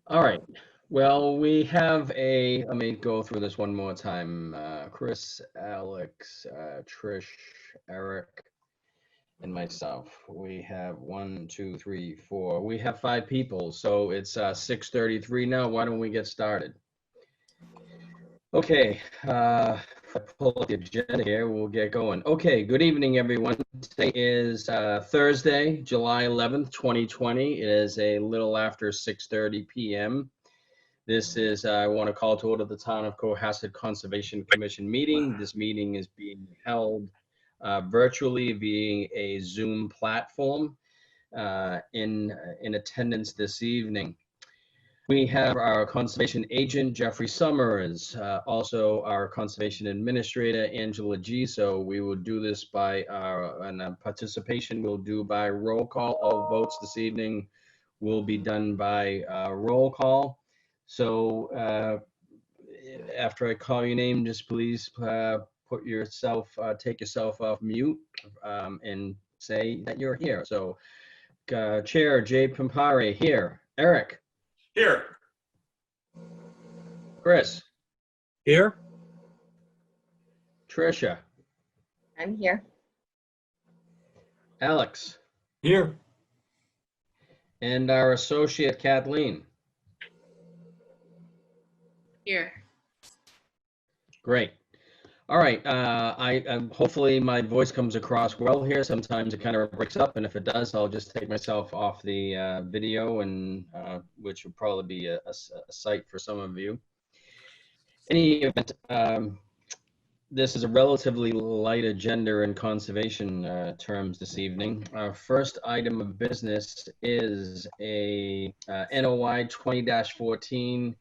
All right. Well, we have let me go through this one more time. Chris, Alex, Trish, Eric, and myself. We have one, two, three, four. We have five people, so it's 6:33 now. Why don't we get started? Okay, if I pull up the agenda here, we'll get going. Okay, good evening, everyone. Today is Thursday, July 11th, 2020. It is a little after 6:30 p.m. This is, I want to call to order the Town of Cohasset Conservation Commission meeting. This meeting is being held virtually via a Zoom platform. In attendance this evening, we have our conservation agent, Jeffrey Summers, also our conservation administrator, Angela G. So we will do this by participation we'll do by roll call. All votes this evening will be done by roll call. So after I call your name, just please take yourself off mute and say that you're here. So Chair Jay Pampari here. Eric. Here. Chris. Here. Tricia. I'm here. Alex. Here. And our associate Kathleen. Here. Great. All right. Hopefully my voice comes across well here. Sometimes it kind of breaks up, and if it does, I'll just take myself off the video, and which will probably be a sight for some of you. In any event, this is a relatively light agenda in conservation terms this evening. Our first item of business is a NOI 20-14.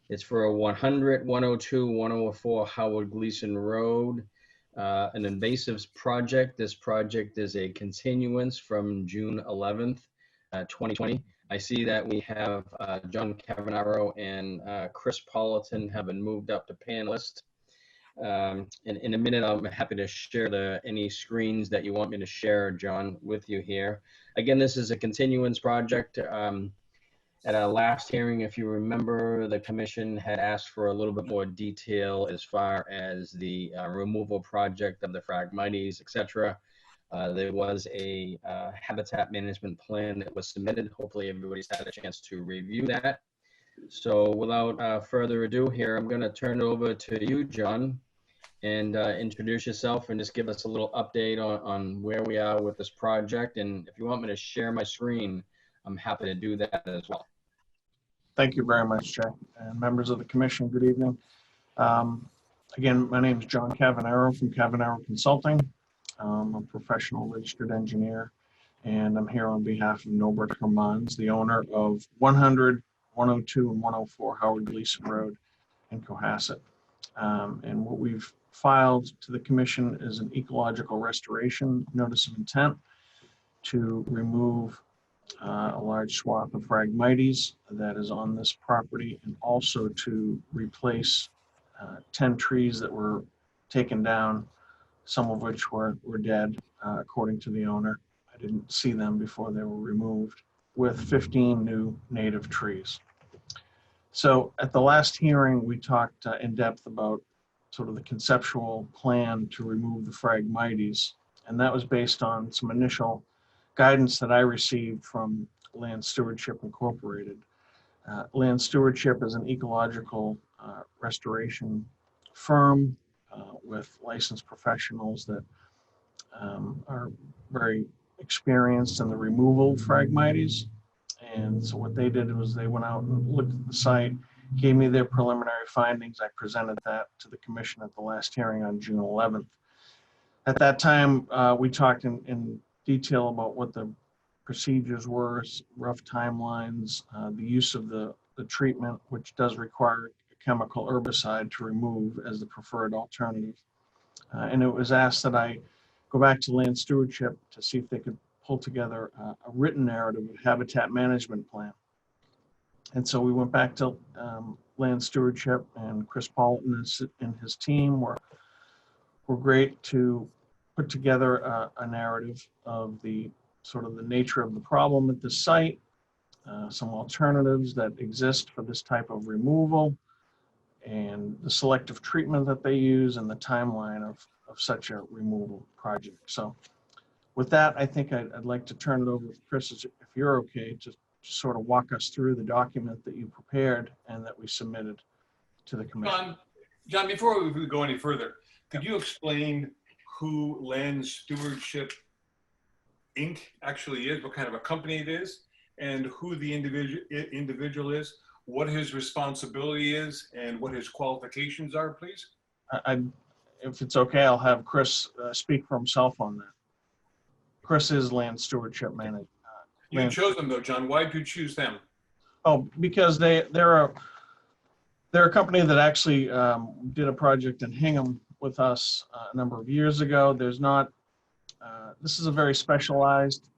It's for a 100, 102, 104 Howard Gleason Road, an invasives project. This project is a continuance from June 11th, 2020. I see that we have John Cavanaro and Chris Politan have been moved up to panelist. In a minute, I'm happy to share any screens that you want me to share, John, with you here. Again, this is a continuance project. At our last hearing, if you remember, the commission had asked for a little bit more detail as far as the removal project of the Phragmites, etc. There was a habitat management plan that was submitted. Hopefully everybody's had a chance to review that. So without further ado here, I'm going to turn it over to you, John, and introduce yourself and just give us a little update on where we are with this project. And if you want me to share my screen, I'm happy to do that as well. Thank you very much, Jay. And members of the commission, good evening. Again, my name is John Cavanaro from Cavanaro Consulting. I'm a professional registered engineer, and I'm here on behalf of Norbert Hermans, the owner of 100, 102, and 104 Howard Gleason Road in Cohasset. And what we've filed to the commission is an ecological restoration notice of intent to remove a large swath of Phragmites that is on this property, and also to replace 10 trees that were taken down, some of which were dead, according to the owner. I didn't see them before they were removed, with 15 new native trees. So at the last hearing, we talked in depth about sort of the conceptual plan to remove the Phragmites, and that was based on some initial guidance that I received from Land Stewardship Incorporated. Land Stewardship is an ecological restoration firm with licensed professionals that are very experienced in the removal of Phragmites. And so what they did was they went out and looked at the site, gave me their preliminary findings. I presented that to the commission at the last hearing on June 11th. At that time, we talked in detail about what the procedures were, rough timelines, the use of the treatment, which does require a chemical herbicide to remove as the preferred alternative. And it was asked that I go back to Land Stewardship to see if they could pull together a written narrative of habitat management plan. And so we went back to Land Stewardship, and Chris Politan and his team were great to put together a narrative of the sort of the nature of the problem at the site, some alternatives that exist for this type of removal, and the selective treatment that they use, and the timeline of such a removal project. So with that, I think I'd like to turn it over to Chris, if you're okay, to sort of walk us through the document that you prepared and that we submitted to the commission. John, before we go any further, could you explain who Land Stewardship Inc. actually is, what kind of a company it is, and who the individual is, what his responsibility is, and what his qualifications are, please? If it's okay, I'll have Chris speak for himself on that. Chris is Land Stewardship Manager. You chose them though, John. Why did you choose them? Oh, because they're a company that actually did a project in Hingham with us a number of years ago. This is a very specialized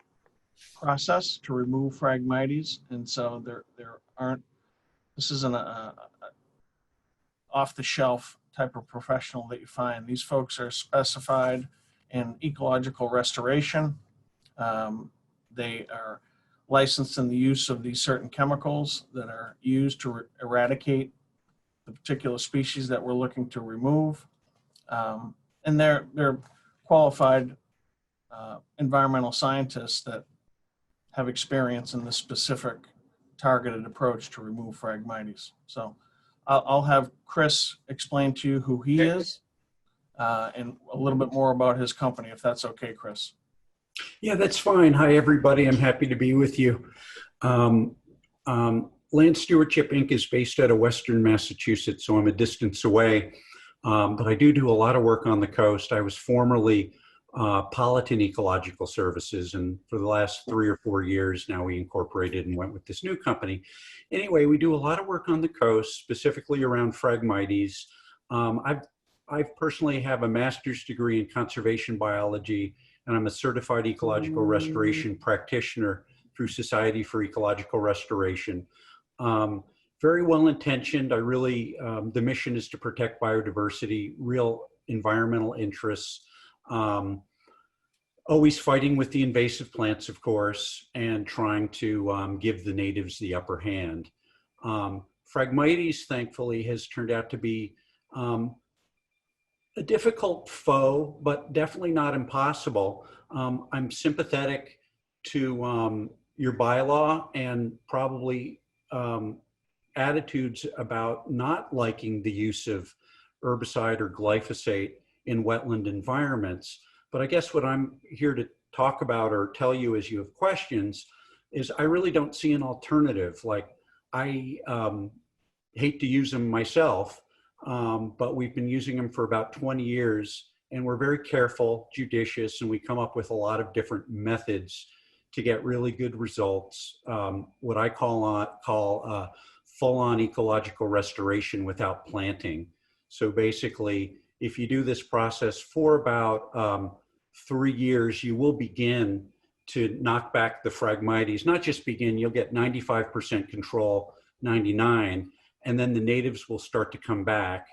process to remove Phragmites, and so this isn't a off-the-shelf type of professional that you find. These folks are specified in ecological restoration. They are licensed in the use of these certain chemicals that are used to eradicate the particular species that we're looking to remove. And they're qualified environmental scientists that have experience in this specific targeted approach to remove Phragmites. So I'll have Chris explain to you who he is and a little bit more about his company, if that's okay, Chris. Yeah, that's fine. Hi, everybody. I'm happy to be with you. Land Stewardship Inc. is based out of Western Massachusetts, so I'm a distance away. But I do a lot of work on the coast. I was formerly Politan Ecological Services, and for the last 3 or 4 years now we incorporated and went with this new company. Anyway, we do a lot of work on the coast, specifically around Phragmites. I personally have a master's degree in conservation biology, and I'm a certified ecological restoration practitioner through Society for Ecological Restoration. Very well intentioned. The mission is to protect biodiversity, real environmental interests. Always fighting with the invasive plants, of course, and trying to give the natives the upper hand. Phragmites, thankfully, has turned out to be a difficult foe, but definitely not impossible. I'm sympathetic to your bylaw and probably attitudes about not liking the use of herbicide or glyphosate in wetland environments. But I guess what I'm here to talk about or tell you as you have questions is I really don't see an alternative. Like, I hate to use them myself, but we've been using them for about 20 years, and we're very careful, judicious, and we come up with a lot of different methods to get really good results. What I call full-on ecological restoration without planting. So basically, if you do this process for about 3 years, you will begin to knock back the Phragmites. Not just begin, you'll get 95% control, 99, and then the natives will start to come back,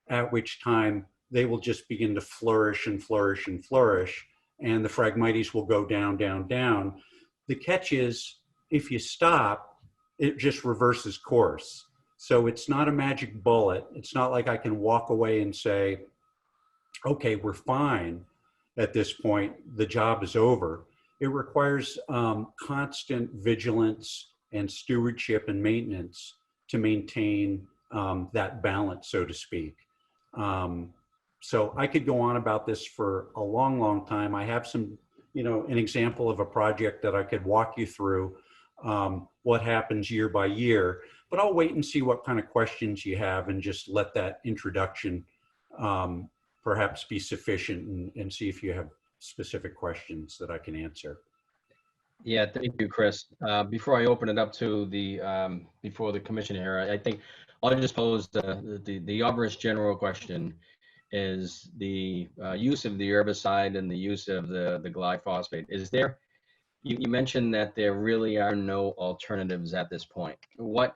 at which time they will just begin to flourish and flourish and flourish, and the Phragmites will go down, down, down. The catch is, if you stop, it just reverses course. So it's not a magic bullet. It's not like I can walk away and say, okay, we're fine at this point, the job is over. It requires constant vigilance and stewardship and maintenance to maintain that balance, so to speak. So I could go on about this for a long, long time. I have some, an example of a project that I could walk you through what happens year by year, but I'll wait and see what kind of questions you have and just let that introduction perhaps be sufficient and see if you have specific questions that I can answer. Yeah, thank you, Chris. Before I open it up to before the commission here, I think I'll just pose the obvious general question is the use of the herbicide and the use of the glyphosate. Is there, you mentioned that there really are no alternatives at this point. What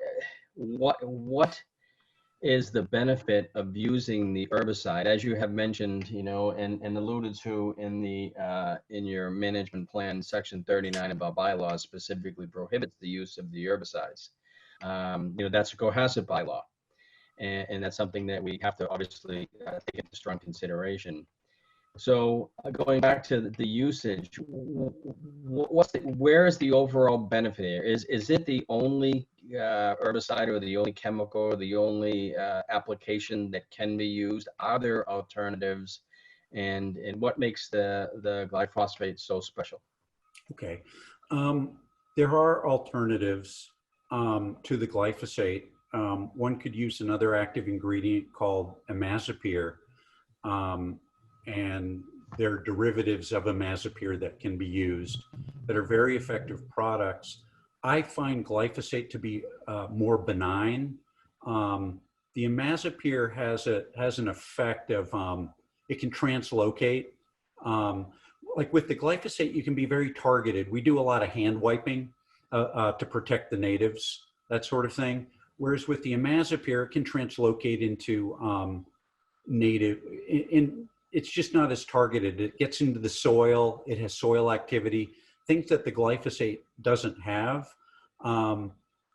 is the benefit of using the herbicide, as you have mentioned, and alluded to in your management plan, section 39 of our bylaws specifically prohibits the use of the herbicides. That's a cohesive bylaw, and that's something that we have to obviously take into strong consideration. So going back to the usage, where is the overall benefit here? Is it the only herbicide or the only chemical or the only application that can be used? Are there alternatives? And what makes the glyphosate so special? Okay. There are alternatives to the glyphosate. One could use another active ingredient called imazapyr. And there are derivatives of imazapyr that can be used that are very effective products. I find glyphosate to be more benign. The imazapyr has an effect of, it can translocate. Like with the glyphosate, you can be very targeted. We do a lot of hand wiping to protect the natives, that sort of thing. Whereas with the imazapyr, it can translocate into native, it's just not as targeted. It gets into the soil. It has soil activity, things that the glyphosate doesn't have.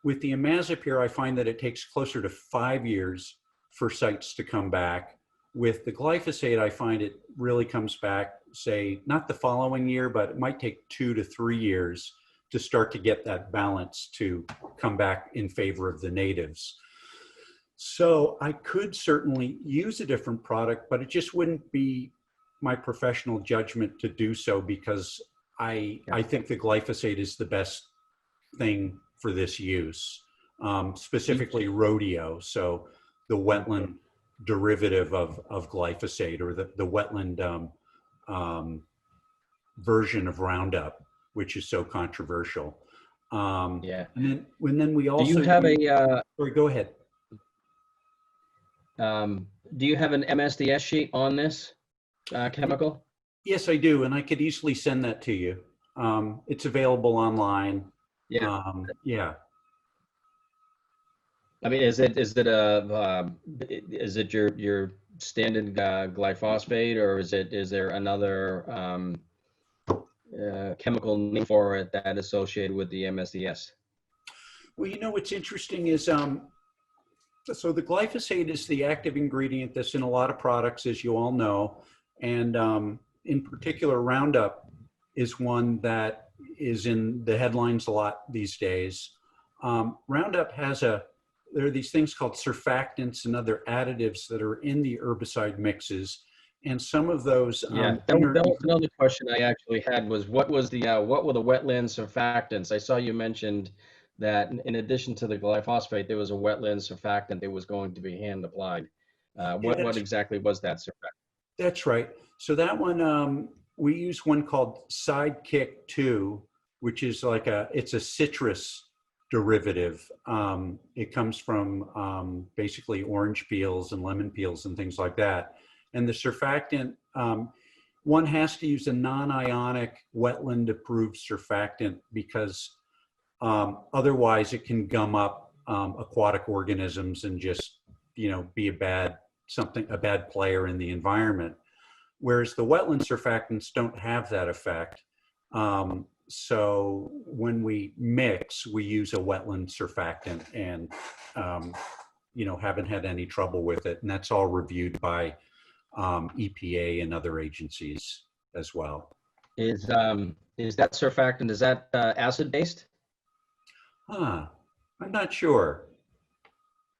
With the imazapyr, I find that it takes closer to 5 years for sites to come back. With the glyphosate, I find it really comes back, say, not the following year, but it might take 2 to 3 years to start to get that balance to come back in favor of the natives. So I could certainly use a different product, but it just wouldn't be my professional judgment to do so, because I think the glyphosate is the best thing for this use, specifically rodeo. So the wetland derivative of glyphosate, or the wetland version of Roundup, which is so controversial. Yeah. And then we also— Do you have sorry, go ahead. Do you have an MSDS sheet on this chemical? Yes, I do, and I could easily send that to you. It's available online. Yeah. Yeah. I mean, is it your standard glyphosate, or is there another chemical name for it that is associated with the MSDS? Well, what's interesting is, so the glyphosate is the active ingredient that's in a lot of products, as you all know, and in particular, Roundup is one that is in the headlines a lot these days. Roundup there are these things called surfactants and other additives that are in the herbicide mixes, and some of those— Yeah, that was another question I actually had, was what were the wetland surfactants? I saw you mentioned that in addition to the glyphosate, there was a wetland surfactant that was going to be hand applied. What exactly was that surfactant? That's right. So that one, we use one called Sidekick 2, which is it's a citrus derivative. It comes from basically orange peels and lemon peels and things like that. And the surfactant, one has to use a non-ionic wetland approved surfactant, because otherwise it can gum up aquatic organisms and just, be a bad player in the environment. Whereas the wetland surfactants don't have that effect. So when we mix, we use a wetland surfactant, and haven't had any trouble with it. And that's all reviewed by EPA and other agencies as well. Is that surfactant, is that acid based? I'm not sure.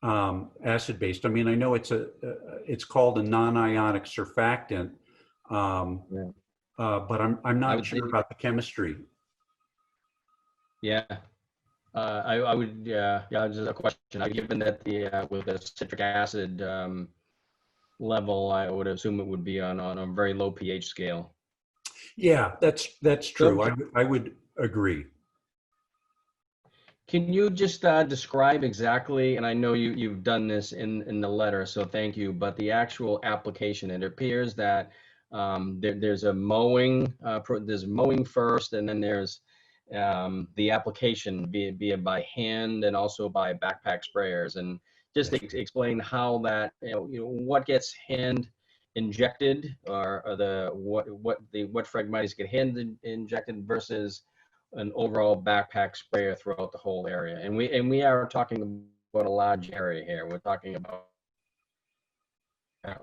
Acid based. I mean, I know it's called a non-ionic surfactant, but I'm not sure about the chemistry. Yeah. I would, yeah, just a question. Given that with the citric acid level, I would assume it would be on a very low pH scale. Yeah, that's true. I would agree. Can you just describe exactly, and I know you've done this in the letter, so thank you, but the actual application? It appears that there's a mowing, there's mowing first, and then there's the application, be it by hand and also by backpack sprayers, and just explain how that, what gets hand injected, or what Phragmites get hand injected versus an overall backpack sprayer throughout the whole area. And we are talking about a large area here. We're talking about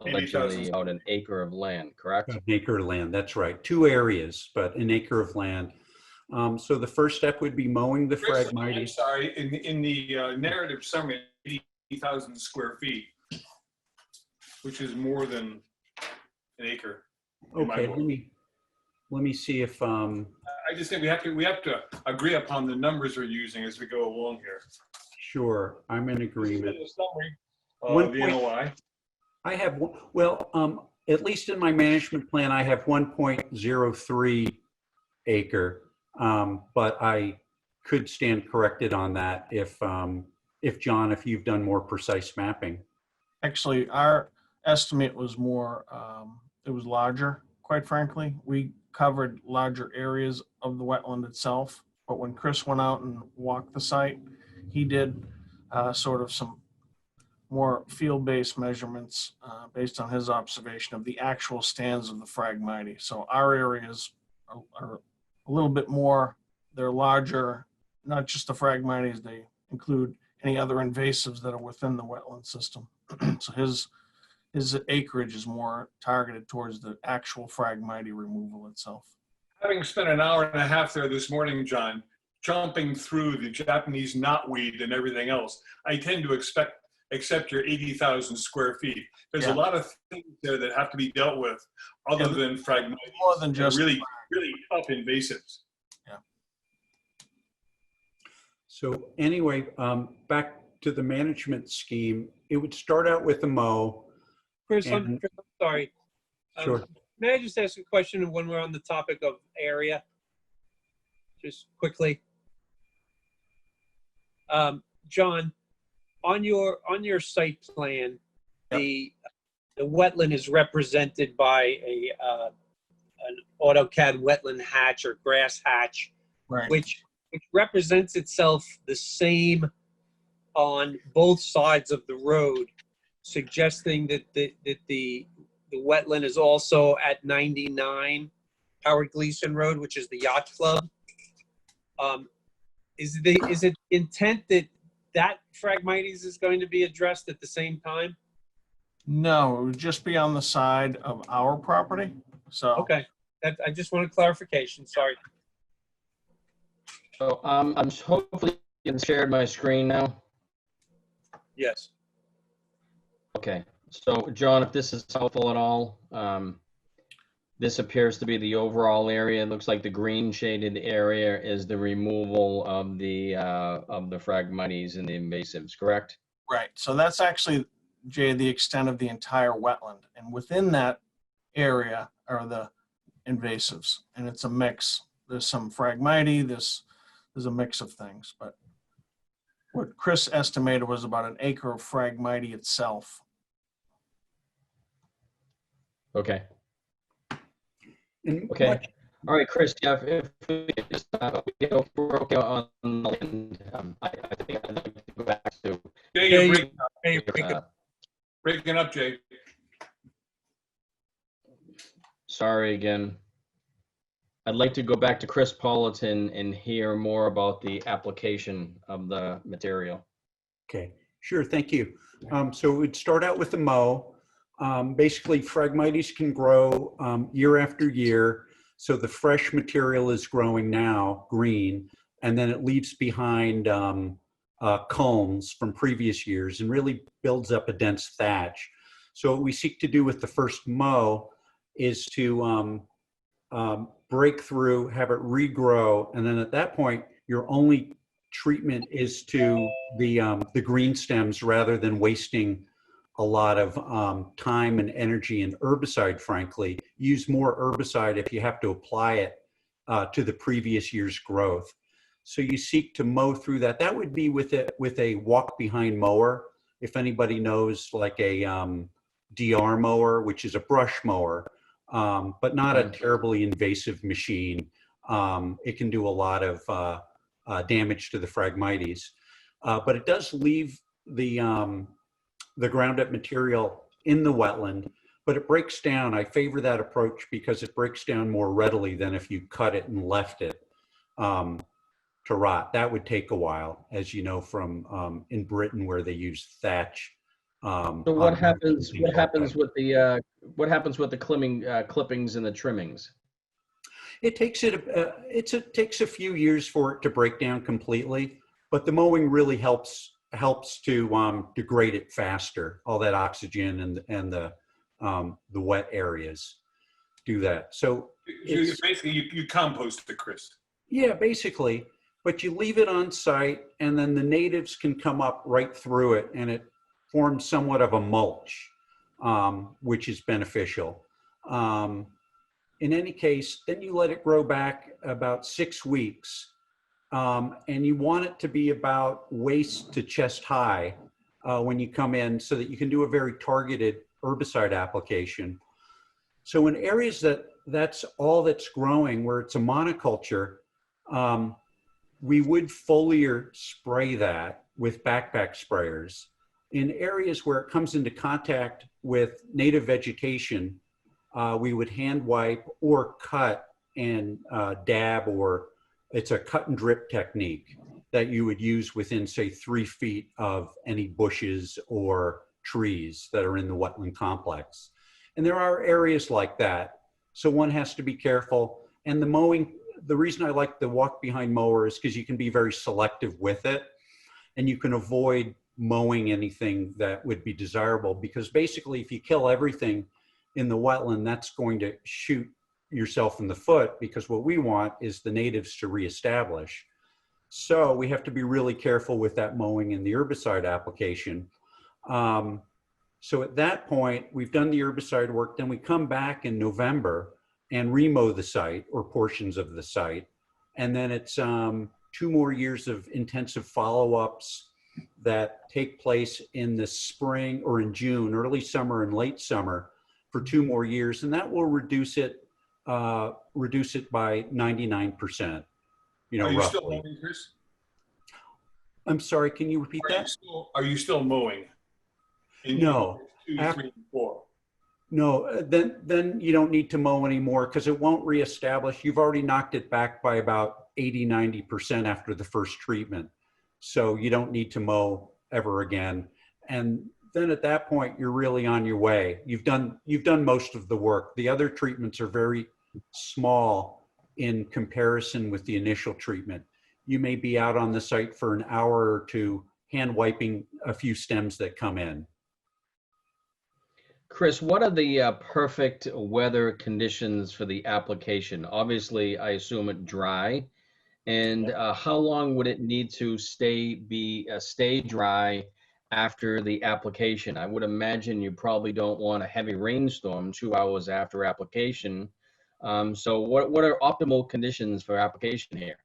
allegedly about an acre of land, correct? An acre of land, that's right. 2 areas, but an acre of land. So the first step would be mowing the Chris, I'm Phragmites. sorry, in the narrative summary, 80,000 square feet, which is more than an acre. in my Okay, book. let me see if, I just think we have to agree upon the numbers we're using as we go along here. sure, I'm in agreement. The summary One of the point- NOI. I have, well, at least in my management plan, I have 1.03 acre, but I could stand corrected on that if John, if you've done more precise mapping. Actually, our estimate was more, it was larger, quite frankly. We covered larger areas of the wetland itself, but when Chris went out and walked the site, he did sort of some more field-based measurements based on his observation of the actual stands of the Phragmites. So our areas are a little bit more, they're larger, not just the Phragmites, they include any other invasives that are within the wetland system. So his acreage is more targeted towards the actual Phragmite removal itself. Having spent an hour and a half there this morning, John, jumping through the Japanese knotweed and everything else, I tend to accept your 80,000 square feet. There's Yeah. a lot of things there that have to be dealt with other Yeah, than Phragmites. More than just Really tough invasives. So anyway, back to the management scheme, it would start out with a mow. Chris, And- I'm sorry. Sure. May I just ask a question when we're on the topic of area? Just quickly. John, on your site plan, Yep. the wetland is represented by an AutoCAD wetland hatch or grass hatch, Right. which represents itself the same on both sides of the road, suggesting that the wetland is also at 99 Howard Gleason Road, which is the yacht club. Is it intent that Phragmites is going to be addressed at the same time? No, it would just be on the side of our property. So Okay, I just wanted clarification. Sorry. So I'm hopefully shared my screen now. Yes. Okay, so John, if this is helpful at all, this appears to be the overall area. It looks like the green shaded area is the removal of the Phragmites and the invasives, correct? right. So that's actually, Jay, the extent of the entire wetland. And within that area are the invasives. And it's a mix. There's some Phragmite, there's a mix of things. But what Chris estimated was about an acre of Phragmite itself. Okay. And Okay. much- All right, Chris, Jeff, if we just, we're okay on the land, I think I'd like to go back to, Jay, Jay, you're uh, breaking up, Jay. sorry again. I'd like to go back to Chris Politan and hear more about the application of the material. Okay, sure, thank you. So we'd start out with the mow. Basically, Phragmites can grow year after year. So the fresh material is growing now, green, and then it leaves behind culms from previous years and really builds up a dense thatch. So what we seek to do with the first mow is to break through, have it regrow, and then at that point, your only treatment is to the green stems rather than wasting a lot of time and energy and herbicide, frankly. Use more herbicide if you have to apply it to the previous year's growth. So you seek to mow through that. That would be with a walk-behind mower. If anybody knows, like a DR mower, which is a brush mower, but not a terribly invasive machine. it can do a lot of damage to the Phragmites. But it does leave the ground up material in the wetland, but it breaks down. I favor that approach because it breaks down more readily than if you cut it and left it to rot. That would take a while, as you know, from in Britain where they use thatch. So what happens? things What like happens that. with the clippings and the trimmings? It takes it takes a few years for it to break down completely, but the mowing really helps to degrade it faster. All that oxygen and the wet areas do that. So it's, Basically, you compost it, Chris. yeah, basically, but you leave it on site, and then the natives can come up right through it, and it forms somewhat of a mulch, which is beneficial. In any case, then you let it grow back about 6 weeks, and you want it to be about waist to chest high when you come in, so that you can do a very targeted herbicide application. So in areas that's all that's growing, where it's a monoculture, we would foliar spray that with backpack sprayers. In areas where it comes into contact with native vegetation, we would hand wipe or cut and dab, or it's a cut and drip technique that you would use within, say, 3 feet of any bushes or trees that are in the wetland complex. And there are areas like that. So one has to be careful. And the mowing, the reason I like the walk behind mower is because you can be very selective with it, and you can avoid mowing anything that would be desirable, because basically if you kill everything in the wetland, that's going to shoot yourself in the foot, because what we want is the natives to reestablish. So we have to be really careful with that mowing and the herbicide application. So at that point, we've done the herbicide work, then we come back in November and remow the site or portions of the site. And then it's 2 more years of intensive follow-ups that take place in the spring, or in June, early summer and late summer, for 2 more years. And that will reduce it by 99%, you know, Are you still roughly. mowing, Chris? I'm sorry, can you repeat that? Are you still mowing? No. 2, 3, and 4. No, then you don't need to mow anymore, because it won't reestablish. You've already knocked it back by about 80–90% after the first treatment. So you don't need to mow ever again. And then at that point, you're really on your way. You've done most of the work. The other treatments are very small in comparison with the initial treatment. You may be out on the site for an hour or 2, hand wiping a few stems that come in. Chris, what are the perfect weather conditions for the application? Obviously, I assume it dry. And how long would it need to stay dry after the application? I would imagine you probably don't want a heavy rainstorm 2 hours after application. So what are optimal conditions for application here?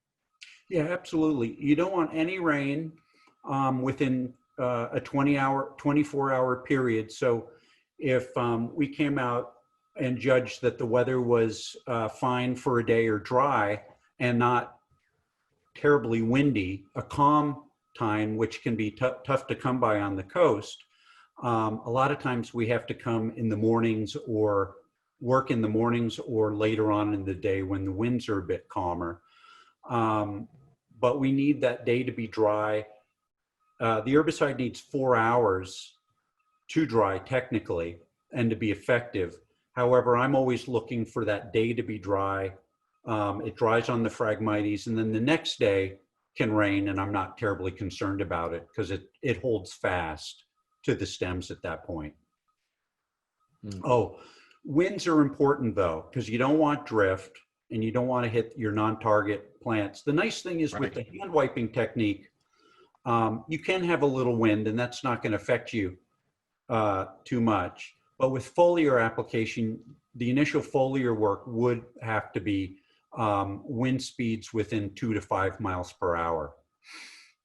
Yeah, absolutely. You don't want any rain within a 24-hour period. So if we came out and judged that the weather was fine for a day or dry and not terribly windy, a calm time, which can be tough to come by on the coast, a lot of times we have to come in the mornings, or work in the mornings, or later on in the day when the winds are a bit calmer. But we need that day to be dry. The herbicide needs 4 hours to dry technically and to be effective. However, I'm always looking for that day to be dry. It dries on the Phragmites, and then the next day can rain, and I'm not terribly concerned about it, because it holds fast to the stems at that point. Oh, winds are important though, because you don't want drift, and you don't want to hit your non-target plants. The nice thing is with the hand wiping technique, you can have a little wind, and that's not going to affect you too much. But with foliar application, the initial foliar work would have to be wind speeds within 2 to 5 miles per hour.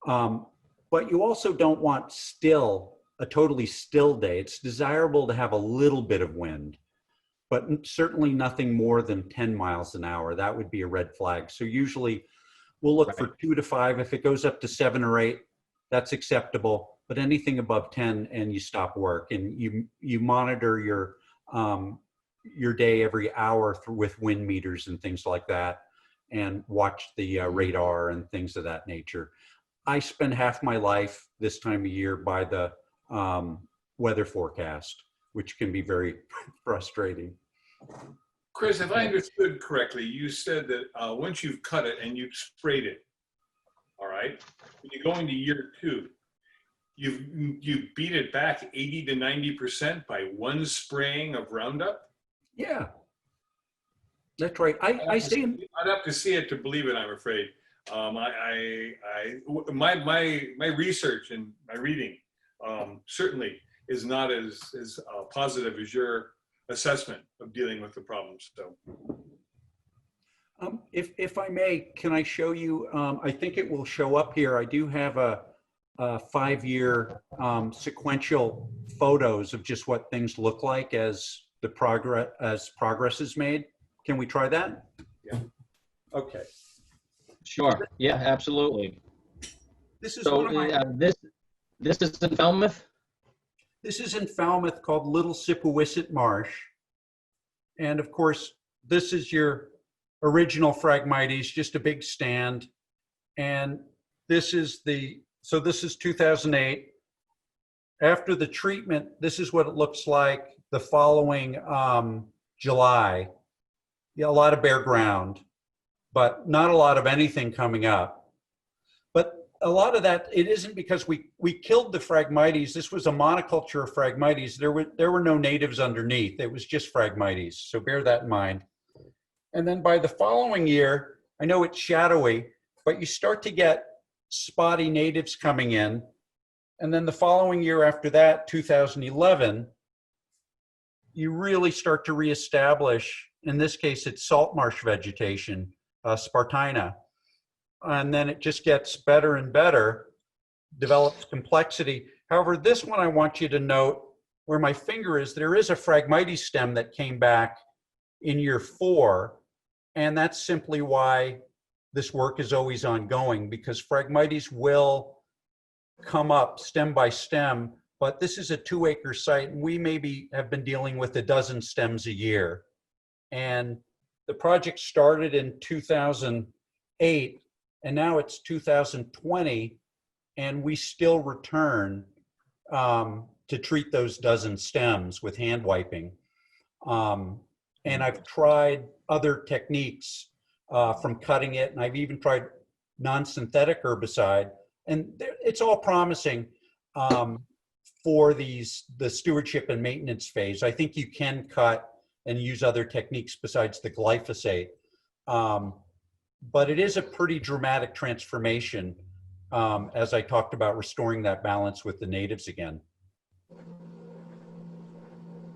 But you also don't want a totally still day. It's desirable to have a little bit of wind. but certainly nothing more than 10 miles an hour. That would be a red flag. So usually we'll look for 2 to 5. If it goes up to 7 or 8, that's acceptable. But anything above 10 and you stop work, and you monitor your day every hour with wind meters and things like that, and watch the radar and things of that nature. I spend half my life this time of year by the weather forecast, which can be very frustrating. Chris, if I understood correctly, you said that once you've cut it and you've sprayed it, all right, when you go into year 2, you beat it back 80 to 90% by one spraying of Roundup? Yeah, that's right. I'd I'd have to see it to believe it, I'm afraid. My research and my reading certainly is not as positive as your assessment of dealing with the problems. So, if I may, can I show you? I think it will show up here. I do have a 5-year sequential photos of just what things look like as progress is made. Can we try that? Yeah. Okay. Sure. Yeah, absolutely. This is So one of my, this is in Falmouth? this is in Falmouth, called Little Sippowisset Marsh. And of course, this is your original Phragmites, just a big stand. And this is this is 2008. After the treatment, this is what it looks like the following July. Yeah, a lot of bare ground, but not a lot of anything coming up. But a lot of that, it isn't because we killed the Phragmites. This was a monoculture of Phragmites. There were no natives underneath. It was just Phragmites. So bear that in mind. And then by the following year, I know it's shadowy, but you start to get spotty natives coming in. And then the following year after that, 2011, you really start to reestablish, in this case, it's salt marsh vegetation, Spartina. And then it just gets better and better, develops complexity. However, this one I want you to note, where my finger is, there is a Phragmites stem that came back in year 4. And that's simply why this work is always ongoing, because Phragmites will come up stem by stem, but this is a 2-acre site, and we maybe have been dealing with a dozen stems a year. And the project started in 2008, and now it's 2020, and we still return to treat those dozen stems with hand wiping. And I've tried other techniques from cutting it, and I've even tried non-synthetic herbicide, and it's all promising for the stewardship and maintenance phase. I think you can cut and use other techniques besides the glyphosate. But it is a pretty dramatic transformation, as I talked about restoring that balance with the natives again.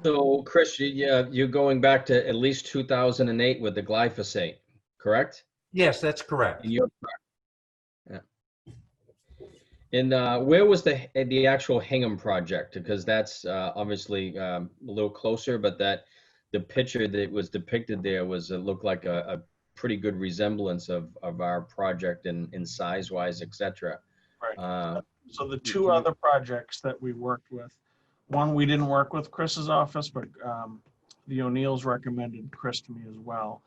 So, Chris, you're going back to at least 2008 with the glyphosate, correct? Yes, that's correct. And you're correct. Yeah. And where was the actual Hingham project? Because that's obviously a little closer, but the picture that was depicted there looked like a pretty good resemblance of our project in size-wise, etc. Right. So the 2 other projects that we worked with, one we didn't work with Chris's office, but the O'Neills recommended Chris to me as well.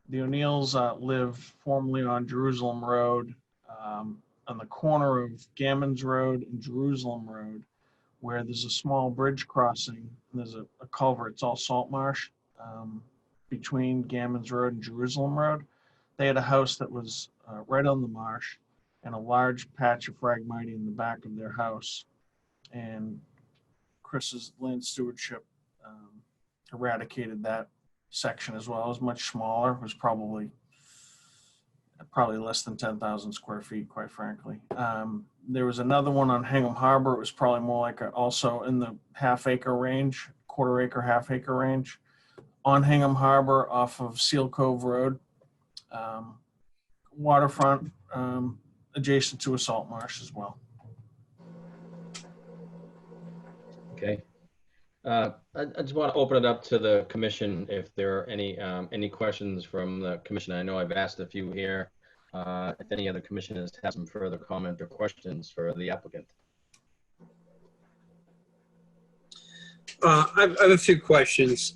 The O'Neills live formerly on Jerusalem Road, on the corner of Gammons Road and Jerusalem Road, where there's a small bridge crossing. And there's a culvert. It's all salt marsh between Gammons Road and Jerusalem Road. They had a house that was right on the marsh, and a large patch of Phragmite in the back of their house. And Chris's land stewardship eradicated that section as well. It was much smaller. It was probably less than 10,000 square feet, quite frankly. There was another one on Hingham Harbor. It was probably more like also in the half-acre range, quarter-acre, half-acre range, on Hingham Harbor off of Seal Cove Road, waterfront, adjacent to a salt marsh as well. Okay. I just want to open it up to the commission if there are any questions from the commission. I know I've asked a few here. If any other commissioners have some further comment or questions for the applicant. I have a few questions.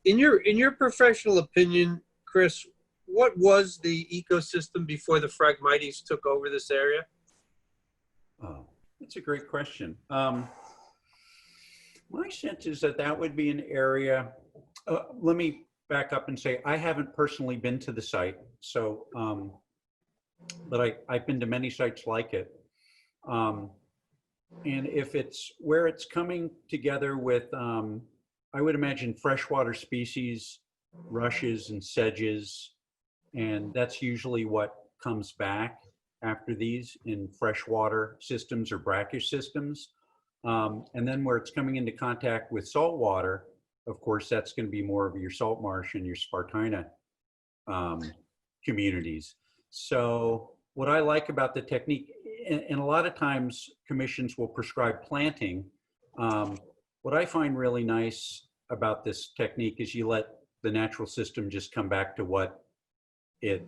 In your professional opinion, Chris, what was the ecosystem before the Phragmites took over this area? Oh, that's a great question. My sense is that that would be an area, let me back up and say, I haven't personally been to the site, so, but I've been to many sites like it. And if it's where it's coming together with, I would imagine freshwater species, rushes and sedges, and that's usually what comes back after these in freshwater systems or brackish systems. And then where it's coming into contact with salt water, of course, that's going to be more of your salt marsh and your Spartina communities. So what I like about the technique, and a lot of times commissions will prescribe planting. What I find really nice about this technique is you let the natural system just come back to what it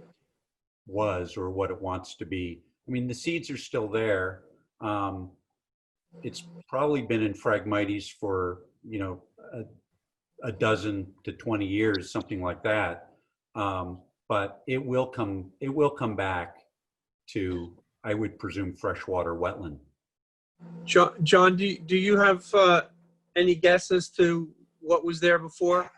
was or what it wants to be. I mean, the seeds are still there. It's probably been in Phragmites for, you know, a dozen to 20 years, something like that. But it will come back to, I would presume, freshwater wetland. John, do you have any guess as to what was there before?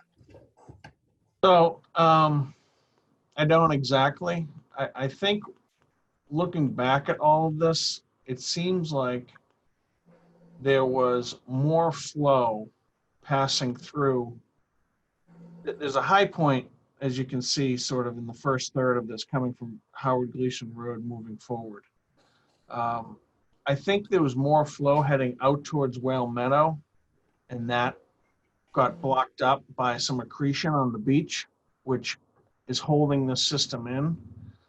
So, I don't exactly. I think looking back at all of this, it seems like there was more flow passing through. There's a high point, as you can see, sort of in the first third of this, coming from Howard Gleason Road moving forward. I think there was more flow heading out towards Whale Meadow, and that got blocked up by some accretion on the beach, which is holding the system in.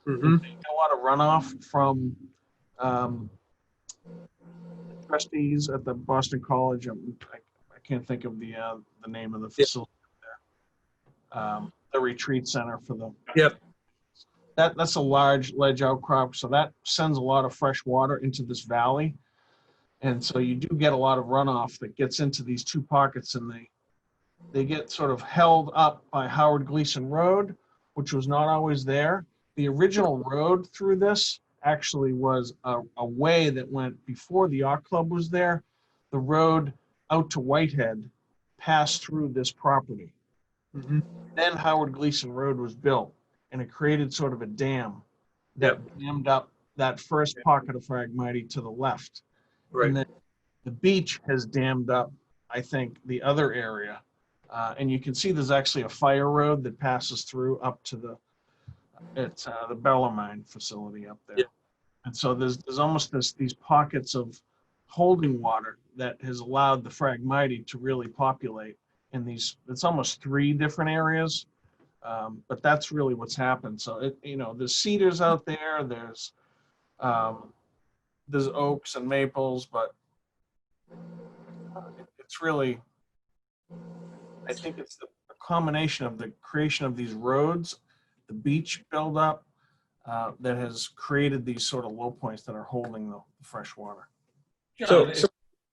Mm-hmm. A lot of runoff from trustees at the Boston College. I can't think of the name of the facility there. The retreat center for the. Yep. That's a large ledge outcrop, so that sends a lot of fresh water into this valley, and so you do get a lot of runoff that gets into these two pockets, and they get sort of held up by Howard Gleason Road, which was not always there. The original road through this actually was a way that went before the yacht club was there. The road out to Whitehead passed through this property. Mm-hmm. Then Howard Gleason Road was built, and it created sort of a dam that dammed up that first pocket of Phragmite to the left. Right. And then the beach has dammed up, I think, the other area. And you can see there's actually a fire road that passes through up to the Bellarmine facility up there. Yeah. And so there's almost these pockets of holding water that has allowed the Phragmite to really populate in these. It's almost 3 different areas, but that's really what's happened. So there's cedars out there, there's oaks and maples, but it's really, I think it's the combination of the creation of these roads, the beach buildup, that has created these sort of low points that are holding the fresh water. So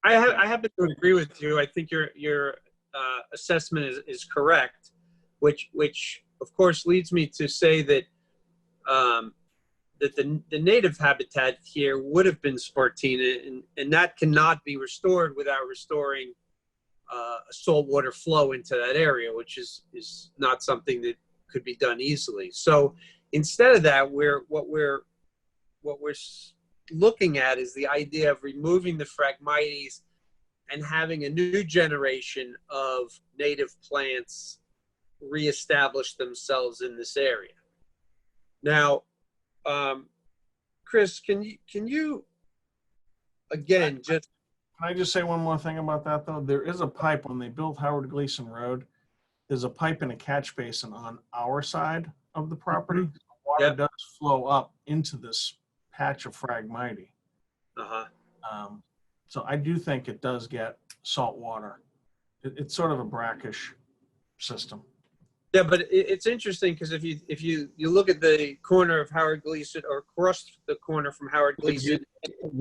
I happen to agree with you. I think your assessment is correct, which of course leads me to say that that the native habitat here would have been Spartina, and that cannot be restored without restoring a saltwater flow into that area, which is not something that could be done easily. So instead of that, what we're looking at is the idea of removing the Phragmites and having a new generation of native plants reestablish themselves in this area. Now, Chris, can you again just. Can I just say one more thing about that, though? There is a pipe when they built Howard Gleason Road. There's a pipe and a catch basin on our side of the property. Mm-hmm. Water does flow up into this patch of Phragmite. Uh-huh. So I do think it does get salt water. It's sort of a brackish system. Yeah, but it's interesting because if you look at the corner of Howard Gleason or across the corner from Howard Gleason,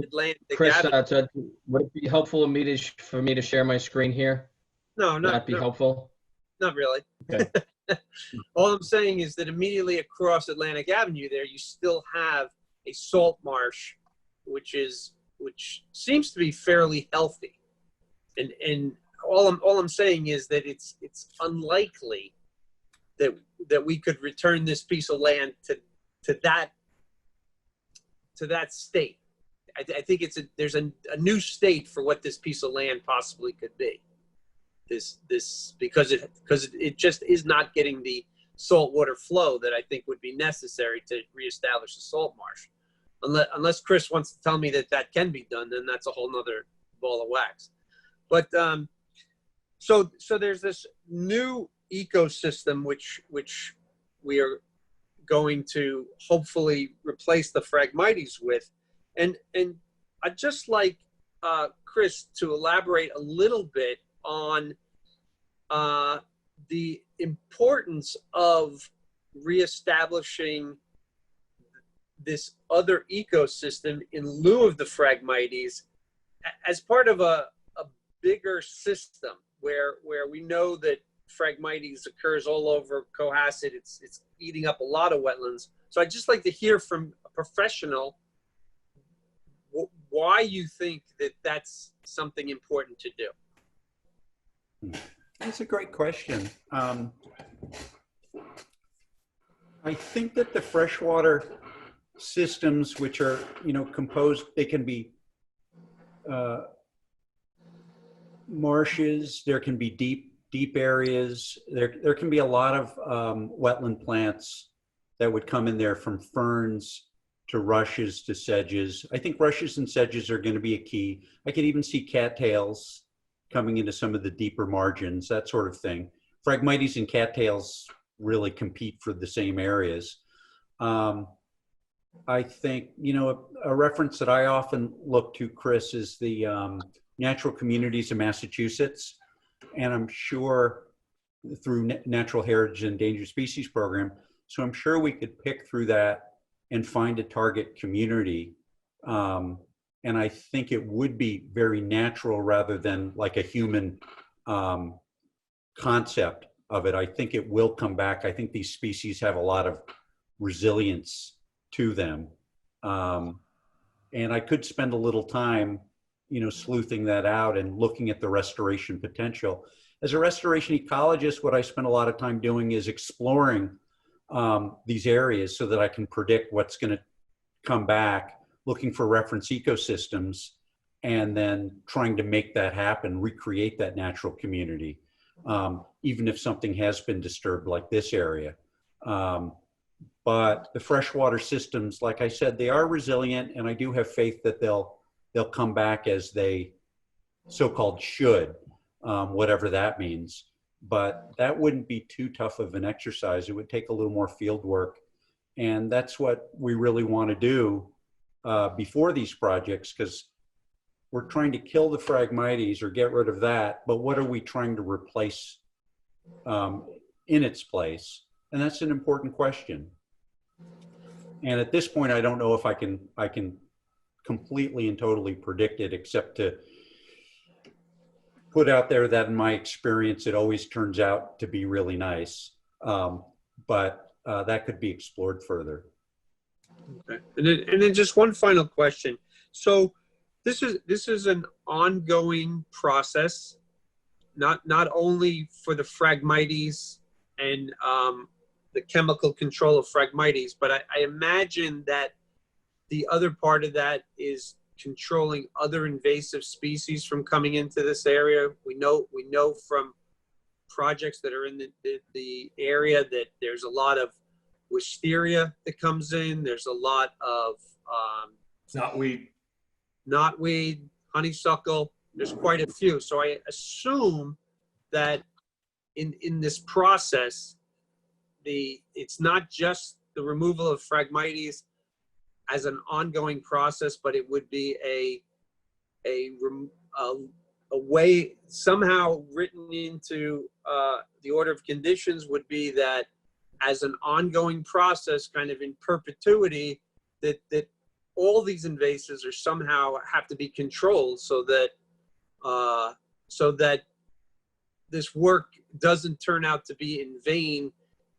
Atlantic Chris, Avenue. would it be helpful for me to share my screen here? No, Would that be helpful? not really. Okay. All I'm saying is that immediately across Atlantic Avenue there, you still have a salt marsh, which seems to be fairly healthy. And all I'm saying is that it's unlikely that we could return this piece of land to that state. I think there's a new state for what this piece of land possibly could be. This because it just is not getting the saltwater flow that I think would be necessary to reestablish a salt marsh. Unless Chris wants to tell me that can be done, then that's a whole nother ball of wax. But so there's this new ecosystem which we are going to hopefully replace the Phragmites with, and I'd just like Chris to elaborate a little bit on the importance of reestablishing this other ecosystem in lieu of the Phragmites as part of a bigger system where we know that Phragmites occurs all over Cohasset. It's eating up a lot of wetlands. So I'd just like to hear from a professional why you think that that's something important to do. That's a great question. I think that the freshwater systems, which are, composed, they can be marshes, there can be deep areas, there can be a lot of wetland plants that would come in there, from ferns to rushes to sedges. I think rushes and sedges are going to be a key. I could even see cattails coming into some of the deeper margins, that sort of thing. Phragmites and cattails really compete for the same areas. I think, a reference that I often look to, Chris, is the Natural Communities of Massachusetts. And I'm sure through Natural Heritage and Endangered Species Program, so I'm sure we could pick through that and find a target community. And I think it would be very natural rather than like a human concept of it. I think it will come back. I think these species have a lot of resilience to them. And I could spend a little time, sleuthing that out and looking at the restoration potential. As a restoration ecologist, what I spend a lot of time doing is exploring these areas so that I can predict what's going to come back, looking for reference ecosystems, and then trying to make that happen, recreate that natural community, even if something has been disturbed like this area. But the freshwater systems, like I said, they are resilient, and I do have faith that they'll come back as they so-called should, whatever that means. But that wouldn't be too tough of an exercise. It would take a little more field work. And that's what we really want to do before these projects, because we're trying to kill the Phragmites or get rid of that, but what are we trying to replace in its place? And that's an important question. And at this point, I don't know if I can completely and totally predict it, except to put out there that in my experience, it always turns out to be really nice. But that could be explored further. Okay. And then just one final question. So this is an ongoing process, not only for the Phragmites and the chemical control of Phragmites, but I imagine that the other part of that is controlling other invasive species from coming into this area. We know from projects that are in the area that there's a lot of wisteria that comes in. There's a lot of knotweed, honeysuckle. There's quite a few. So I assume that in this process, it's not just the removal of Phragmites as an ongoing process, but it would be a a way somehow written into the order of conditions would be that as an ongoing process, kind of in perpetuity, that all these invasives are somehow have to be controlled so that this work doesn't turn out to be in vain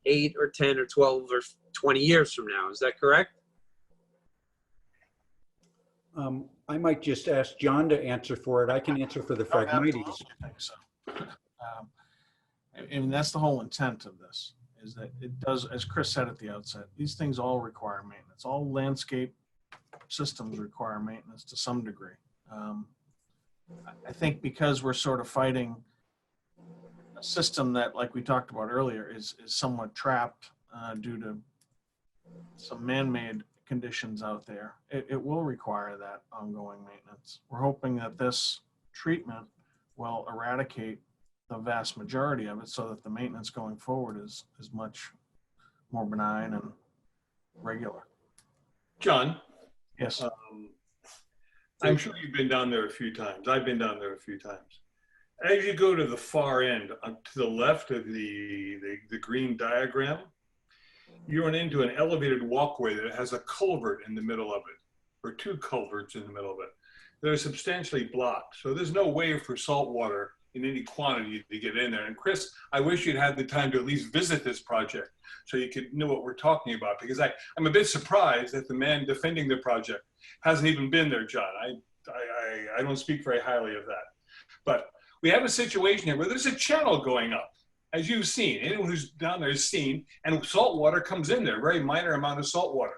8 or 10 or 12 or 20 years from now. Is that correct? I might just ask John to answer for it. I can answer for the I Phragmites. absolutely think so. And that's the whole intent of this, is that it does, as Chris said at the outset, these things all require maintenance. All landscape systems require maintenance to some degree. I think because we're sort of fighting a system that, like we talked about earlier, is somewhat trapped due to some man-made conditions out there, it will require that ongoing maintenance. We're hoping that this treatment will eradicate the vast majority of it so that the maintenance going forward is much more benign and regular. John, Yes. I'm sure you've been down there a few times. I've been down there a few times. As you go to the far end, to the left of the green diagram, you run into an elevated walkway that has a culvert in the middle of it, or 2 culverts in the middle of it. They're substantially blocked, so there's no way for salt water in any quantity to get in there. And Chris, I wish you'd had the time to at least visit this project so you could know what we're talking about, because I'm a bit surprised that the man defending the project hasn't even been there, John. I don't speak very highly of that. But we have a situation here where there's a channel going up, as you've seen. Anyone who's down there has seen, and salt water comes in there, very minor amount of salt water.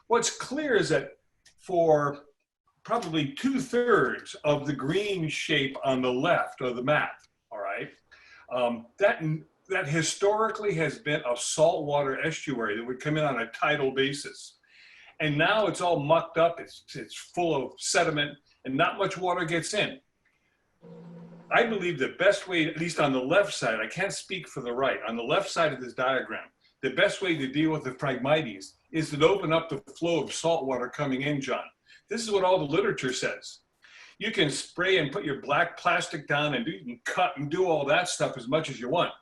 What's clear is that for probably 2/3 of the green shape on the left of the map, all right, that historically has been a saltwater estuary that would come in on a tidal basis. And now it's all mucked up, it's full of sediment, and not much water gets in. I believe the best way, at least on the left side, I can't speak for the right, on the left side of this diagram, the best way to deal with the Phragmites is to open up the flow of salt water coming in, John. This is what all the literature says. You can spray and put your black plastic down, and you can cut and do all that stuff as much as you want.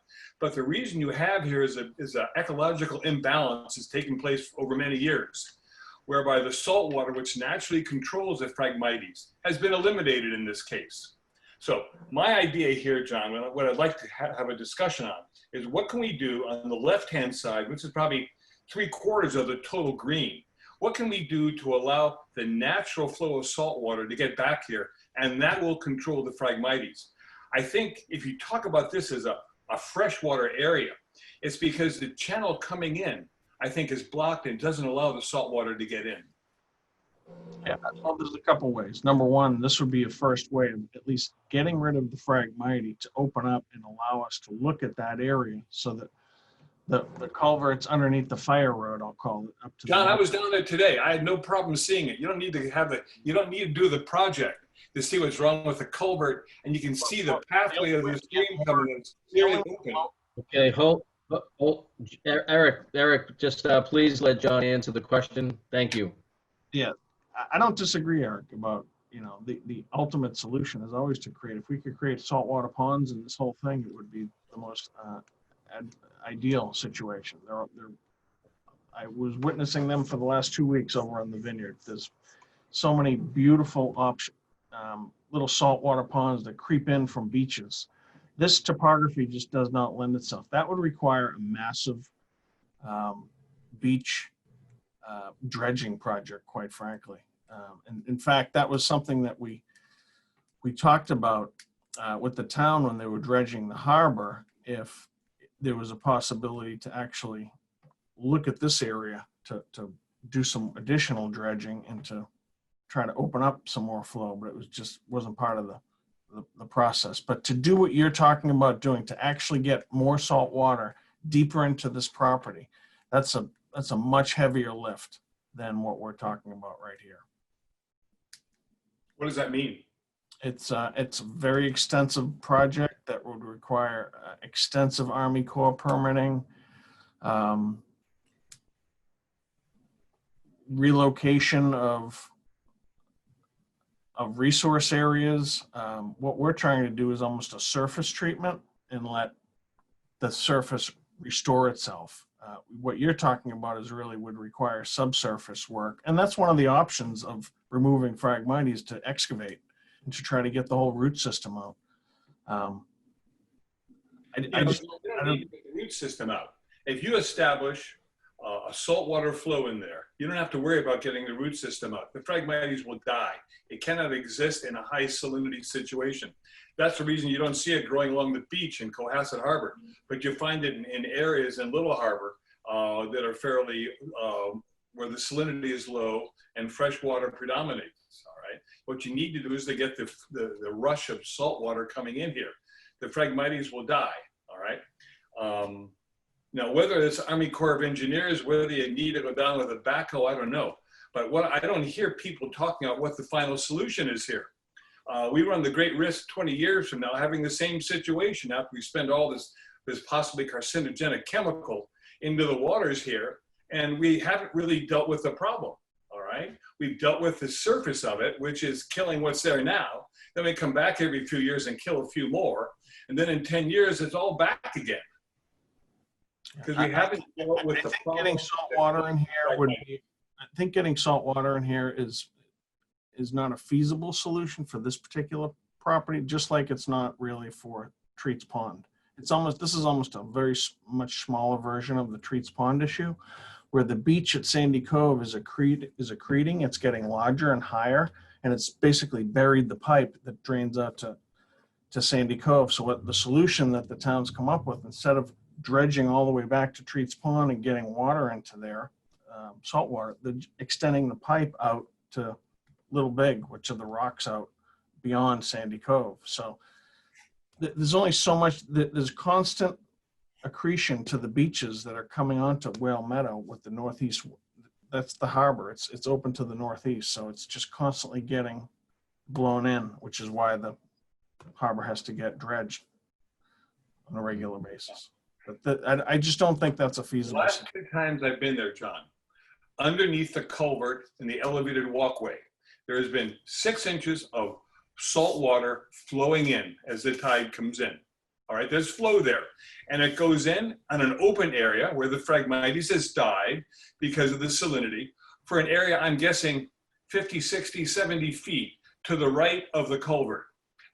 But the reason you have here is an ecological imbalance is taking place over many years, whereby the salt water, which naturally controls the Phragmites, has been eliminated in this case. So my idea here, John, what I'd like to have a discussion on is what can we do on the left-hand side, which is probably 3/4 of the total green. What can we do to allow the natural flow of salt water to get back here, and that will control the Phragmites? I think if you talk about this as a freshwater area, it's because the channel coming in, I think, is blocked and doesn't allow the salt water to get in. Yeah, well, there's a couple ways. Number one, this would be a first way of at least getting rid of the Phragmite to open up and allow us to look at that area so that the culverts underneath the fire road, I'll call it, up to John, I was down there today. I had no problem seeing it. You don't need to do the project to see what's wrong with the culvert, and you can see the pathway of the stream coming in. It's clearly open. Okay, hold, Eric, just please let John answer the question. Thank you. Yeah, I don't disagree, Eric, about, the ultimate solution is always to create, if we could create saltwater ponds in this whole thing, it would be the most ideal situation. I was witnessing them for the last 2 weeks over on the vineyard. There's so many beautiful little saltwater ponds that creep in from beaches. This topography just does not lend itself. That would require a massive beach dredging project, quite frankly. And in fact, that was something that we talked about with the town when they were dredging the harbor, if there was a possibility to actually look at this area to do some additional dredging and to try to open up some more flow, but it wasn't part of the process. But to do what you're talking about doing, to actually get more salt water deeper into this property, that's a much heavier lift than what we're talking about right here. What does that mean? It's a very extensive project that would require extensive Army Corps permitting, relocation of of resource areas. What we're trying to do is almost a surface treatment and let the surface restore itself. What you're talking about is really would require subsurface work. And that's one of the options of removing Phragmites, to excavate and to try to get the whole root system out. You don't need to get the root system out. If you establish a saltwater flow in there, you don't have to worry about getting the root system out. The Phragmites will die. It cannot exist in a high salinity situation. That's the reason you don't see it growing along the beach in Cohasset Harbor, but you find it in areas in Little Harbor that are fairly, where the salinity is low and fresh water predominates, all right? What you need to do is to get the rush of salt water coming in here. The Phragmites will die, all right? Now, whether it's Army Corps of Engineers, whether you need to go down with a backhoe, I don't know. But what I don't hear people talking about what the final solution is here. We run the great risk 20 years from now having the same situation after we spend all this possibly carcinogenic chemical into the waters here, and we haven't really dealt with the problem, all right? We've dealt with the surface of it, which is killing what's there now. Then we come back every few years and kill a few more, and then in 10 years, it's all back again. Because we haven't dealt with the problem. Getting salt water in here would be, I think getting salt water in here is not a feasible solution for this particular property, just like it's not really for Treats Pond. This is almost a very much smaller version of the Treats Pond issue, where the beach at Sandy Cove is accreting, it's getting larger and higher, and it's basically buried the pipe that drains out to Sandy Cove. So what the solution that the town's come up with, instead of dredging all the way back to Treats Pond and getting water into there, salt water, extending the pipe out to Little Big, which are the rocks out beyond Sandy Cove. So there's only so much, there's constant accretion to the beaches that are coming onto Whale Meadow with the northeast. That's the harbor. It's open to the northeast. So it's just constantly getting blown in, which is why the harbor has to get dredged on a regular basis. But I just don't think that's a The feasible. last 2 times I've been there, John, underneath the culvert in the elevated walkway, there has been 6 inches of salt water flowing in as the tide comes in. All right, there's flow there. And it goes in on an open area where the Phragmites has died because of the salinity for an area, I'm guessing 50, 60, 70 feet to the right of the culvert.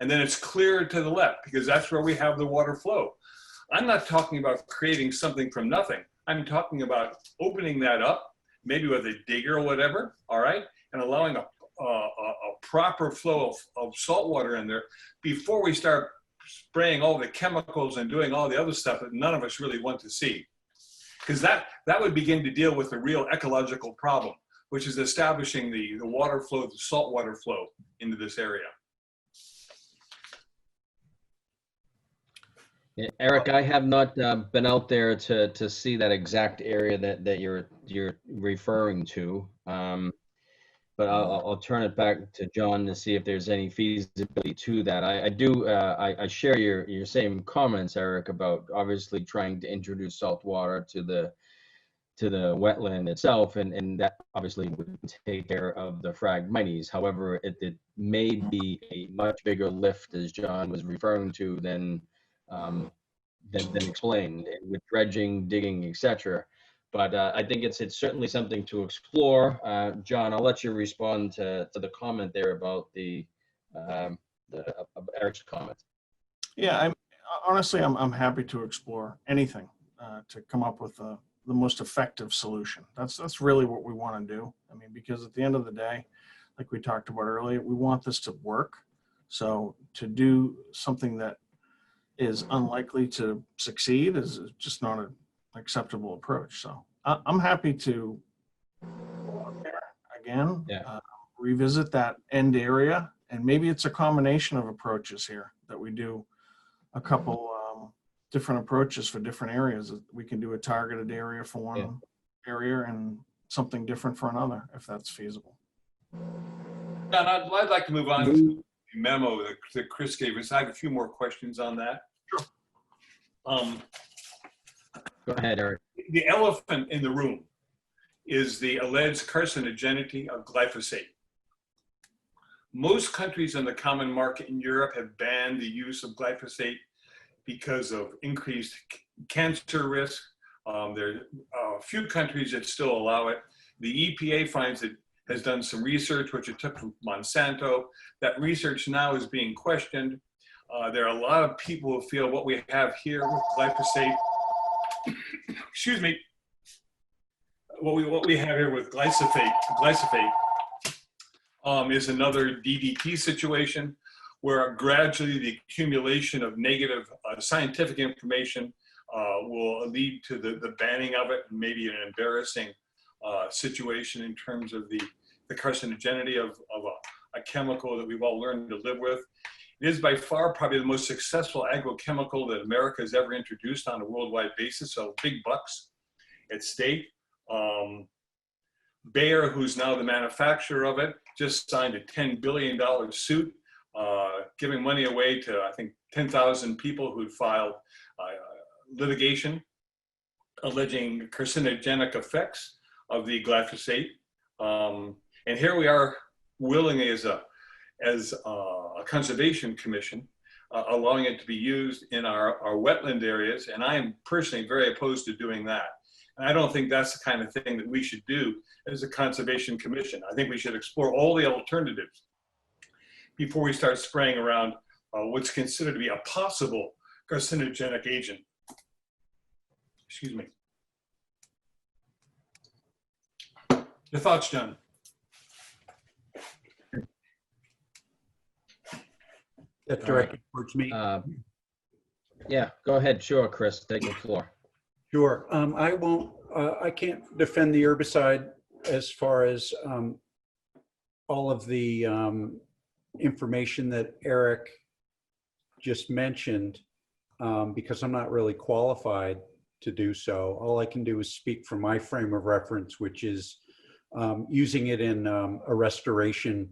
And then it's clear to the left because that's where we have the water flow. I'm not talking about creating something from nothing. I'm talking about opening that up, maybe with a digger or whatever, all right, and allowing a proper flow of salt water in there before we start spraying all the chemicals and doing all the other stuff that none of us really want to see. Because that would begin to deal with the real ecological problem, which is establishing the water flow, the salt water flow into this area. Yeah, Eric, I have not been out there to see that exact area that you're referring to. But I'll turn it back to John to see if there's any feasibility to that. I share your same comments, Eric, about obviously trying to introduce salt water to the wetland itself, and that obviously would take care of the Phragmites. However, it may be a much bigger lift, as John was referring to, than explained, with dredging, digging, etc. But I think it's certainly something to explore. John, I'll let you respond to the comment there about Eric's comment. Yeah, I'm happy to explore anything to come up with the most effective solution. That's really what we want to do. I mean, because at the end of the day, like we talked about earlier, we want this to work. So to do something that is unlikely to succeed is just not an acceptable approach. So I'm happy to go out there again, revisit that end area, and maybe it's a combination of approaches here that we do a couple different approaches for different areas. We can do a targeted area for one area and something different for another, if that's feasible. John, I'd like to move on to the memo that Chris gave us. I have a few more questions on that. Sure. Go ahead, Eric. The elephant in the room is the alleged carcinogenity of glyphosate. Most countries on the common market in Europe have banned the use of glyphosate because of increased cancer risk. There are a few countries that still allow it. The EPA finds it has done some research, which it took from Monsanto. That research now is being questioned. There are a lot of people who feel what we have here with glyphosate, excuse me, what we have here with glyphosate is another DDT situation where gradually the accumulation of negative scientific information will lead to the banning of it, and maybe an embarrassing situation in terms of the carcinogenity of a chemical that we've all learned to live with. It is by far probably the most successful agrochemical that America has ever introduced on a worldwide basis, so big bucks at stake. Bayer, who's now the manufacturer of it, just signed a $10 billion suit, giving money away to, I think, 10,000 people who'd filed litigation alleging carcinogenic effects of the glyphosate. And here we are willingly as a conservation commission, allowing it to be used in our wetland areas. And I am personally very opposed to doing that. And I don't think that's the kind of thing that we should do as a conservation commission. I think we should explore all the alternatives before we start spraying around what's considered to be a possible carcinogenic agent. Excuse me. Your thoughts, John? That directed towards me. Yeah, go ahead. Sure, Chris, take the floor. Sure. I can't defend the herbicide as far as all of the information that Eric just mentioned, because I'm not really qualified to do so. All I can do is speak from my frame of reference, which is using it in a restoration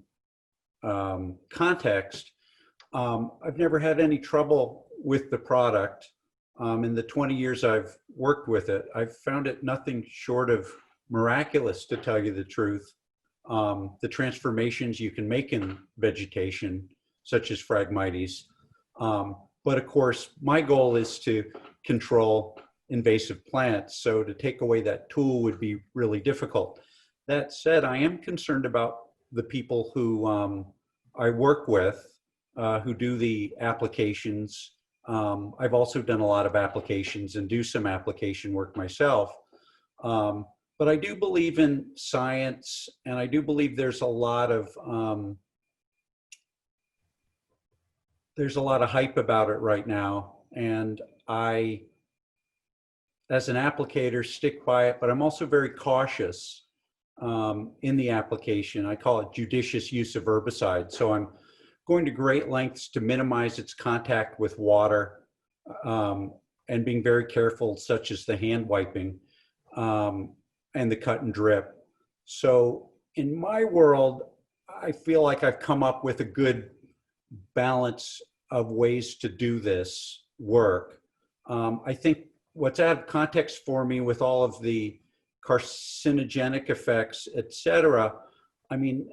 context. I've never had any trouble with the product. In the 20 years I've worked with it, I've found it nothing short of miraculous, to tell you the truth. The transformations you can make in vegetation, such as Phragmites. But of course, my goal is to control invasive plants. So to take away that tool would be really difficult. That said, I am concerned about the people who I work with, who do the applications. I've also done a lot of applications and do some application work myself. But I do believe in science, and I do believe there's a lot of hype about it right now. And I, as an applicator, stick by it, but I'm also very cautious in the application. I call it judicious use of herbicide. So I'm going to great lengths to minimize its contact with water, and being very careful, such as the hand wiping and the cut and drip. So in my world, I feel like I've come up with a good balance of ways to do this work. I think what's out of context for me with all of the carcinogenic effects, et cetera, I mean,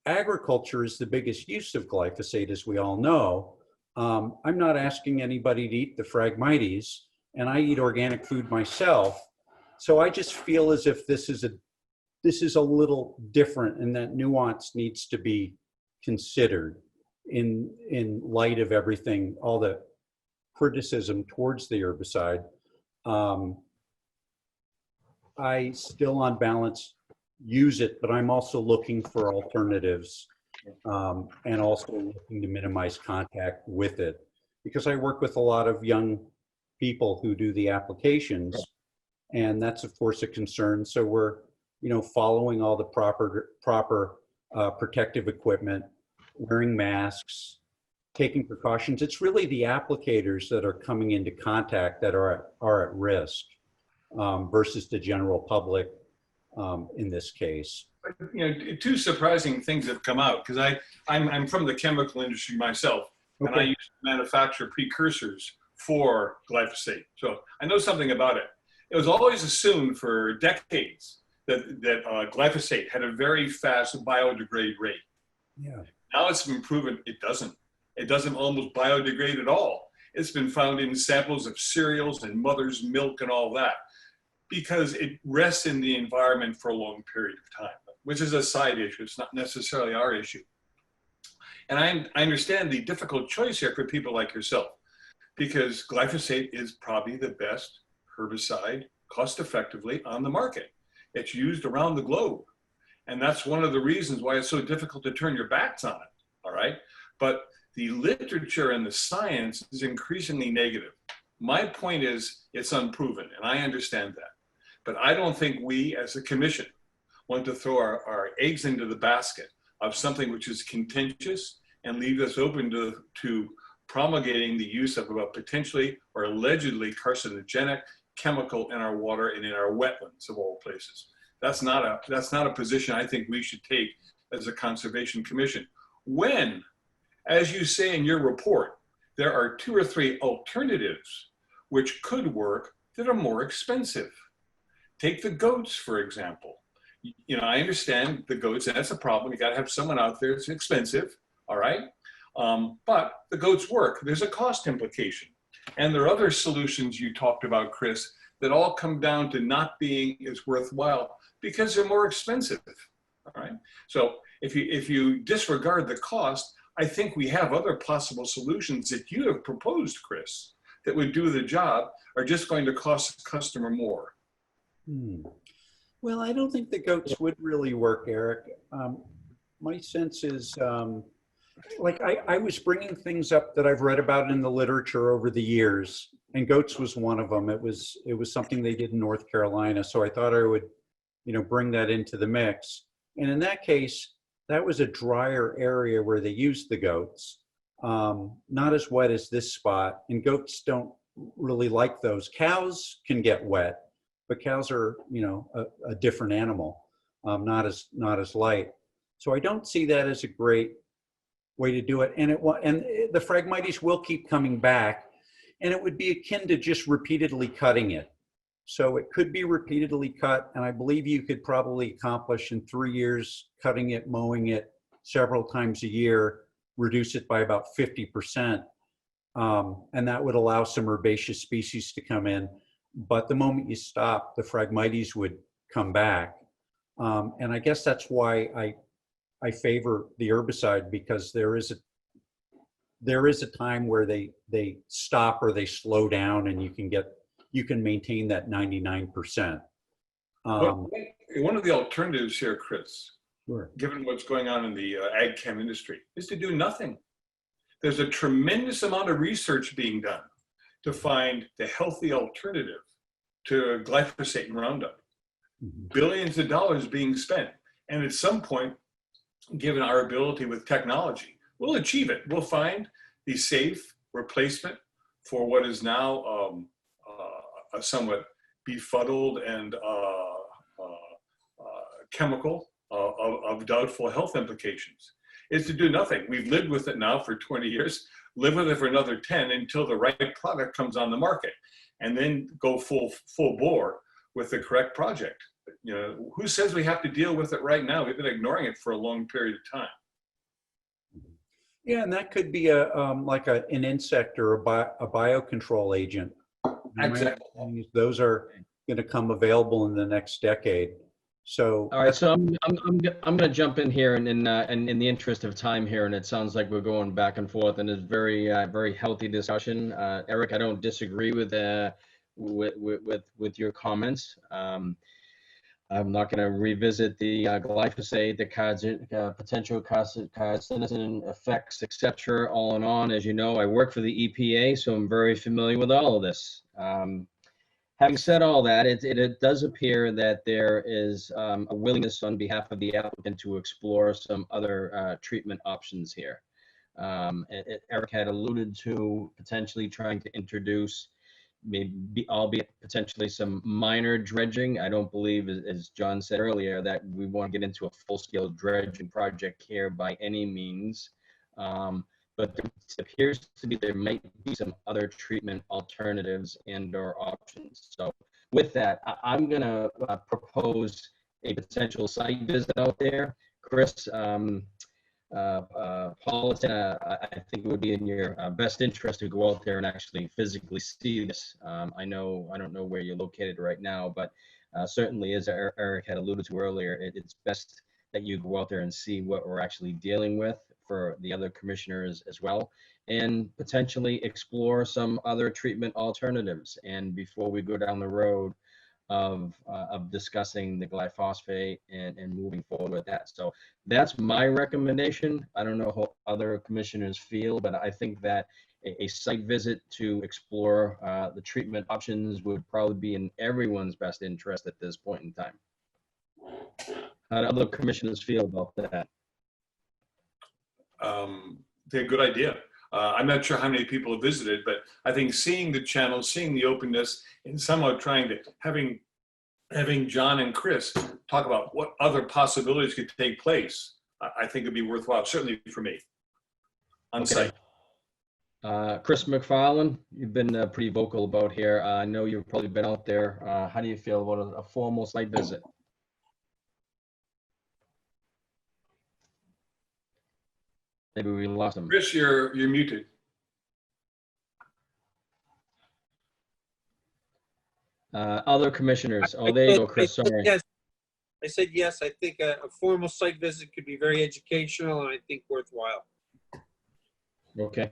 agriculture is the biggest use of glyphosate, as we all know. I'm not asking anybody to eat the Phragmites, and I eat organic food myself. So I just feel as if this is a little different, and that nuance needs to be considered in light of everything, all the criticism towards the herbicide. I still, on balance, use it, but I'm also looking for alternatives, and also looking to minimize contact with it, because I work with a lot of young people who do the applications, and that's of course a concern. So we're, following all the proper protective equipment, wearing masks, taking precautions. It's really the applicators that are coming into contact that are at risk, versus the general public in this case. Two surprising things have come out, because I'm from the chemical industry myself, okay, and I used to manufacture precursors for glyphosate. So I know something about it. It was always assumed for decades that glyphosate had a very fast biodegrade rate. Yeah. Now it's been proven it doesn't. It doesn't almost biodegrade at all. It's been found in samples of cereals and mother's milk and all that, because it rests in the environment for a long period of time, which is a side issue. It's not necessarily our issue. And I understand the difficult choice here for people like yourself, because glyphosate is probably the best herbicide cost effectively on the market. It's used around the globe. And that's one of the reasons why it's so difficult to turn your backs on it, all right? But the literature and the science is increasingly negative. My point is it's unproven, and I understand that. But I don't think we as a commission want to throw our eggs into the basket of something which is contentious and leave us open to promulgating the use of a potentially or allegedly carcinogenic chemical in our water and in our wetlands of all places. That's not a position I think we should take as a conservation commission. When, as you say in your report, there are 2 or 3 alternatives which could work that are more expensive. Take the goats, for example. You know, I understand the goats, and that's a problem. You got to have someone out there. It's expensive, all right? But the goats work. There's a cost implication. And there are other solutions you talked about, Chris, that all come down to not being as worthwhile because they're more expensive, all right? So if you disregard the cost, I think we have other possible solutions that you have proposed, Chris, that would do the job, are just going to cost the customer more. Well, I don't think the goats would really work, Eric. My sense is, like I was bringing things up that I've read about in the literature over the years, and goats was one of them. It was something they did in North Carolina, so I thought I would, bring that into the mix. And in that case, that was a drier area where they used the goats, not as wet as this spot. And goats don't really like those. Cows can get wet, but cows are, a different animal, not as light. So I don't see that as a great way to do it. And the Phragmites will keep coming back, and it would be akin to just repeatedly cutting it. So it could be repeatedly cut, and I believe you could probably accomplish in 3 years, cutting it, mowing it several times a year, reduce it by about 50%. And that would allow some herbaceous species to come in. But the moment you stop, the Phragmites would come back. And I guess that's why I favor the herbicide, because there is a time where they stop or they slow down, and you can maintain that 99%. One of the alternatives here, Chris, Sure. given what's going on in the ag chem industry, is to do nothing. There's a tremendous amount of research being done to find the healthy alternative to glyphosate and Roundup. Billions of dollars being spent. And at some point, given our ability with technology, we'll achieve it. We'll find the safe replacement for what is now a somewhat befuddled and chemical of doubtful health implications. Is to do nothing. We've lived with it now for 20 years, live with it for another 10 until the right product comes on the market, and then go full bore with the correct project. Who says we have to deal with it right now? We've been ignoring it for a long period of time. Yeah, and that could be like an insect or a biocontrol agent. Exactly. Those are going to come available in the next decade. So all right, so I'm going to jump in here, and in the interest of time here, and it sounds like we're going back and forth, and it's very very healthy discussion. Eric, I don't disagree with your comments. I'm not going to revisit the glyphosate, the potential carcinogen effects, etc. All in on, as you know, I work for the EPA, so I'm very familiar with all of this. Having said all that, it does appear that there is a willingness on behalf of the applicant to explore some other treatment options here. Eric had alluded to potentially trying to introduce, maybe, albeit potentially some minor dredging. I don't believe, as John said earlier, that we want to get into a full-scale dredging project here by any means. But it appears to be there might be some other treatment alternatives and/or options. So with that, I'm going to propose a potential site visit out there. Chris, Paulson, I think it would be in your best interest to go out there and actually physically see this. I don't know where you're located right now, but certainly, as Eric had alluded to earlier, it's best that you go out there and see what we're actually dealing with for the other commissioners as well, and potentially explore some other treatment alternatives. And before we go down the road of discussing the glyphosate and moving forward with that. So that's my recommendation. I don't know how other commissioners feel, but I think that a site visit to explore the treatment options would probably be in everyone's best interest at this point in time. How do other commissioners feel about that? They're a good idea. I'm not sure how many people have visited, but I think seeing the channel, seeing the openness, and somehow trying to having John and Chris talk about what other possibilities could take place, I think it'd be worthwhile, certainly for me, on site. Chris McFarland, you've been pretty vocal about here. I know you've probably been out there. How do you feel about a formal site visit? Maybe we lost him. Chris, you're muted. Other commissioners. Oh, there you go, Chris. Sorry. Yes. I said yes. I think a formal site visit could be very educational and I think worthwhile. Okay.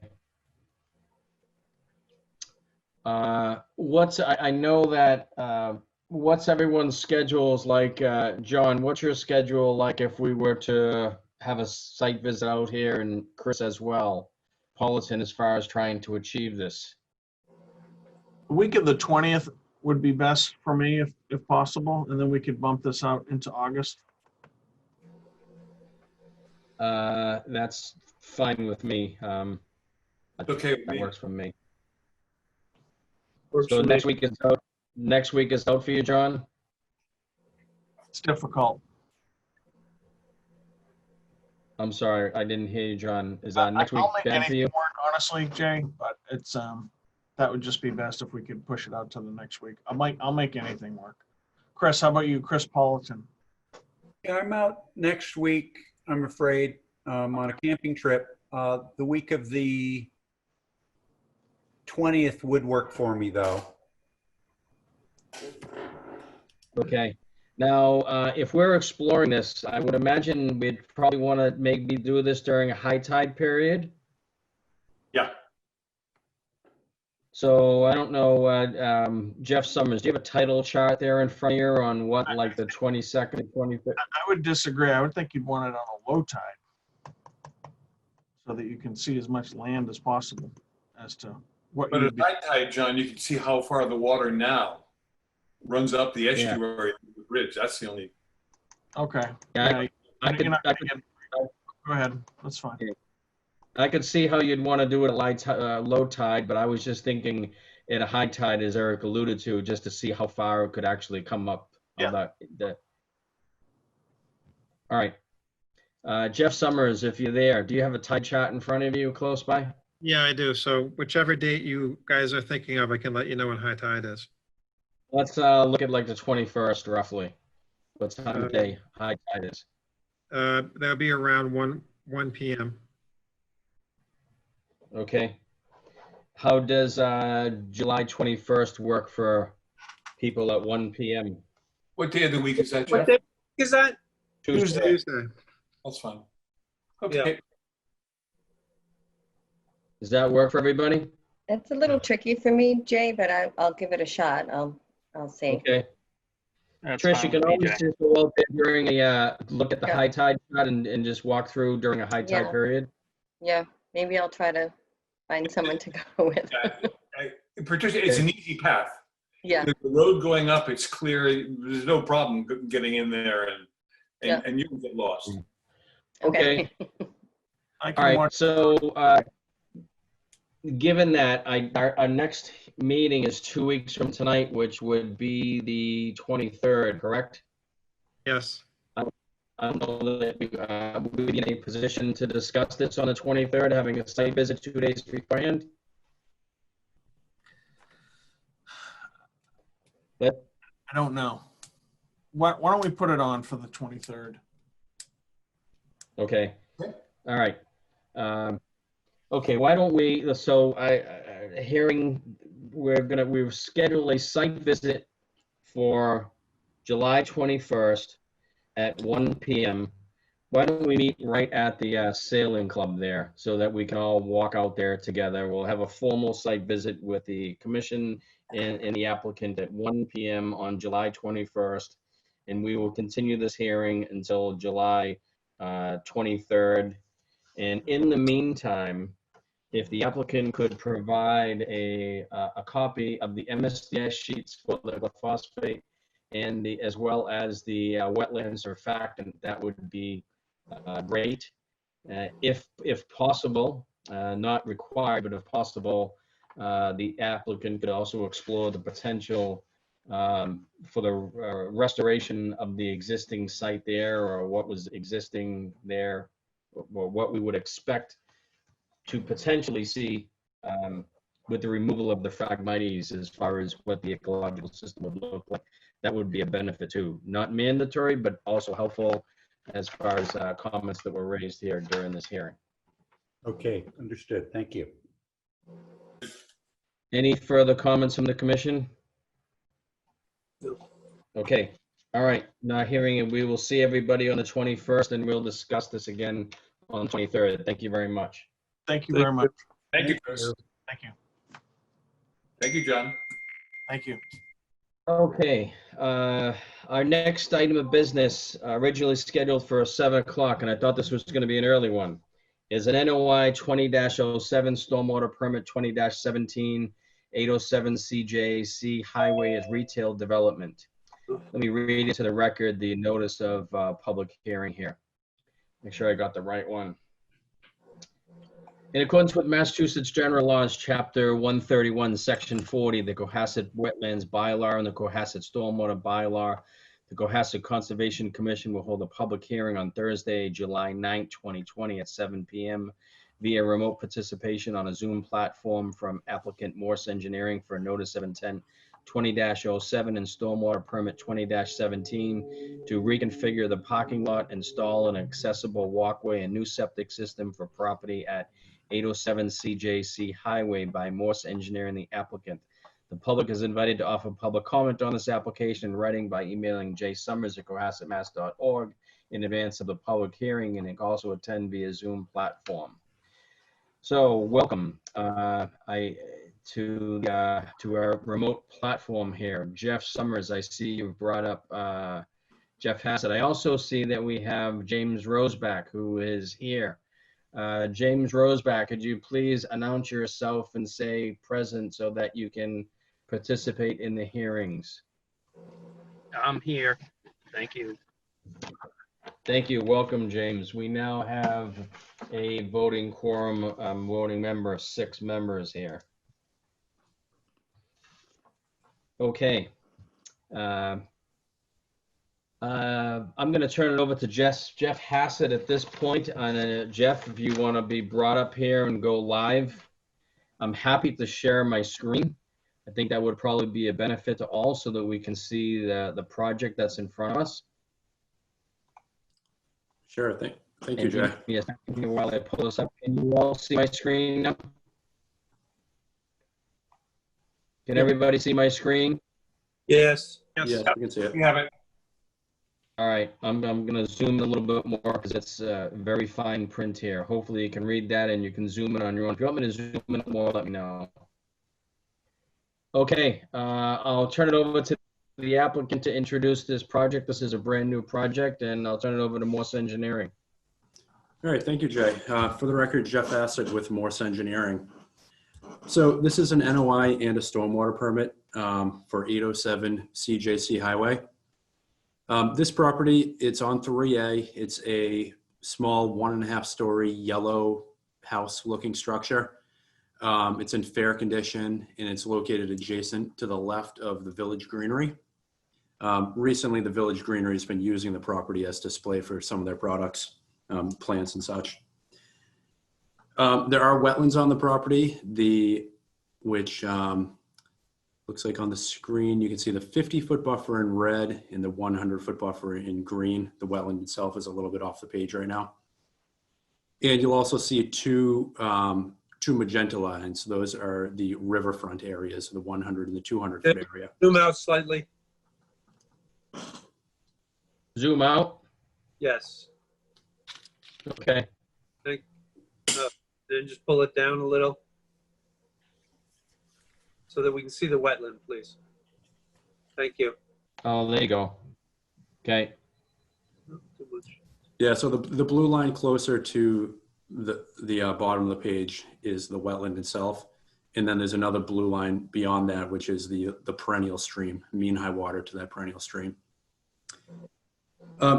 I know that what's everyone's schedules like? John, what's your schedule like if we were to have a site visit out here, and Chris as well, Paulson, as far as trying to achieve this? The week of the 20th would be best for me if possible, and then we could bump this out into August. That's fine with me. Okay with That me. works for me. Works So for me. next week is out. Next week is out for you, John? It's difficult. I'm sorry, I didn't hear you, John. Is I'll next week make bad for you? anything work, honestly, Jay, but it's that would just be best if we could push it out to the next week. I'll make anything work. Chris, how about you, Chris Politan? Yeah, I'm out next week, I'm afraid, on a camping trip. The week of the 20th would work for me, though. Okay. Now, if we're exploring this, I would imagine we'd probably want to maybe do this during a high tide period. Yeah. So I don't know, Jeff Summers, do you have a title chart there in front of you on what, like the 22nd, 25th? I would disagree. I would think you'd want it on a low tide so that you can see as much land as possible as to what But you at high tide, John, you can see how far the water now runs up the estuary of the bridge. That's the only. Okay. Yeah, I You're not could, gonna go ahead. That's fine. I could see how you'd want to do it at low tide, but I was just thinking at a high tide, as Eric alluded to, just to see how far it could actually come up. Yeah. All right. Jeff Summers, if you're there, do you have a tide chart in front of you close by? Yeah, I do. So whichever date you guys are thinking of, I can let you know when high tide is. Let's look at like the 21st roughly. What time of day high tide is? That'll be around 1 p.m. Okay. How does July 21st work for people at 1 p.m.? What day of the week is that, What Jeff? day is that? Tuesday. Tuesday. That's fine. Okay. Does that work for everybody? It's a little tricky for me, Jay, but I'll give it a shot. I'll see. Okay. That's Trish, fine you can with me, always Jay. just go out there during a look at the Yeah. high tide shot and just walk through during a high tide Yeah. period. Yeah, maybe I'll try to find someone to go with. Patricia, it's an easy path. Yeah, The road going up, it's clear. There's no problem getting in there, Yeah. and you can get lost. okay. I All can right. watch. So, given that our next meeting is 2 weeks from tonight, which would be the 23rd, correct? Yes. I don't know that we would be in a position to discuss this on the 23rd, having a site visit 2 days beforehand. But I don't know. Why don't we put it on for the 23rd? okay. All right. Okay, why don't we, so we've scheduled a site visit for July 21st at 1 p.m. Why don't we meet right at the sailing club there so that we can all walk out there together? We'll have a formal site visit with the commission and the applicant at 1 p.m. on July 21st. And we will continue this hearing until July 23rd. And in the meantime, if the applicant could provide a copy of the MSDS sheets for the glyphosate and as well as the wetland surfactant, that would be great. If possible, not required, but if possible, the applicant could also explore the potential for the restoration of the existing site there, or what was existing there, or what we would expect to potentially see with the removal of the Phragmites as far as what the ecological system would look like. That would be a benefit too. Not mandatory, but also helpful as far as comments that were raised here during this hearing. Okay, understood. Thank you. Any further comments from the commission? Okay, all right, not hearing it. We will see everybody on the 21st and we'll discuss this again on the 23rd. Thank you very much. Thank you very much. Thank you, Chris. Thank you. Thank you, John. Thank you. Okay, our next item of business, originally scheduled for 7 o'clock, and I thought this was going to be an early one, is an NOI 20-07 stormwater permit 20-17 807 CJC Highway as retail development. Let me read into the record the notice of public hearing here. Make sure I got the right one. In accordance with Massachusetts General Laws, Chapter 131, Section 40, the Cohasset Wetlands Bylaw and the Cohasset Stormwater Bylaw, the Cohasset Conservation Commission will hold a public hearing on Thursday, July 9, 2020 at 7 p.m. via remote participation on a Zoom platform from applicant Morse Engineering for notice of intent 20-07 and stormwater permit 20-17 to reconfigure the parking lot, install an accessible walkway and new septic system for property at 807 CJC Highway by Morse Engineering, the applicant. The public is invited to offer public comment on this application in writing by emailing jsummers@cohassetmass.org in advance of the public hearing, and it can also attend via Zoom platform. So welcome to our remote platform here. Jeff Summers, I see you've brought up Jeff Hassett. I also see that we have James Roseback, who is here. James Roseback, could you please announce yourself and say present so that you can participate in the hearings? I'm here. Thank you. Thank you. Welcome, James. We now have a voting quorum, voting member of 6 members here. Okay. I'm going to turn it over to Jeff Hassett at this point. And Jeff, if you want to be brought up here and go live, I'm happy to share my screen. I think that would probably be a benefit to all so that we can see the project that's in front of us. Sure. Thank you, Jay. Yes, while I pull this up, can you all see my screen now? Can everybody see my screen? Yes. Yes, you can see it. We have it. All right, I'm going to zoom a little bit more because it's very fine print here. Hopefully you can read that and you can zoom in on your own. If you want me to zoom in more, let me know. Okay, I'll turn it over to the applicant to introduce this project. This is a brand new project, and I'll turn it over to Morse Engineering. All right, thank you, Jay. For the record, Jeff Hassett with Morse Engineering. So this is an NOI and a stormwater permit for 807 CJC Highway. This property, it's on 3A. It's a small 1.5-story yellow house looking structure. It's in fair condition and it's located adjacent to the left of the Village Greenery. Recently, the Village Greenery has been using the property as display for some of their products, plants and such. There are wetlands on the property, which looks like on the screen, you can see the 50-foot buffer in red and the 100-foot buffer in green. The wetland itself is a little bit off the page right now. And you'll also see two magenta lines. Those are the riverfront areas, the 100 and the 200 foot area. Zoom out slightly. Zoom out. Yes. Okay. Then just pull it down a little so that we can see the wetland, please. Thank you. Oh, there you go. Okay. Too much. Yeah, so the blue line closer to the bottom of the page is the wetland itself. And then there's another blue line beyond that, which is the perennial stream, mean high water to that perennial stream.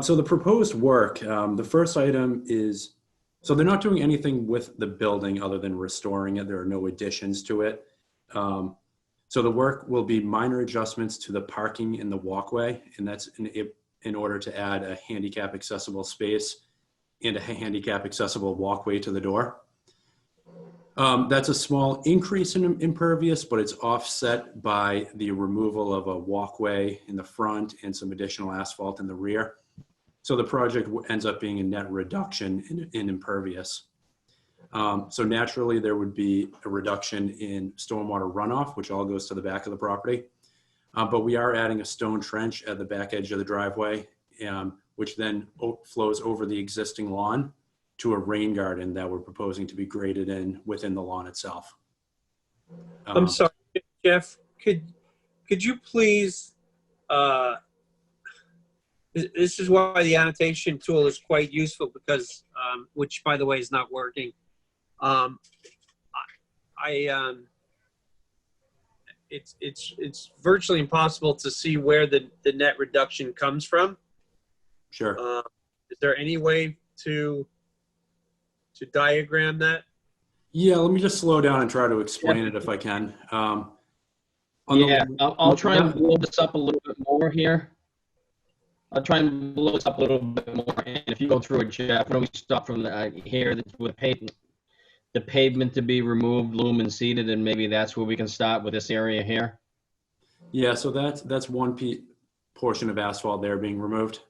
So the proposed work, the first item is, so they're not doing anything with the building other than restoring it. There are no additions to it. So the work will be minor adjustments to the parking in the walkway, and that's in order to add a handicap accessible space and a handicap accessible walkway to the door. That's a small increase in impervious, but it's offset by the removal of a walkway in the front and some additional asphalt in the rear. So the project ends up being a net reduction in impervious. So naturally there would be a reduction in stormwater runoff, which all goes to the back of the property. But we are adding a stone trench at the back edge of the driveway, which then flows over the existing lawn to a rain garden that we're proposing to be graded in within the lawn itself. I'm sorry, Jeff, could you please, this is why the annotation tool is quite useful because, which by the way is not working. It's virtually impossible to see where the net reduction comes from. Sure. Is there any way to diagram that? Yeah, let me just slow down and try to explain it if I can. Yeah, I'll try and blow this up a little bit more here. I'll try and blow this up a little bit more. And if you go through it, Jeff, when we stop from here with the pavement to be removed, lumen seeded, and maybe that's where we can start with this area here. Yeah, so that's one portion of asphalt there being removed.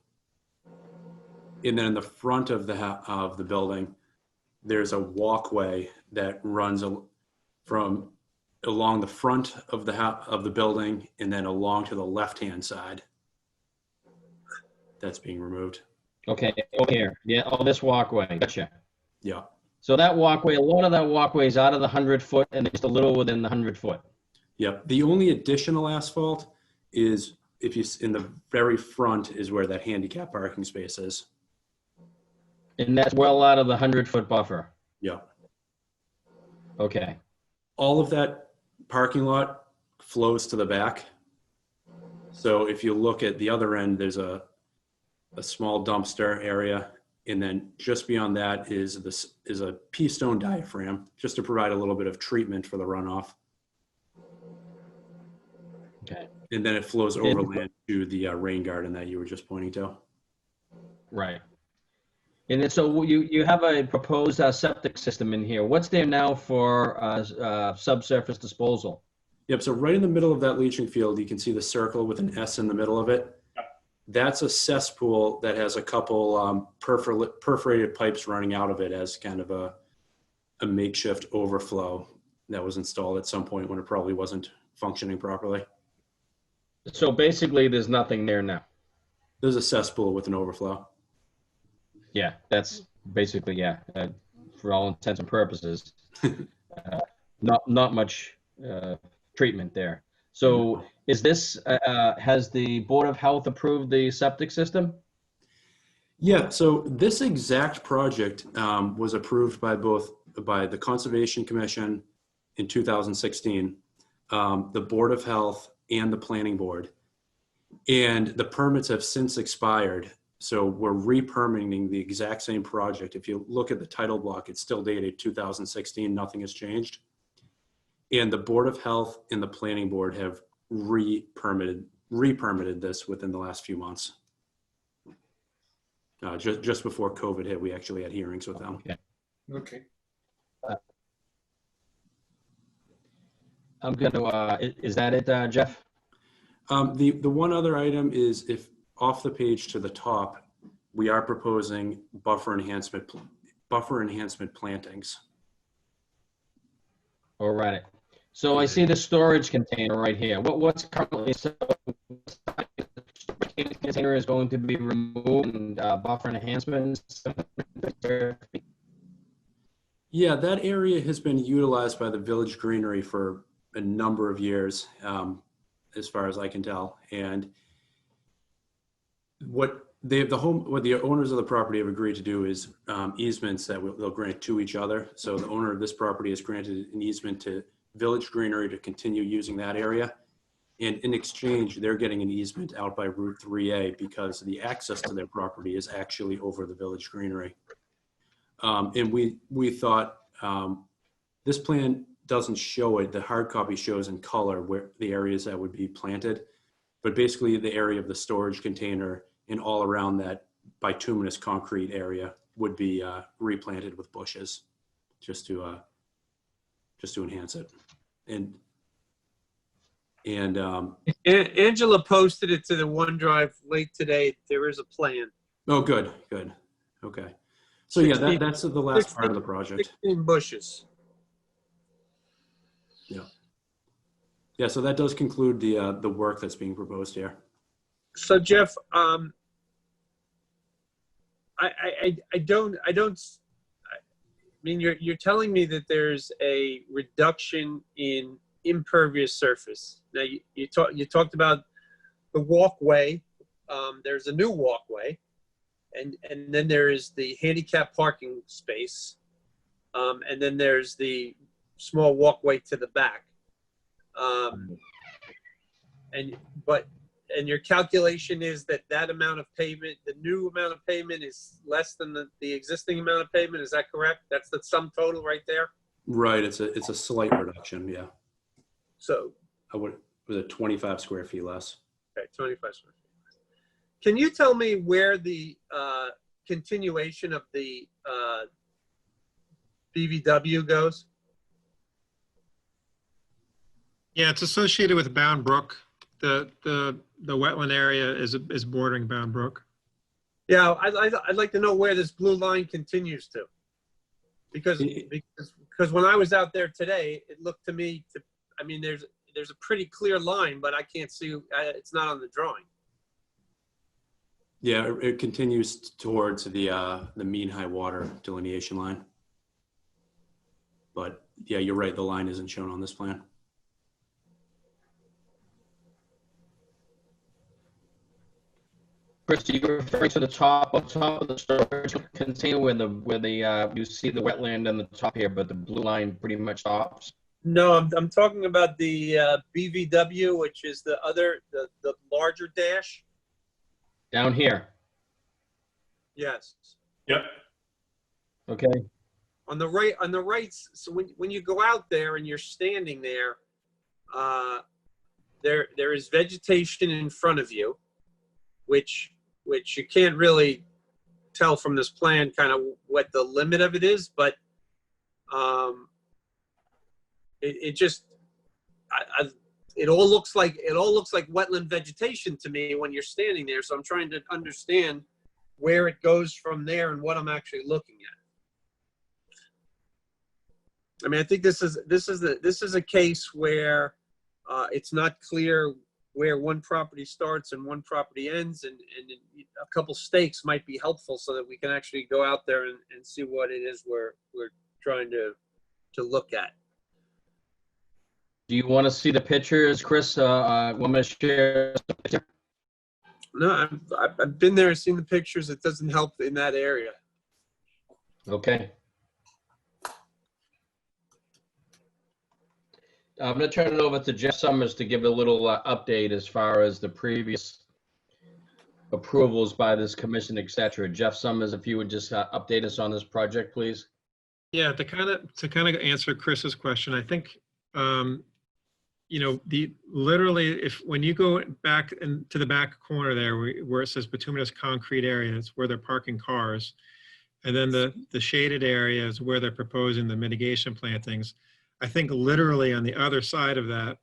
And then in the front of the building, there's a walkway that runs from along the front of the building and then along to the left-hand side. That's being removed. Okay, over here. Yeah, oh, this walkway. Gotcha. Yeah. So that walkway, a lot of that walkway is out of the 100 foot and just a little within the 100 foot. Yep. The only additional asphalt is if you in the very front is where that handicap parking space is. And that's well out of the 100 foot buffer. Yeah. Okay. All of that parking lot flows to the back. So if you look at the other end, there's a small dumpster area. And then just beyond that is a pea stone diaphragm, just to provide a little bit of treatment for the runoff. Okay. And then it flows overland to the rain garden that you were just pointing to. Right. And then, so you have a proposed septic system in here. What's there now for subsurface disposal? Yep. So right in the middle of that leaching field, you can see the circle with an S in the middle of it. That's a cesspool that has a couple perforated pipes running out of it as kind of a makeshift overflow that was installed at some point when it probably wasn't functioning properly. So basically, there's nothing there now. There's a cesspool with an overflow. Yeah, that's basically, yeah, for all intents and purposes, not much treatment there. So is this, has the Board of Health approved the septic system? Yeah, so this exact project was approved by the Conservation Commission in 2016, the Board of Health and the Planning Board. And the permits have since expired. So we're re-permitting the exact same project. If you look at the title block, it's still dated 2016, nothing has changed. And the Board of Health and the Planning Board have re-permitted this within the last few months. Just before COVID hit, we actually had hearings with them. Okay. Okay. I'm going to, is that it, Jeff? The one other item is if off the page to the top, we are proposing buffer enhancement buffer enhancement plantings. All right. So I see the storage container right here. What's currently, so the container is going to be removed and buffer enhancements? Yeah, that area has been utilized by the Village Greenery for a number of years, as far as I can tell. And what the owners of the property have agreed to do is easements that they'll grant to each other. So the owner of this property has granted an easement to Village Greenery to continue using that area. And in exchange, they're getting an easement out by Route 3A because the access to their property is actually over the Village Greenery. And we thought this plan doesn't show it. The hard copy shows in color where the areas that would be planted, but basically the area of the storage container and all around that bituminous concrete area would be replanted with bushes, just to enhance it. And Angela posted it to the OneDrive late today. There is a plan. oh, good. Okay. So yeah, that's the last part of the project. 16 bushes. Yeah, so that does conclude the work that's being proposed here. So Jeff, I mean, you're telling me that there's a reduction in impervious surface. Now you talked about the walkway. There's a new walkway, and then there is the handicap parking space, and then there's the small walkway to the back. And your calculation is that amount of pavement, the new amount of pavement, is less than the existing amount of pavement. Is that correct? That's the sum total right there. Right. It's a slight reduction. Yeah. So Was it 25 square feet less? Okay, 25 square feet. Can you tell me where the continuation of the BVW goes? Yeah, it's associated with Bound Brook. The wetland area is bordering Bound Brook. Yeah, I'd like to know where this blue line continues to, because when I was out there today, it looked to me I mean, there's a pretty clear line, but I can't see. It's not on the drawing. Yeah, it continues towards the mean high water delineation line. But yeah, you're right. The line isn't shown on this plan. Chris, are you referring to the top of the storage container where you see the wetland on the top here, but the blue line pretty much stops? No, I'm talking about the BVW, which is the larger dash. Down here. Yes. Yep. Okay. On the right. So when you go out there and you're standing there, there is vegetation in front of you, which you can't really tell from this plan kind of what the limit of it is, but it all looks like wetland vegetation to me when you're standing there. So I'm trying to understand where it goes from there and what I'm actually looking at. I mean, I think this is a case where it's not clear where one property starts and one property ends, and a couple stakes might be helpful so that we can actually go out there and see what it is we're trying to look at. Do you want to see the pictures, Chris? Want me to share? No, I've been there and seen the pictures. It doesn't help in that area. Okay. I'm going to turn it over to Jeff Summers to give a little update as far as the previous approvals by this commission, et cetera. Jeff Summers, if you would just update us on this project, please. Yeah, to kind of answer Chris's question, I think, literally, when you go back to the back corner there where it says bituminous concrete area, it's where they're parking cars. And then the shaded area is where they're proposing the mitigation plantings. I think literally on the other side of that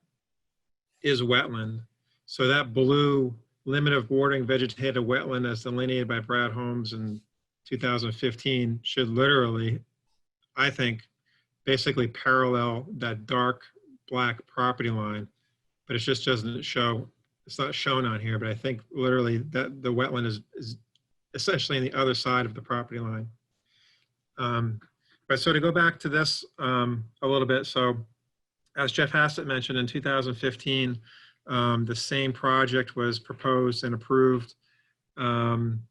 is wetland. So that blue limit of bordering vegetated wetland as delineated by Brad Holmes and 2015 should literally, I think, basically parallel that dark black property line, but it just doesn't show, it's not shown on here, but I think literally that the wetland is essentially on the other side of the property line. But so to go back to this a little bit, so as Jeff Hassett mentioned, in 2015, the same project was proposed and approved. In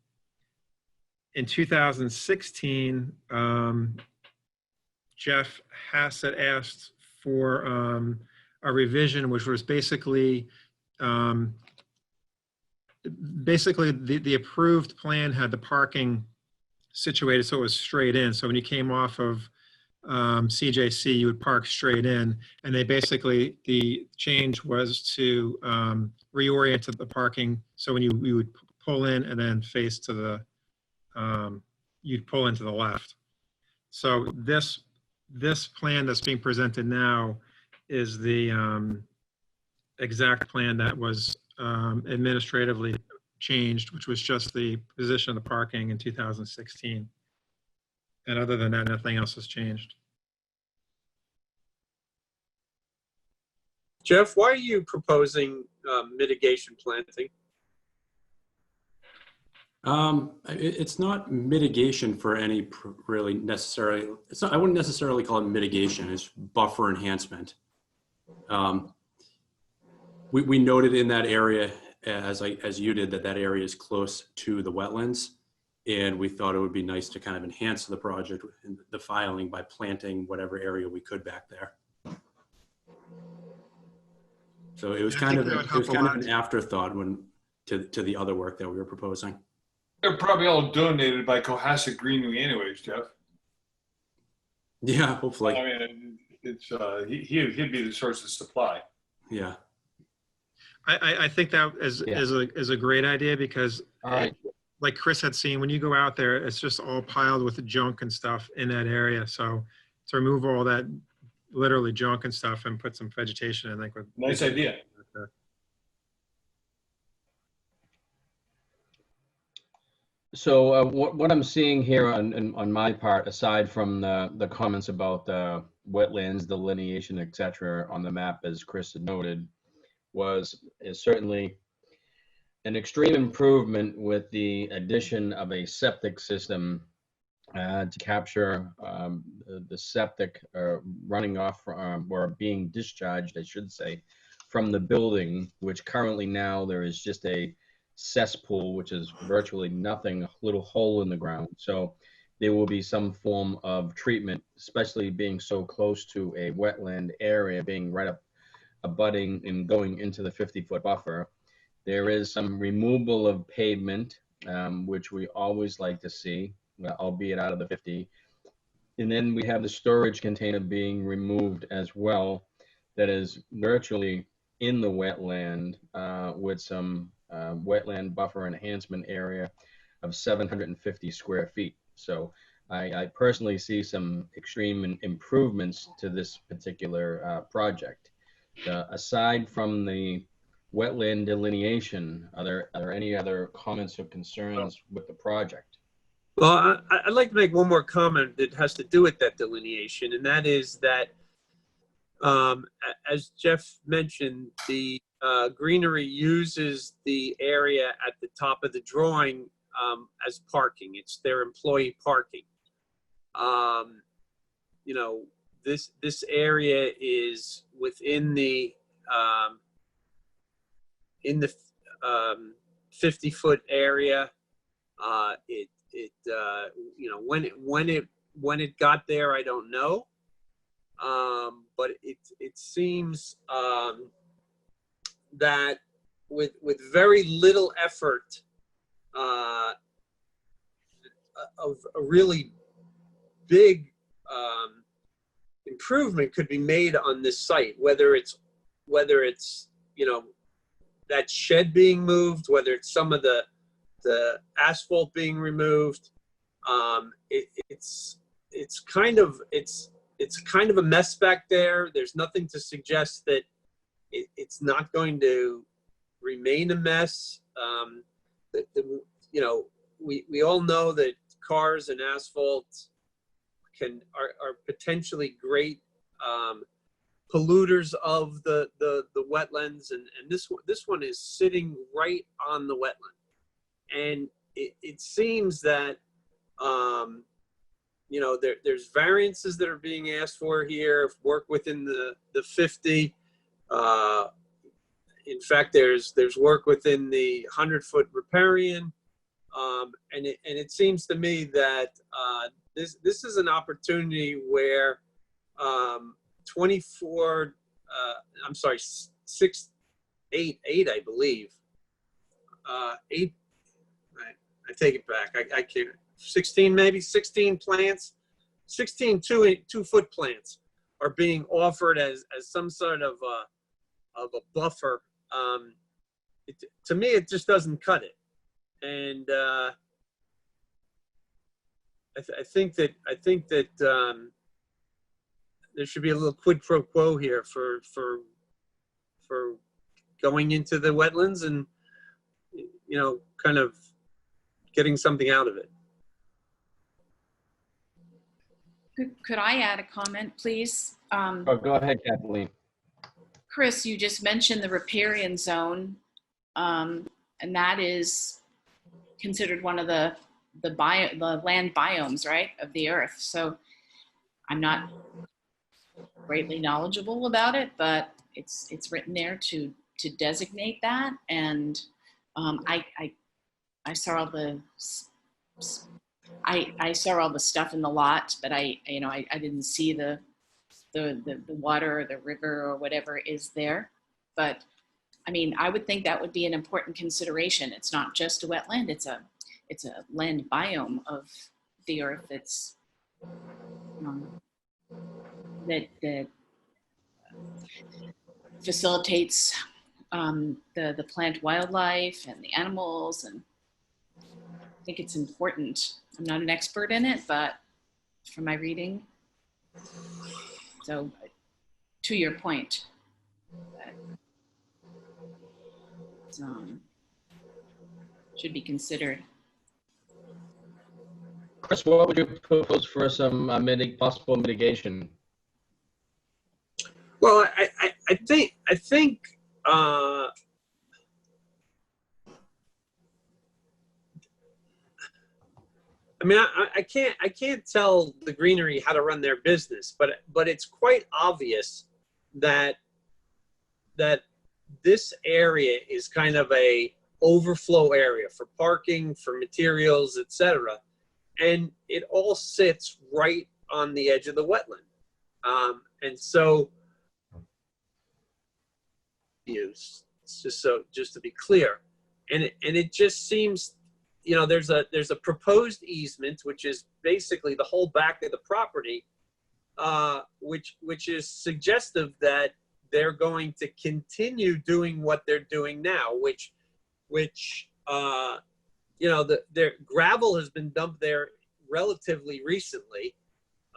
2016, Jeff Hassett asked for a revision, which was basically the approved plan had the parking situated so it was straight in. So when you came off of CJC, you would park straight in. And they basically, the change was to reorient the parking. So when you would pull in and then face to the, you'd pull into the left. So this plan that's being presented now is the exact plan that was administratively changed, which was just the position of the parking in 2016. And other than that, nothing else has changed. Jeff, why are you proposing mitigation planting? It's not mitigation for any really necessarily, it's not, I wouldn't necessarily call it mitigation, it's buffer enhancement. We noted in that area, as you did, that area is close to the wetlands. And we thought it would be nice to kind of enhance the project in the filing by planting whatever area we could back there. So it was kind of an afterthought to the other work that we were proposing. They're probably all donated by Cohasset Greenway anyways, Jeff. Yeah, hopefully. I mean, it's he'd be the source of supply. Yeah. I think that is a great idea because, like Chris had seen, when you go out there, it's just all piled with junk and stuff in that area. So to remove all that literally junk and stuff and put some vegetation in, I think would. Nice idea. So what I'm seeing here on my part, aside from the comments about the wetlands, delineation, et cetera, on the map, as Chris had noted, is certainly an extreme improvement with the addition of a septic system to capture the septic running off or being discharged, I should say, from the building, which currently now there is just a cesspool, which is virtually nothing, a little hole in the ground. So there will be some form of treatment, especially being so close to a wetland area, being right up abutting and going into the 50-foot buffer. There is some removal of pavement, which we always like to see, albeit out of the 50. And then we have the storage container being removed as well, that is virtually in the wetland with some wetland buffer enhancement area of 750 square feet. So I personally see some extreme improvements to this particular project. Aside from the wetland delineation, are there any other comments or concerns with the project? Well, I'd like to make one more comment that has to do with that delineation, and that is that, as Jeff mentioned, the greenery uses the area at the top of the drawing as parking. It's their employee parking. You know, this area is within the 50-foot area. You know, when it got there, I don't know. But it seems that with very little effort, of a really big improvement could be made on this site, whether it's you know, that shed being moved, whether it's some of the asphalt being removed. It's kind of a mess back there. There's nothing to suggest that it's not going to remain a mess. You know, we all know that cars and asphalt are potentially great polluters of the wetlands, and this one is sitting right on the wetland, and it seems that you know, there's variances that are being asked for here, work within the 50. In fact, there's work within the 100-foot riparian, and it seems to me that this is an opportunity where 24, I'm sorry, 8, I believe, 8. I take it back. I can't. 16, maybe 16 plants, 16 2-foot plants are being offered as some sort of a buffer. To me, it just doesn't cut it. And I think that there should be a little quid pro quo here for going into the wetlands and, you know, kind of getting something out of it. Could I add a comment, please? Oh, go ahead, Kathleen. Chris, you just mentioned the riparian zone, and that is considered one of the land biomes, right, of the earth. So I'm not greatly knowledgeable about it, but it's written there to designate that. And I saw all the I saw all the stuff in the lot, but I didn't see the water or the river or whatever is there. But I mean, I would think that would be an important consideration. It's not just a wetland; it's a land biome of the earth that's that facilitates the plant wildlife and the animals, and I think it's important. I'm not an expert in it, but from my reading. So to your point, should be considered. Chris, what would you propose for some possible mitigation? Well, I think I mean, I can't tell the greenery how to run their business, but it's quite obvious that this area is kind of a overflow area for parking, for materials, etc. And it all sits right on the edge of the wetland. And so, just to be clear, and it just seems, you know, there's a proposed easement, which is basically the whole back of the property, which is suggestive that they're going to continue doing what they're doing now, which you know, their gravel has been dumped there relatively recently,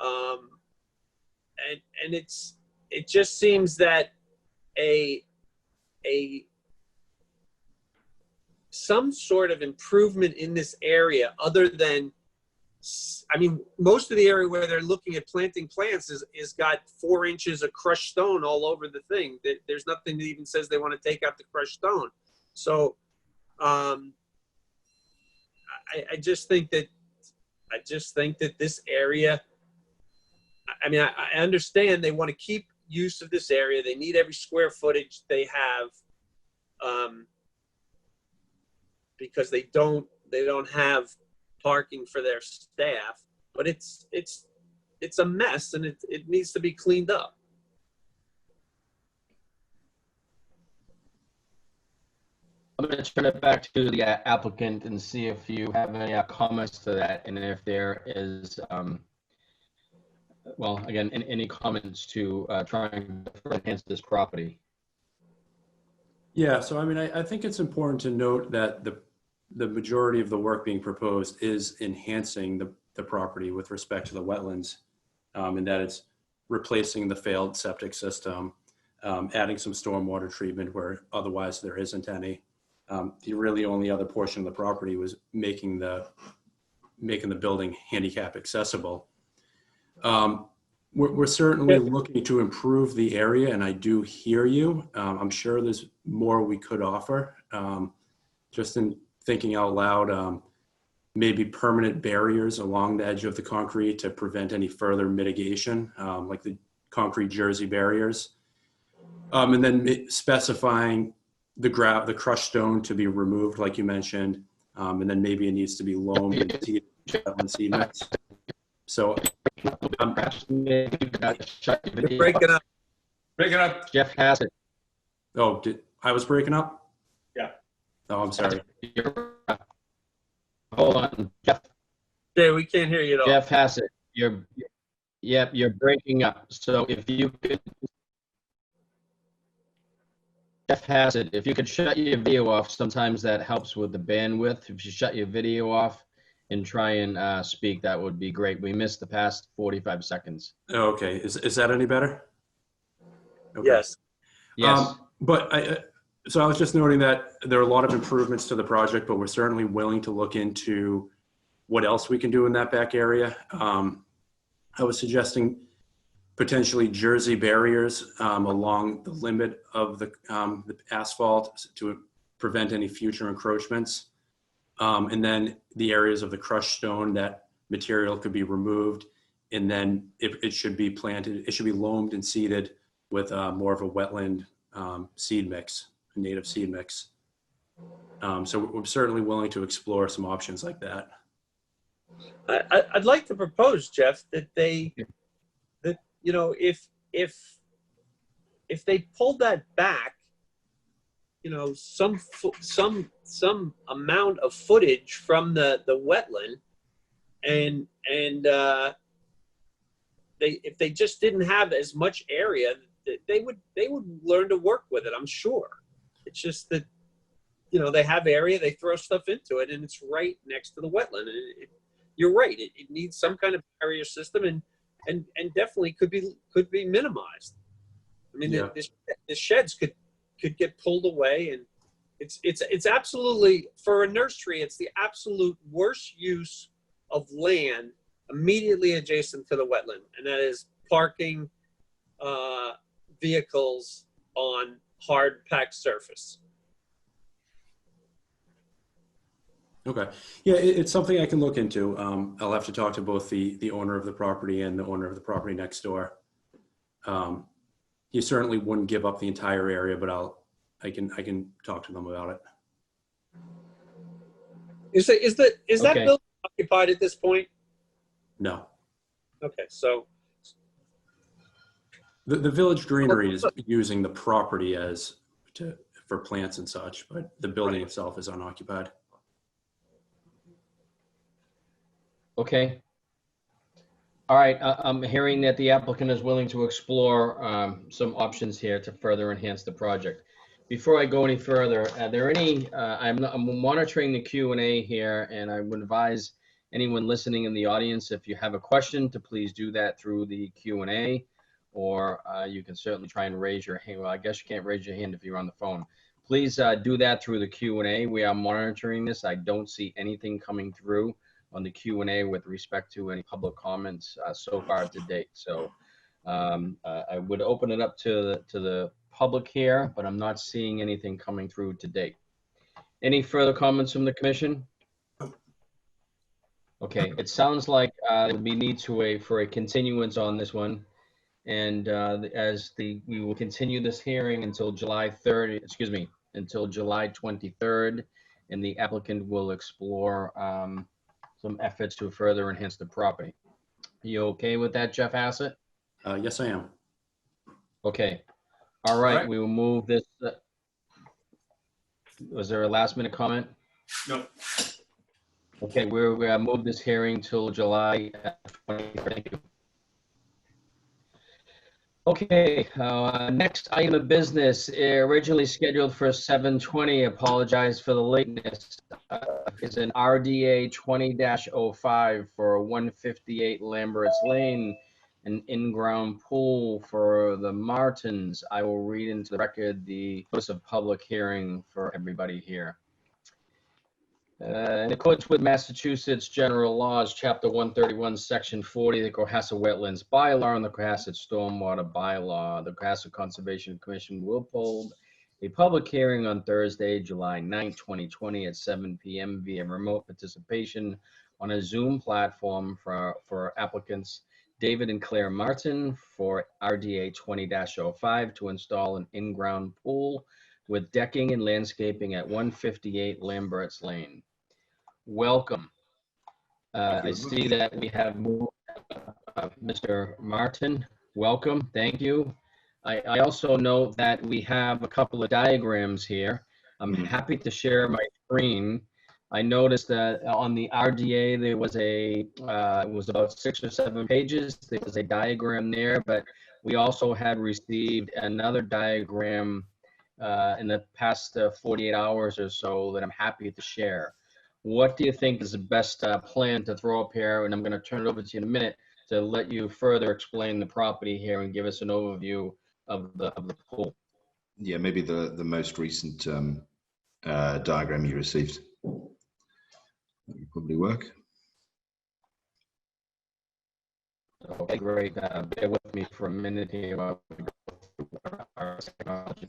and it just seems that some sort of improvement in this area, other than, I mean, most of the area where they're looking at planting plants is got 4 inches of crushed stone all over the thing. There's nothing that even says they want to take out the crushed stone. So I just think that this area, I mean, I understand they want to keep use of this area. They need every square footage they have, because they don't have parking for their staff. But it's a mess, and it needs to be cleaned up. I'm going to turn it back to the applicant and see if you have any comments to that, and if there is, well, again, any comments to trying to enhance this property. Yeah, so I mean, I think it's important to note that the majority of the work being proposed is enhancing the property with respect to the wetlands, and that it's replacing the failed septic system, adding some stormwater treatment where otherwise there isn't any. The really only other portion of the property was making the making the building handicap accessible. We're certainly looking to improve the area, and I do hear you. I'm sure there's more we could offer. Just in thinking out loud, maybe permanent barriers along the edge of the concrete to prevent any further mitigation, like the concrete jersey barriers. And then specifying the crushed stone to be removed, like you mentioned, and then maybe it needs to be loamed and seed mix. So You're breaking up. Break it up. Jeff Hassett. Oh, I was breaking up? Yeah. Oh, I'm sorry. Hold on, Jeff. Jay, we can't hear you at all. Jeff Hassett, you're breaking up. So if you could, Jeff Hassett, if you could shut your video off, sometimes that helps with the bandwidth. If you shut your video off and try and speak, that would be great. We missed the past 45 seconds. Oh, okay. Is that any better? Okay. Yes. Yes. So I was just noting that there are a lot of improvements to the project, but we're certainly willing to look into what else we can do in that back area. I was suggesting potentially jersey barriers along the limit of the asphalt to prevent any future encroachments. And then the areas of the crushed stone, that material could be removed, and then it should be planted, it should be loamed and seeded with more of a wetland seed mix, a native seed mix. So we're certainly willing to explore some options like that. I'd like to propose, Jeff, that you know, if they pulled that back, you know, some amount of footage from the wetland, and if they just didn't have as much area, they would learn to work with it, I'm sure. It's just that, you know, they have area, they throw stuff into it, and it's right next to the wetland. You're right. It needs some kind of barrier system, and definitely could be minimized. I mean, Yeah. the sheds could get pulled away, and it's absolutely, for a nursery, it's the absolute worst use of land immediately adjacent to the wetland, and that is parking vehicles on hard packed surface. Okay. Yeah, it's something I can look into. I'll have to talk to both the owner of the property and the owner of the property next door. You certainly wouldn't give up the entire area, but I can talk to them about it. Is that Okay. building occupied at this point? No. Okay, so The Village Greenery is using the property for plants and such, but the building itself is unoccupied. Okay. All right, I'm hearing that the applicant is willing to explore some options here to further enhance the project. Before I go any further, are there any, I'm monitoring the Q&A here, and I would advise anyone listening in the audience, if you have a question, to please do that through the Q&A, or you can certainly try and raise your hand. Well, I guess you can't raise your hand if you're on the phone. Please do that through the Q&A. We are monitoring this. I don't see anything coming through on the Q&A with respect to any public comments so far to date. So I would open it up to the public here, but I'm not seeing anything coming through to date. Any further comments from the commission? Okay, it sounds like we need for a continuance on this one. And we will continue this hearing until July 3rd, until July 23rd, and the applicant will explore some efforts to further enhance the property. You okay with that, Jeff Hassett? Yes, I am. Okay. All right, right. we will move this. Was there a last minute comment? No. Okay, we're going to move this hearing till July 23rd. Thank you. Okay, next item of business, originally scheduled for 7:20. Apologize for the lateness. Is an RDA 20-05 for 158 Lambert's Lane, an in-ground pool for the Martins. I will read into the record the notice of public hearing for everybody here. In accordance with Massachusetts General Laws, Chapter 131, Section 40, the Cohasset Wetlands Bylaw and the Cohasset Stormwater Bylaw, the Cohasset Conservation Commission will hold a public hearing on Thursday, July 9, 2020 at 7 p.m. via remote participation on a Zoom platform for applicants David and Claire Martin for RDA 20-05 to install an in-ground pool with decking and landscaping at 158 Lambert's Lane. Welcome. I see that we have Mr. Martin. Welcome. Thank you. I also know that we have a couple of diagrams here. I'm happy to share my screen. I noticed that on the RDA there was it was about 6 or 7 pages. There was a diagram there, but we also had received another diagram in the past 48 hours or so that I'm happy to share. What do you think is the best plan to throw up here? And I'm going to turn it over to you in a minute to let you further explain the property here and give us an overview of the pool. Yeah, maybe the most recent diagram you received. That would probably work. Okay, great. Bear with me for a minute here while we go through our technology.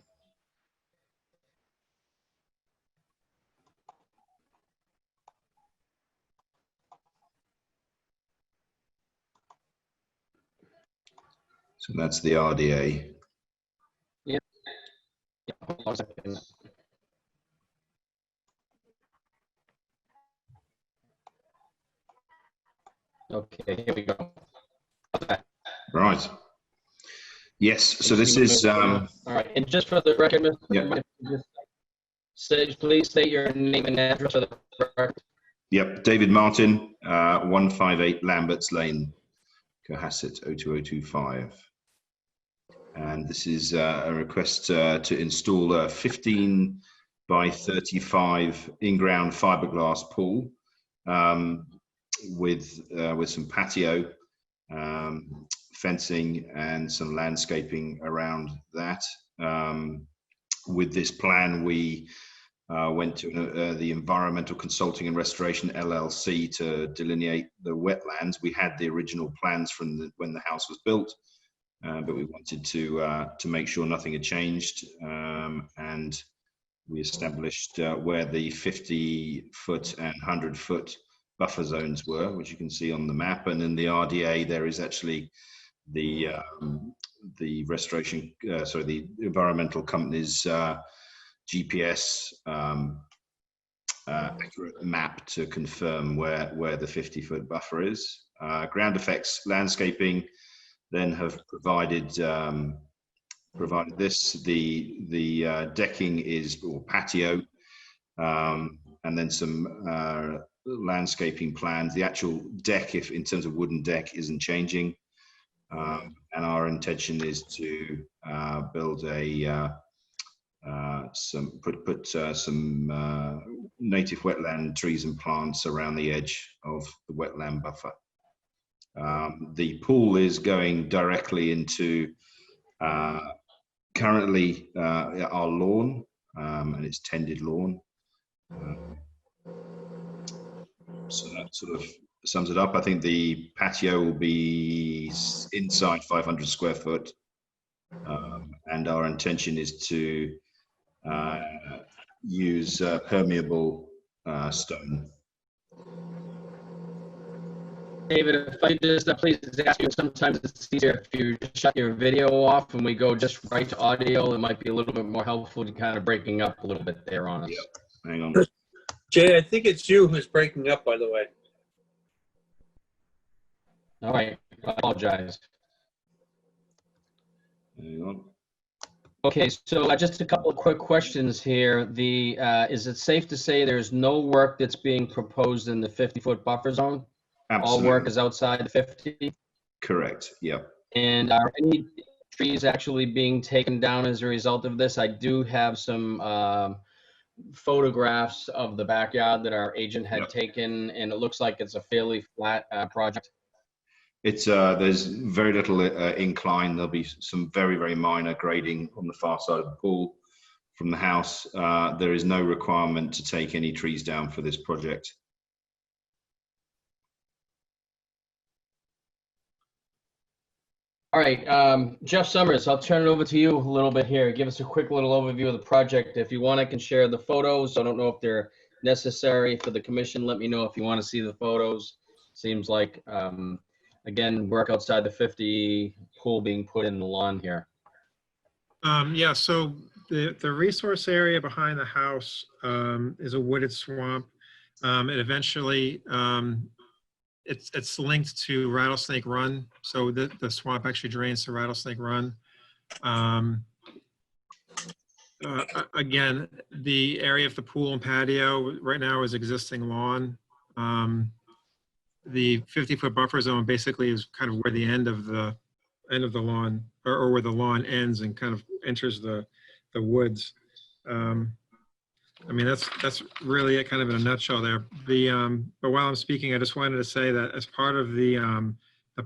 So that's the RDA. Yeah, hold on a second. Okay, here we go. Right. Yes, so this is... all right, and just for the record, Mr. Please state your name and address for the record. Yep, David Martin, 158 Lambert's Lane, Cohasset 02025. And this is a request to install a 15 by 35 in-ground fiberglass pool with some patio, fencing, and some landscaping around that. With this plan, we went to the Environmental Consulting and Restoration LLC to delineate the wetlands. We had the original plans from when the house was built, but we wanted to make sure nothing had changed, and we established where the 50-foot and 100-foot buffer zones were, which you can see on the map. And in the RDA, there is actually the restoration, sorry, the environmental company's GPS accurate map to confirm where the 50-foot buffer is. Ground Effects Landscaping then have provided this. The decking is, or patio, and then some landscaping plans. The actual deck, if in terms of wooden deck, isn't changing, and our intention is to build a put some native wetland trees and plants around the edge of the wetland buffer. The pool is going directly into currently our lawn, and it's tended lawn. So that sort of sums it up. I think the patio will be inside 500 square foot, and our intention is to use permeable stone. David, if I just please ask you, sometimes it's easier if you shut your video off and we go just right to audio. It might be a little bit more helpful to kind of breaking up a little bit there on us. Yep. Hang on. Jay, I think it's you who's breaking up, by the way. All right, I apologize. Hang on. Okay, so just a couple of quick questions here. Is it safe to say there's no work that's being proposed in the 50-foot buffer zone? Absolutely. All work is outside the 50? Correct. Yep. And are any trees actually being taken down as a result of this? I do have some photographs of the backyard that our agent had taken, and it looks like it's a fairly flat project. It's there's very little incline. There'll be some very, very minor grading on the far side of the pool from the house, there is no requirement to take any trees down for this project. All right, Jeff Summers, I'll turn it over to you a little bit here. Give us a quick little overview of the project. If you want, I can share the photos. I don't know if they're necessary for the commission. Let me know if you want to see the photos. Seems like, again, work outside the 50 pool being put in the lawn here. Yeah, so the resource area behind the house is a wooded swamp. It eventually, it's linked to Rattlesnake Run. So the swamp actually drains to Rattlesnake Run. Again, the area of the pool and patio right now is existing lawn. The 50-foot buffer zone basically is kind of where the end of the lawn, or where the lawn ends and kind of enters the woods. I mean, that's really it kind of in a nutshell there. But while I'm speaking, I just wanted to say that as part of the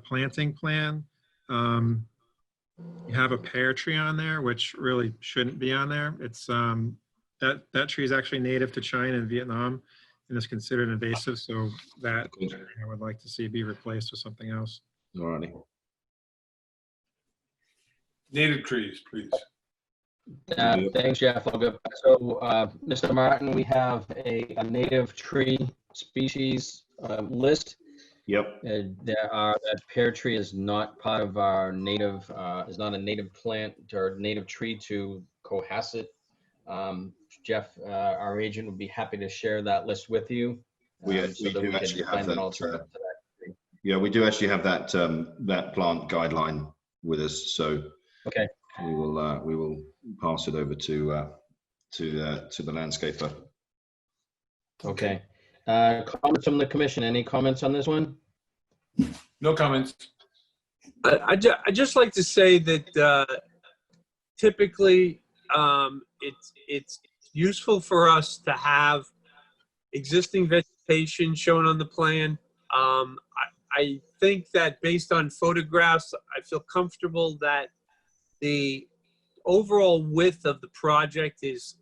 planting plan, you have a pear tree on there, which really shouldn't be on there. It's that tree is actually native to China and Vietnam and is considered invasive. So that I would like to see be replaced with something else. All righty. Native trees, please. Thanks, Jeff. I'll go back. So, Mr. Martin, we have a native tree species list. Yep. That pear tree is not part of our native, is not a native plant or native tree to Cohasset. Jeff, our agent, would be happy to share that list with you. We do actually have that. Yeah, we do actually have that that plant guideline with us. So okay, we will pass it over to the landscaper. Okay. Comments from the commission. Any comments on this one? No comments. I just like to say that typically it's useful for us to have existing vegetation shown on the plan. I think that based on photographs, I feel comfortable that the overall width of the project is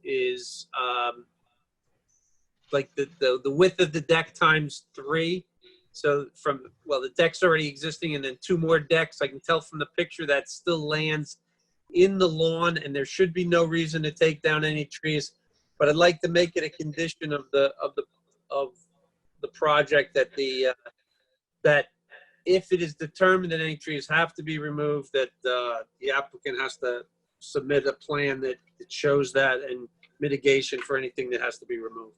like the width of the deck times 3. So the deck's already existing and then 2 more decks. I can tell from the picture that still lands in the lawn and there should be no reason to take down any trees. But I'd like to make it a condition of the project that that if it is determined that any trees have to be removed, that the applicant has to submit a plan that shows that and mitigation for anything that has to be removed.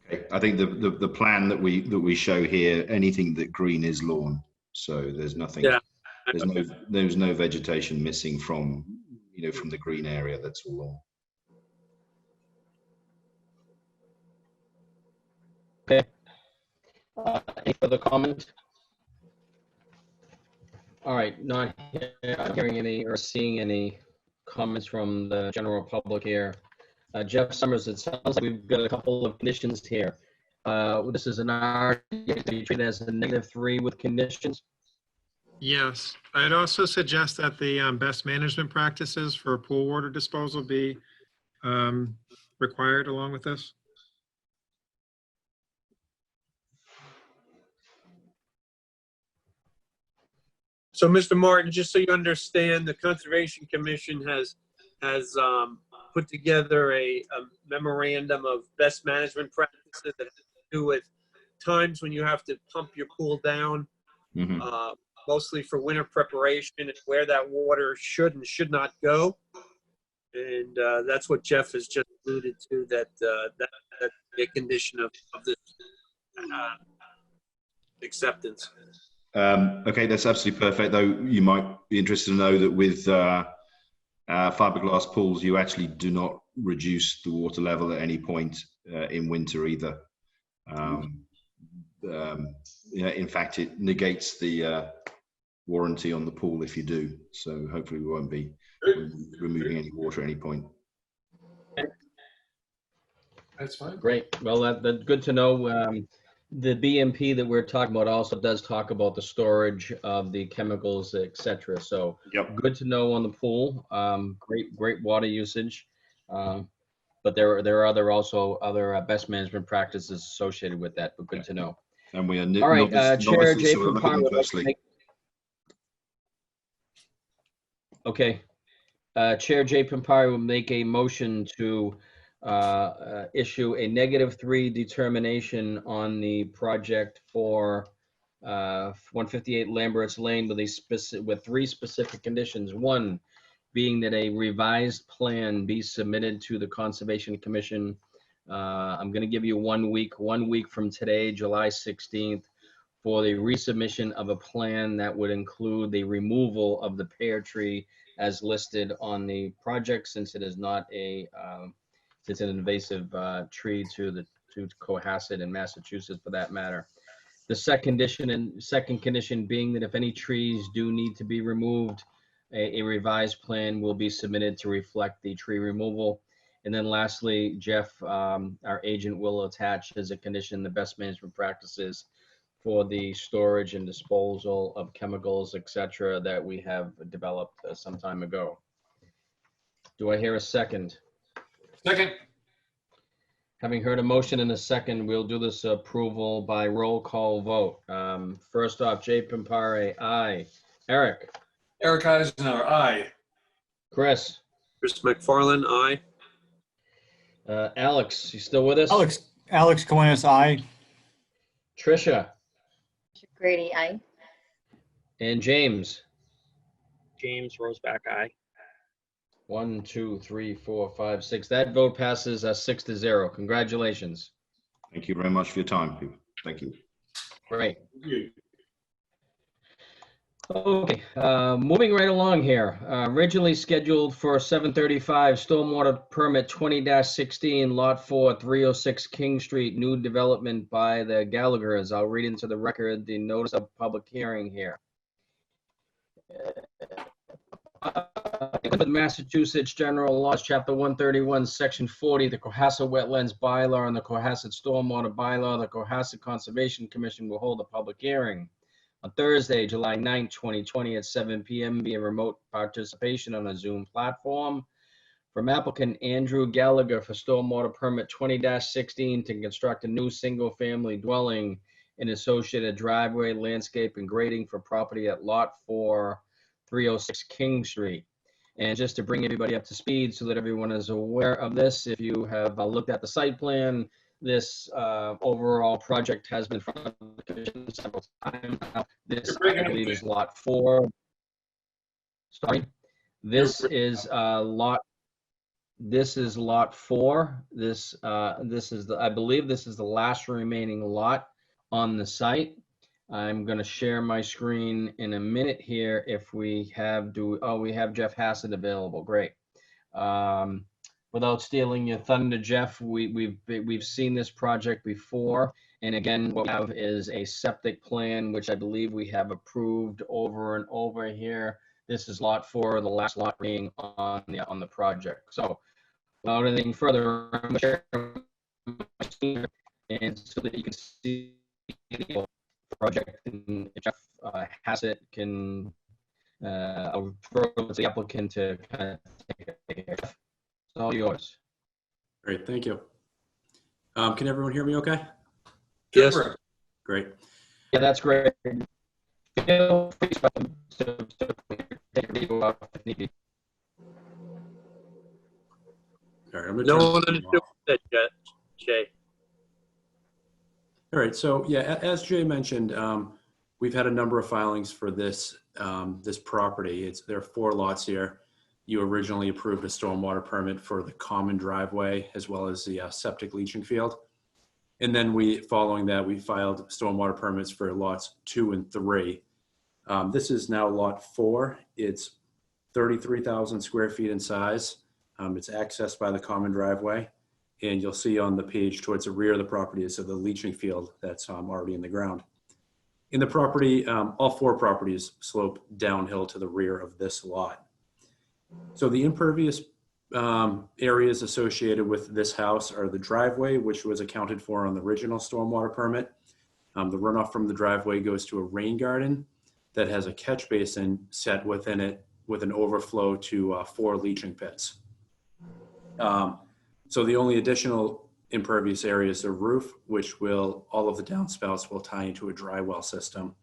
Okay, I think the plan that we show here, anything that green is lawn. So there's nothing. Yeah. There's no vegetation missing from from the green area. That's all lawn. Okay. Any further comment? All right, not hearing any or seeing any comments from the general public here. Jeff Summers, it sounds like we've got a couple of conditions here. This is an R, you treat it as a -3 with conditions? Yes, I'd also suggest that the best management practices for pool water disposal be required along with this. So, Mr. Martin, just so you understand, the Conservation Commission has put together a memorandum of best management practices that has to do with times when you have to pump your pool down, mostly for winter preparation, and where that water should and should not go. And that's what Jeff has just alluded to, that's a condition of this acceptance. Okay, that's absolutely perfect. Though you might be interested to know that with fiberglass pools, you actually do not reduce the water level at any point in winter either. In fact, it negates the warranty on the pool if you do. So hopefully we won't be removing any water at any point. That's fine. Great. Well, that's good to know. The BMP that we're talking about also does talk about the storage of the chemicals, et cetera. So Yep. good to know on the pool. Great water usage. But there are other best management practices associated with that, but good to know. And we are All right, Chair novices, Jay so we'll look at them Pomparo. closely. Okay. Chair Jay Pompari will make a motion to issue a -3 determination on the project for 158 Lambert's Lane with 3 specific conditions. One being that a revised plan be submitted to the Conservation Commission. I'm going to give you 1 week from today, July 16th, for the resubmission of a plan that would include the removal of the pear tree as listed on the project, since it is not it's an invasive tree to Cohasset and Massachusetts for that matter. The second condition being that if any trees do need to be removed, a revised plan will be submitted to reflect the tree removal. And then lastly, Jeff, our agent, will attach as a condition the best management practices for the storage and disposal of chemicals, et cetera, that we have developed some time ago. Do I hear a second? Second. Having heard a motion and a second, we'll do this approval by roll call vote. First off, Jay Pompare, aye. Eric? Eric Eisenhower, aye. Chris? Chris McFarland, aye. Alex, you still with us? Alex Kalinas, aye. Tricia? Grady, aye. And James? James Roseback, aye. 1, 2, 3, 4, 5, 6. That vote passes 6-0. Congratulations. Thank you very much for your time, people. Thank you. Great. Okay, moving right along here. Originally scheduled for 7:35, stormwater permit 20-16, lot 4, 306 King Street, new development by the Gallaghers. I'll read into the record the notice of public hearing here. The Massachusetts General Laws, Chapter 131, Section 40, the Cohasset Wetlands Bylaw and the Cohasset Stormwater Bylaw, the Cohasset Conservation Commission will hold a public hearing on Thursday, July 9, 2020 at 7 p.m. via remote participation on a Zoom platform. From applicant Andrew Gallagher for stormwater permit 20-16 to construct a new single-family dwelling and associated driveway, landscape, and grading for property at Lot 4, 306 King Street. And just to bring everybody up to speed so that everyone is aware of this, if you have looked at the site plan, this overall project has been in front of the commission several times now. This, I believe, is lot 4. Sorry. This is lot 4. This is I believe this is the last remaining lot on the site. I'm going to share my screen in a minute here. If we have, we have Jeff Hassett available. Great. Without stealing your thunder, Jeff, we've seen this project before. And again, what we have is a septic plan, which I believe we have approved over and over here. This is lot 4, the last lot being on the project. So without anything further, I'm going to share my screen and so that you can see the project, and Jeff Hassett can approach the applicant to kind of take it. Jeff, it's all yours. Great, thank you. Can everyone hear me okay? Yes. Great. Yeah, that's great. Feel free to take a video out if needed. All right, I'm gonna No turn one this understood off. that, Jay. All right, so yeah, as Jay mentioned, we've had a number of filings for this this property. There are 4 lots here. You originally approved a stormwater permit for the common driveway as well as the septic leaching field. And then following that, we filed stormwater permits for lots 2 and 3. This is now lot 4. It's 33,000 square feet in size. It's accessed by the common driveway. And you'll see on the page towards the rear of the property is the leaching field that's already in the ground. In the property, all 4 properties slope downhill to the rear of this lot. So the impervious areas associated with this house are the driveway, which was accounted for on the original stormwater permit, The runoff from the driveway goes to a rain garden that has a catch basin set within it with an overflow to 4 leaching pits. So the only additional impervious area is the roof, which will, all of the downspouts will tie into a dry well system.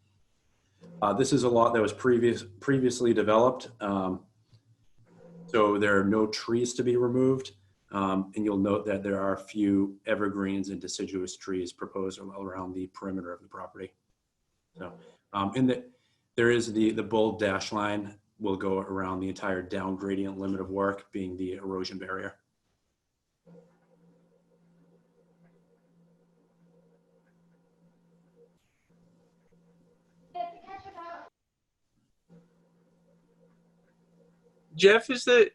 This is a lot that was previously developed. So there are no trees to be removed. And you'll note that there are a few evergreens and deciduous trees proposed around the perimeter of the property. So there is the bold dash line will go around the entire down gradient limit of work, being the erosion barrier. Jeff, is the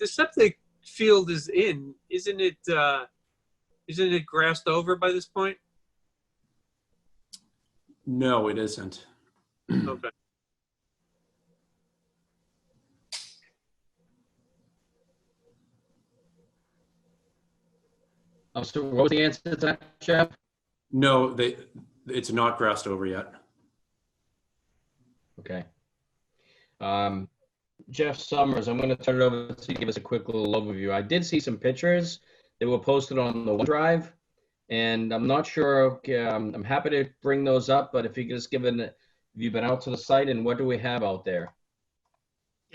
septic field isn't it grassed over by this point? No, it isn't. Okay. So what was the answer to that, Jeff? No, it's not grassed over yet. Okay. Jeff Summers, I'm going to turn it over to you to give us a quick little overview. I did see some pictures that were posted on the OneDrive, and I'm not sure, I'm happy to bring those up, but if you could just give have you been out to the site and what do we have out there?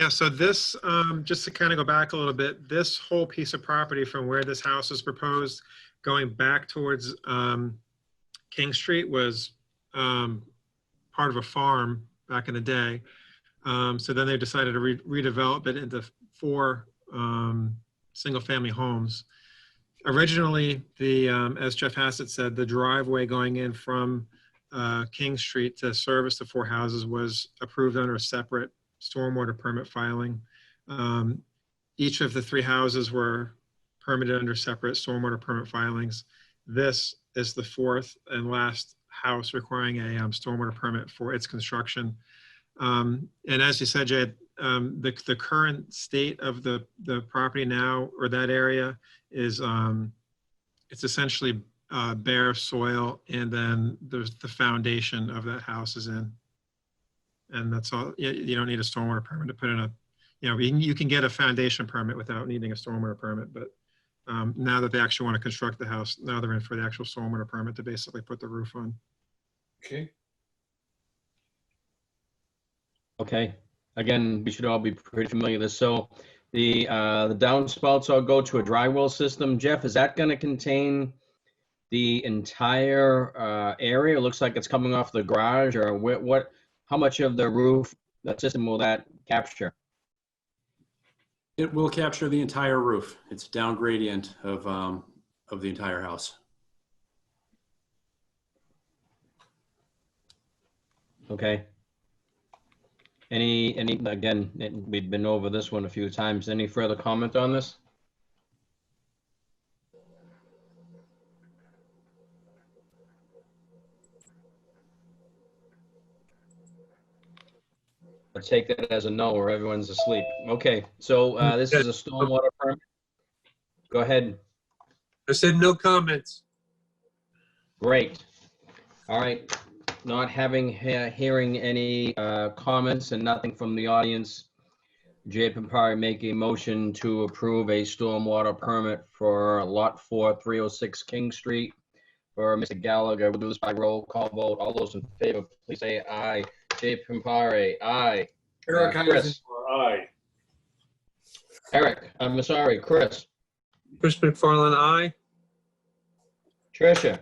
Yeah, so this, just to kind of go back a little bit, this whole piece of property from where this house is proposed, going back towards King Street was part of a farm back in the day. So then they decided to redevelop it into 4 single-family homes. Originally, as Jeff Hassett said, the driveway going in from King Street to service the 4 houses was approved under a separate stormwater permit filing. Each of the 3 houses were permitted under separate stormwater permit filings. This is the 4th and last house requiring a stormwater permit for its construction. And as you said, Jay, the current state of the property now, or that area, is it's essentially bare soil, and then there's the foundation of that house is in. And that's all. You don't need a stormwater permit to put in you can get a foundation permit without needing a stormwater permit, but now that they actually want to construct the house, now they're in for the actual stormwater permit to basically put the roof on. Okay. Okay. Again, we should all be pretty familiar with this. So the downspouts all go to a dry well system. Jeff, is that going to contain the entire area? It looks like it's coming off the garage, or how much of the roof, that system, will that capture? It will capture the entire roof. It's down gradient of the entire house. Okay. Again, we've been over this one a few times. Any further comment on this? Let's take that as a no, or everyone's asleep. Okay, so this is a stormwater permit. Go ahead. I said no comments. Great. All right. Not hearing any comments and nothing from the audience, Jay Pimpari make a motion to approve a stormwater permit for Lot 4, 306 King Street for Mr. Gallagher. We'll do this by roll call vote. All those in favor, please say aye. Jay Pimpari, aye. Eric Chris. aye. Eric, I'm sorry, Chris. Chris McFarland, aye. Tricia.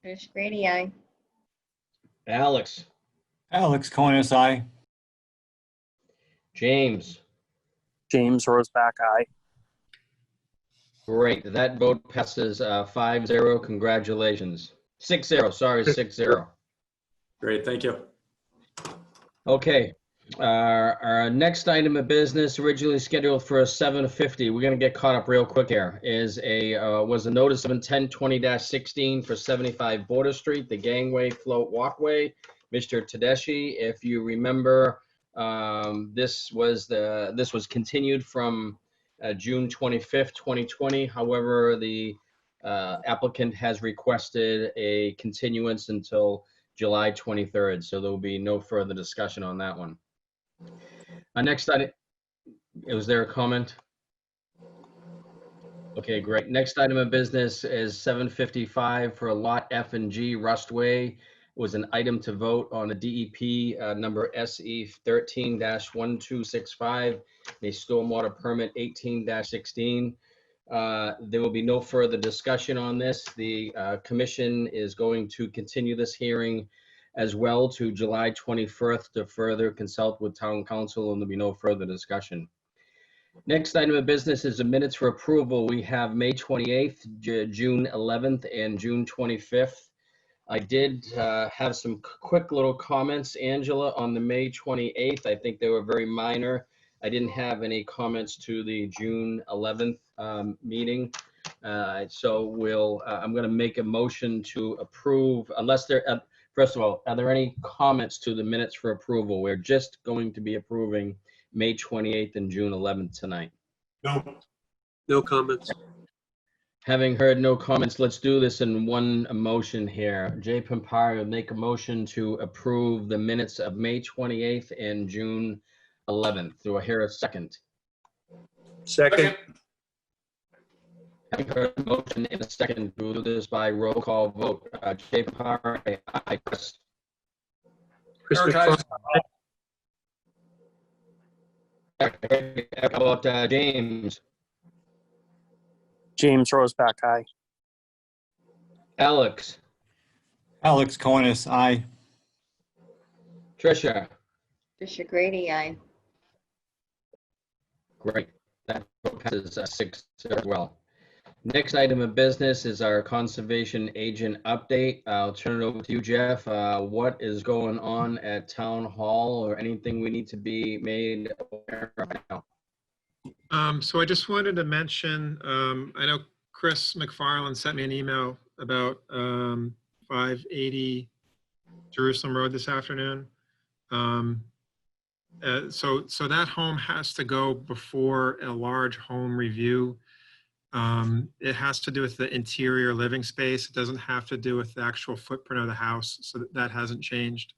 Trish Grady, aye. Alex. Alex Conis, aye. James. James Roseback, aye. Great. That vote passes 5-0. Congratulations. 6-0. Sorry, 6-0. Great, thank you. Okay. Our next item of business, originally scheduled for 7:50, we're going to get caught up real quick here, was a notice of intent 20-16 for 75 Border Street, the gangway float walkway. Mr. Tedeschi, if you remember, this was continued from June 25th, 2020. However, the Applicant has requested a continuance until July 23rd, so there will be no further discussion on that one. Next item, was there a comment? Okay, great. Next item of business is 755 for Lot F and G Rustway. It was an item to vote on a DEP number SE 13-1265, a stormwater permit 18-16. There will be no further discussion on this. The commission is going to continue this hearing as well to July 21st to further consult with town council, and there'll be no further discussion. Next item of business is the minutes for approval. We have May 28th, June 11th, and June 25th. I did have some quick little comments, Angela, on the May 28th. I think they were very minor. I didn't have any comments to the June 11th meeting. So I'm going to make a motion to approve, unless there, first of all, are there any comments to the minutes for approval? We're just going to be approving May 28th and June 11th tonight. No. No comments. Having heard no comments, let's do this in one motion here. Jay Pampari will make a motion to approve the minutes of May 28th and June 11th. Do I hear a second? Second. Having heard a motion in a second, we'll do this by roll call vote. Jay Pampari, aye. Chris Prioritize. How about James? James Roseback, aye. Alex? Alex Conis, aye. Tricia? Tricia Grady, aye. Great. That passes 6 as well. Next item of business is our conservation agent update. I'll turn it over to you, Jeff. What is going on at Town Hall, or anything we need to be made aware of now? So I just wanted to mention, I know Chris McFarland sent me an email about 580 Jerusalem Road this afternoon. So that home has to go before a large home review. It has to do with the interior living space. It doesn't have to do with the actual footprint of the house, so that hasn't changed.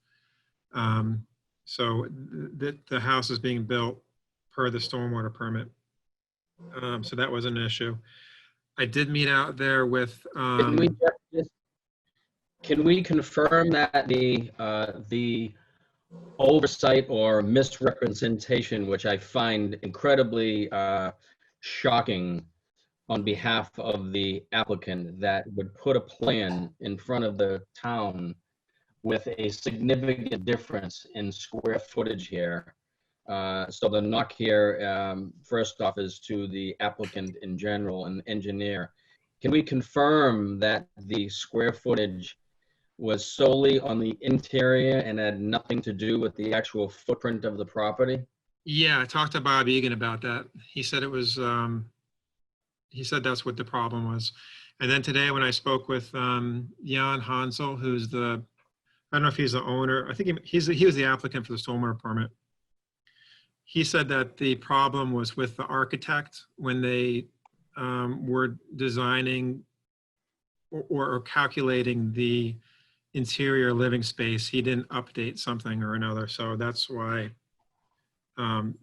So the house is being built per the stormwater permit. So that was an issue. I did meet out there with. Can we confirm that the oversight or misrepresentation, which I find incredibly shocking on behalf of the applicant, that would put a plan in front of the town with a significant difference in square footage here. So the knock here, first off, is to the applicant in general and engineer. Can we confirm that the square footage was solely on the interior and had nothing to do with the actual footprint of the property? Yeah, I talked to Bob Egan about that. He said it was, he said that's what the problem was. And then today when I spoke with Jan Hansel, who's the, I don't know if he's the owner, I think he was the applicant for the stormwater permit. He said that the problem was with the architect when they were designing or calculating the interior living space. He didn't update something or another. So that's why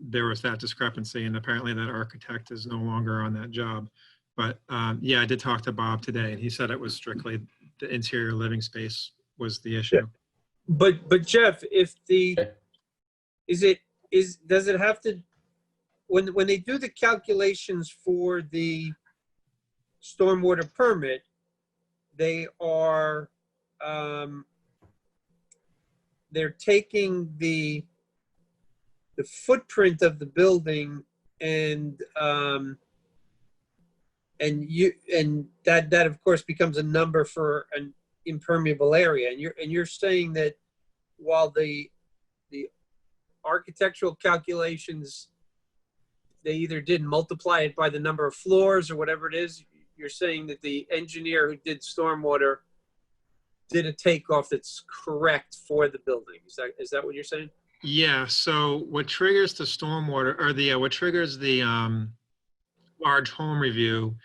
there was that discrepancy. And apparently that architect is no longer on that job. But yeah, I did talk to Bob today, and he said it was strictly the interior living space was the issue. But Jeff, if the, does it have to, when they do the calculations for the stormwater permit, they are, they're taking the footprint of the building and that of course becomes a number for an impermeable area. And you're saying that while the architectural calculations, they either didn't multiply it by the number of floors or whatever it is, you're saying that the engineer who did stormwater did a takeoff that's correct for the building. Is that what you're saying? Yeah. So what triggers the stormwater, or what triggers the large home review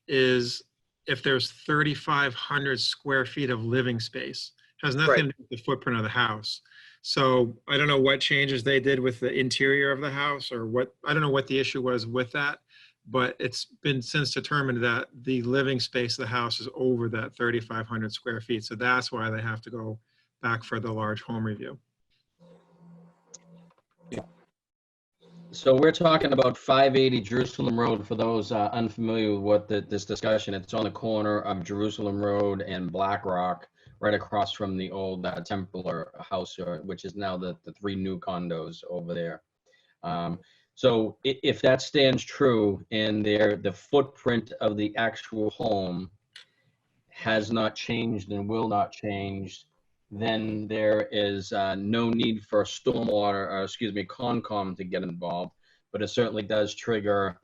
is if there's 3,500 square feet of living space. Has nothing to do with the footprint of the house. So I don't know what changes they did with the interior of the house or what, I don't know what the issue was with that, but it's been since determined that the living space of the house is over that 3,500 square feet. So that's why they have to go back for the large home review. So we're talking about 580 Jerusalem Road for those unfamiliar with what this discussion. It's on the corner of Jerusalem Road and Black Rock, right across from the old Templar house, which is now the 3 new condos over there. So if that stands true and the footprint of the actual home has not changed and will not change, then there is no need for stormwater, or excuse me, Concom to get involved, but it certainly does trigger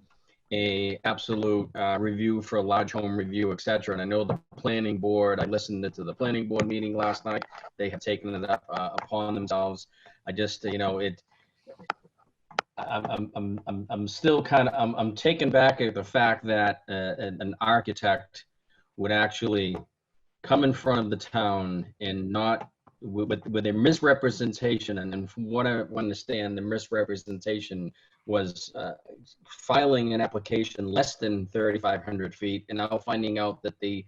a absolute review for a large home review, et cetera. And I know the planning board, I listened to the planning board meeting last night. They have taken it up upon themselves. I just, you know, I'm still kind of, I'm taken back at the fact that an architect would actually come in front of the town and not with a misrepresentation. And from what I understand, the misrepresentation was filing an application less than 3,500 feet and now finding out that the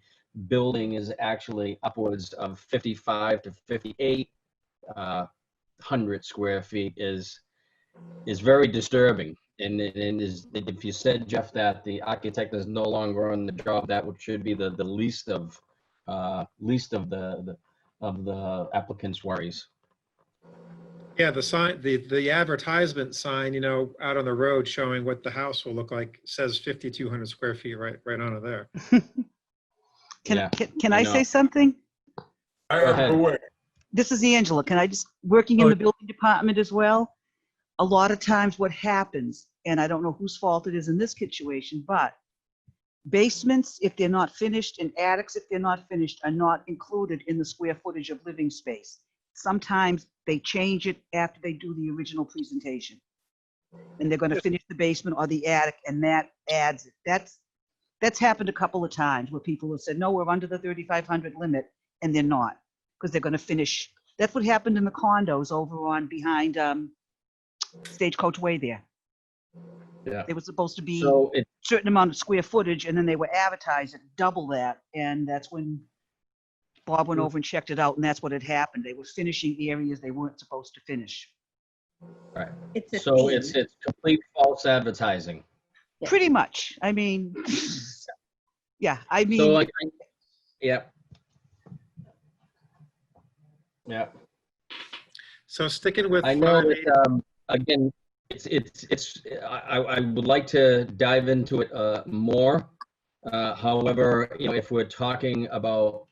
building is actually upwards of 55 to 5,800 square feet is very disturbing. And if you said, Jeff, that the architect is no longer on the job, that should be the least of the applicant's worries. Yeah, the sign, the advertisement sign, you know, out on the road showing what the house will look like says 5,200 square feet right on it there. Can I say something? This is Angela. Can I just, working in the building department as well, a lot of times what happens, and I don't know whose fault it is in this situation, but basements, if they're not finished, and attics, if they're not finished, are not included in the square footage of living space. Sometimes they change it after they do the original presentation. And they're going to finish the basement or the attic, and that adds it. That's happened a couple of times where people have said, no, we're under the 3,500 limit, and they're not, because they're going to finish. That's what happened in the condos over on behind Stagecoach Way there. Yeah. They were supposed to be a certain amount of square footage, and then they were advertised at double that. And that's when Bob went over and checked it out, and that's what had happened. They were finishing areas they weren't supposed to finish. Right. It's a So theme. it's complete false advertising. Yeah. Pretty much. I mean, yeah, I mean. So like, yeah. Yeah. So sticking with, I know that, again, I would like to dive into it more. However, you know, if we're talking about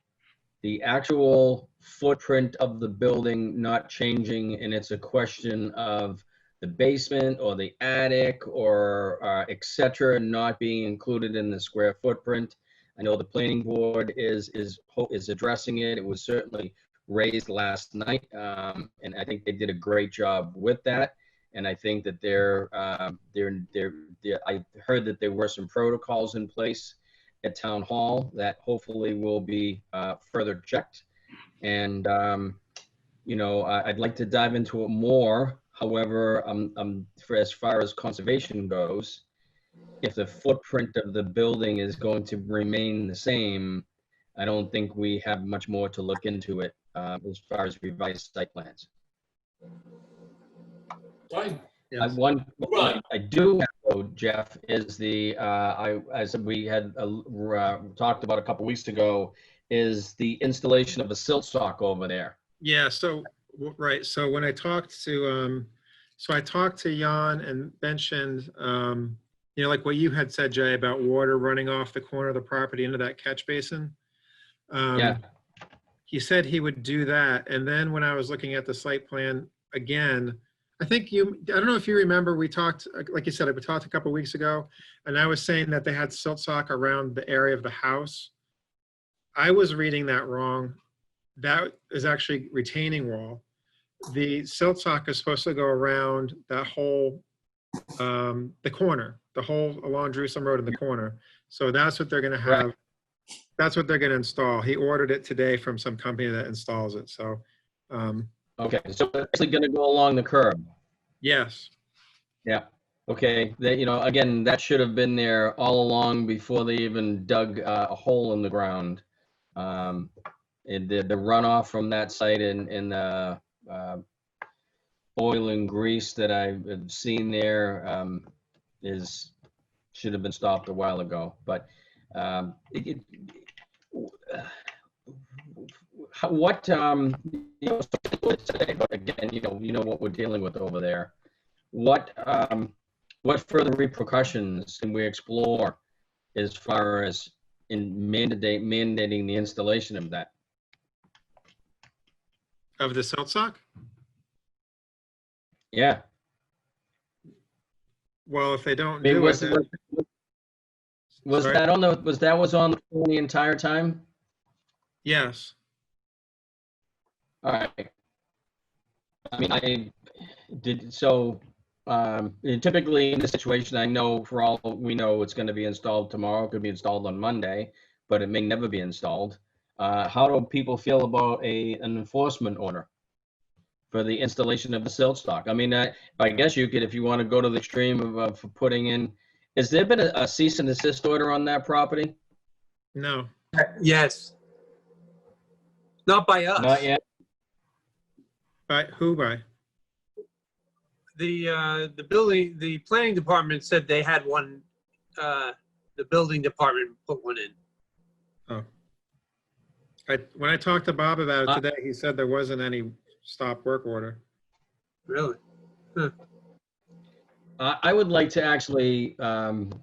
the actual footprint of the building not changing, and it's a question of the basement or the attic or et cetera not being included in the square footprint, I know the planning board is addressing it. It was certainly raised last night, and I think they did a great job with that. And I think that I heard that there were some protocols in place at Town Hall that hopefully will be further checked. And, you know, I'd like to dive into it more. However, for as far as conservation goes, if the footprint of the building is going to remain the same, I don't think we have much more to look into it as far as revised site plans. Fine. Yes. One I do have, though, Jeff, is as we had talked about a couple weeks ago, is the installation of a silt sock over there. yeah, so, right. So when I talked to, Jan and mentioned, you know, like what you had said, Jay, about water running off the corner of the property into that catch basin. Yeah. He said he would do that. And then when I was looking at the site plan again, I don't know if you remember, we talked, like you said, we talked a couple of weeks ago, and I was saying that they had silt sock around the area of the house. I was reading that wrong. That is actually retaining wall. The silt sock is supposed to go around that whole, the corner, the whole along Jerusalem Road in the corner. So that's what they're going to have That's what they're going to install. He ordered it today from some company that installs it. So, Okay, so it's actually going to go along the curb. yes. Yeah. Okay. That, you know, again, that should have been there all along before they even dug a hole in the ground. And the runoff from that site in oil and grease that I've seen there should have been stopped a while ago. But what you know, today, but again, you know what we're dealing with over there. What further repercussions can we explore as far as in mandating the installation of that? Of the silt sock? Yeah. Well, if they don't I mean, do was it, then, Sorry? that on the was on the entire time? yes. All right. I mean, I did so. Typically in this situation, I know for all we know, it's going to be installed tomorrow. It could be installed on Monday, but it may never be installed. How do people feel about an enforcement order for the installation of the silt stock? I mean, I guess you could, if you want to go to the extreme of putting in. Has there been a cease and desist order on that property? No. Yes. Not by us. Not yet. By who? By? The planning department said they had one, the building department put one in. Oh. When I talked to Bob about it today, he said there wasn't any stop work order. Really? Huh. I would like to actually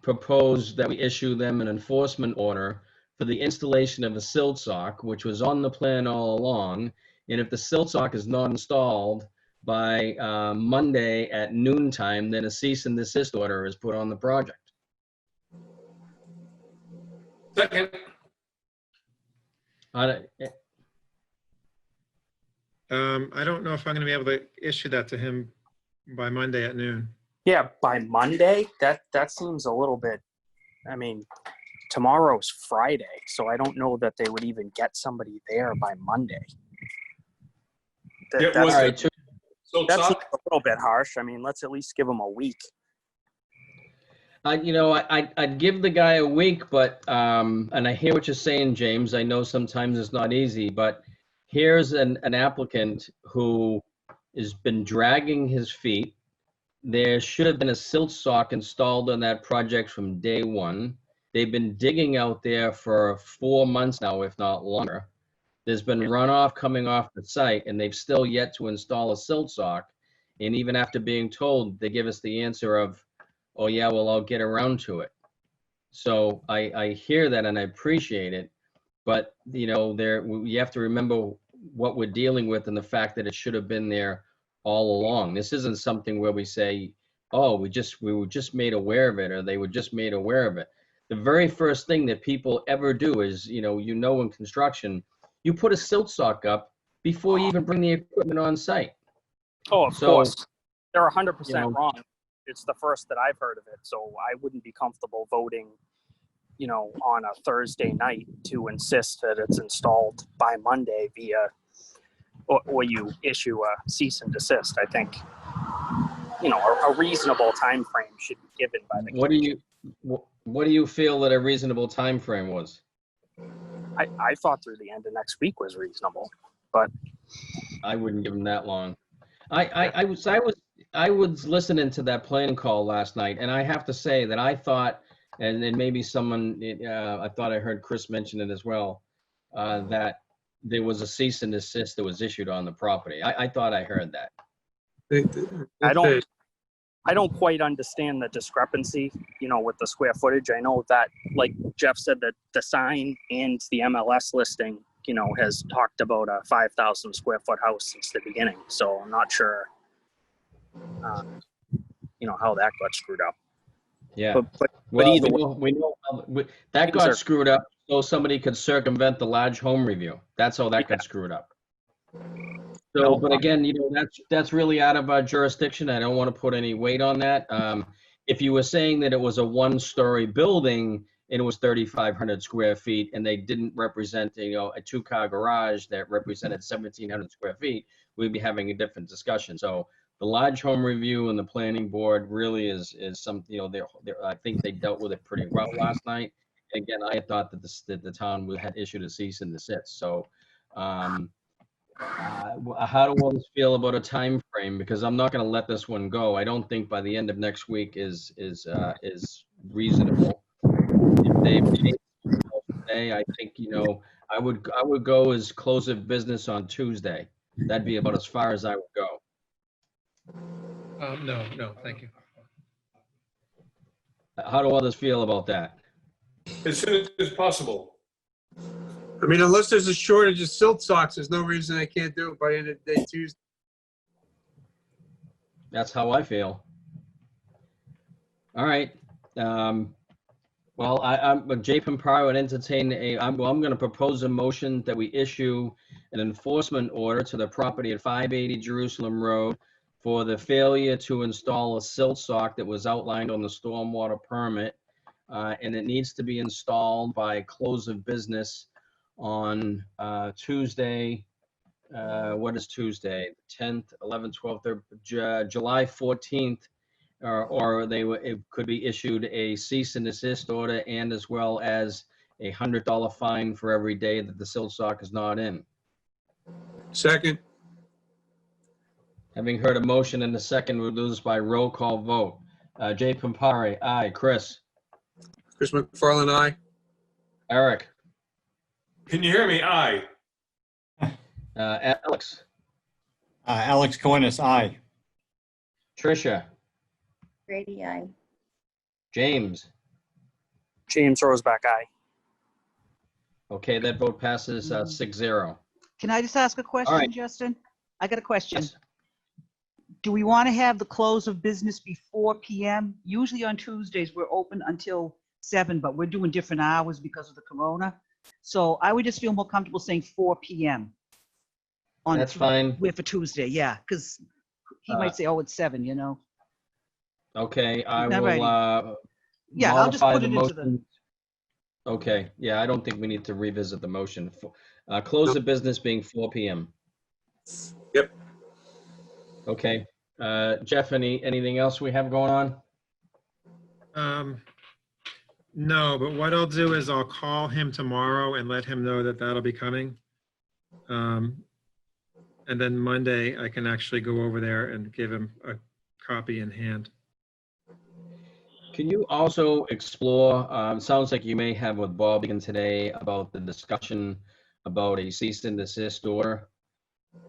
propose that we issue them an enforcement order for the installation of a silt sock, which was on the plan all along. And if the silt sock is not installed by Monday at noontime, then a cease and desist order is put on the project. Second. I don't know if I'm going to be able to issue that to him by Monday at noon. Yeah, by Monday, that seems a little bit, I mean, tomorrow's Friday, so I don't know that they would even get somebody there by Monday. Yeah, All right, That seems a little bit harsh. I mean, let's at least give them a week. you know, I'd give the guy a week, but, and I hear what you're saying, James. I know sometimes it's not easy, but here's an applicant who has been dragging his feet. There should have been a silt sock installed on that project from day one. They've been digging out there for 4 months now, if not longer. There's been runoff coming off the site, and they've still yet to install a silt sock. And even after being told, they give us the answer of, oh yeah, well, I'll get around to it. So I hear that and I appreciate it, but you know, you have to remember what we're dealing with and the fact that it should have been there all along. This isn't something where we say, oh, we were just made aware of it, or they were just made aware of it. The very first thing that people ever do is, in construction, you put a silt sock up before you even bring the equipment on site. Oh, of course. They're 100% you know, wrong. It's the first that I've heard of it, so I wouldn't be comfortable voting, on a Thursday night to insist that it's installed by Monday via, or you issue a cease and desist. I think, a reasonable time frame should be given by the commission. What do you feel that a reasonable time frame was? I thought through the end of next week was reasonable, but I wouldn't give them that long. I was listening to that planning call last night, and I have to say that I thought, and then maybe someone, I thought I heard Chris mention it as well, that there was a cease and desist that was issued on the property. I thought I heard that. I don't quite understand the discrepancy, with the square footage. I know that, like Jeff said, that the sign and the MLS listing, has talked about a 5,000 square foot house since the beginning. So I'm not sure, how that got screwed up. Yeah. But either we know that got screwed up so somebody could circumvent the large home review. That's how that got screwed up. So, but again, that's really out of our jurisdiction. I don't want to put any weight on that. If you were saying that it was a one-story building and it was 3,500 square feet, and they didn't represent, a two-car garage that represented 1,700 square feet, we'd be having a different discussion. So the large home review and the planning board really is something, I think they dealt with it pretty well last night. Again, I thought that the town had issued a cease and desist. So how do all this feel about a time frame? Because I'm not going to let this one go. I don't think by the end of next week is reasonable. If they've changed today, I think I would go as close of business on Tuesday. That'd be about as far as I would go. No, thank you. How do others feel about that? As soon as possible. I mean, unless there's a shortage of silt socks, there's no reason I can't do it by the end of the day Tuesday. That's how I feel. All right. Well, I'm Jay Pamparo would entertain I'm going to propose a motion that we issue an enforcement order to the property at 580 Jerusalem Road for the failure to install a silt sock that was outlined on the stormwater permit. And it needs to be installed by close of business on Tuesday. What is Tuesday? 10th, 11th, 12th, July 14th. Or it could be issued a cease and desist order, and as well as a $100 fine for every day that the silt sock is not in. Second. Having heard a motion and a second, we'll do this by roll call vote. Jay Pampari, aye. Chris. Chris McFarland, aye. Eric. Can you hear me? Aye. Alex. Alex Coenis, aye. Tricia. Grady, aye. James. James Roseback, aye. Okay, that vote passes 6-0. Can I just ask a question, right. Justin? I got a question. Yes. Do we want to have the close of business before PM? Usually on Tuesdays, we're open until 7, but we're doing different hours because of the corona. So I would just feel more comfortable saying 4 PM. That's fine. For Tuesday, yeah, because he might say, oh, it's 7. Okay, I All will righty. Yeah, I'll just modify put the it into the, motion. Okay, yeah, I don't think we need to revisit the motion. Close of business being 4 PM. Yep. Okay, Jeff, anything else we have going on? No, but what I'll do is I'll call him tomorrow and let him know that that'll be coming. And then Monday, I can actually go over there and give him a copy in hand. Can you also explore, sounds like you may have with Bob again today about the discussion about a cease and desist order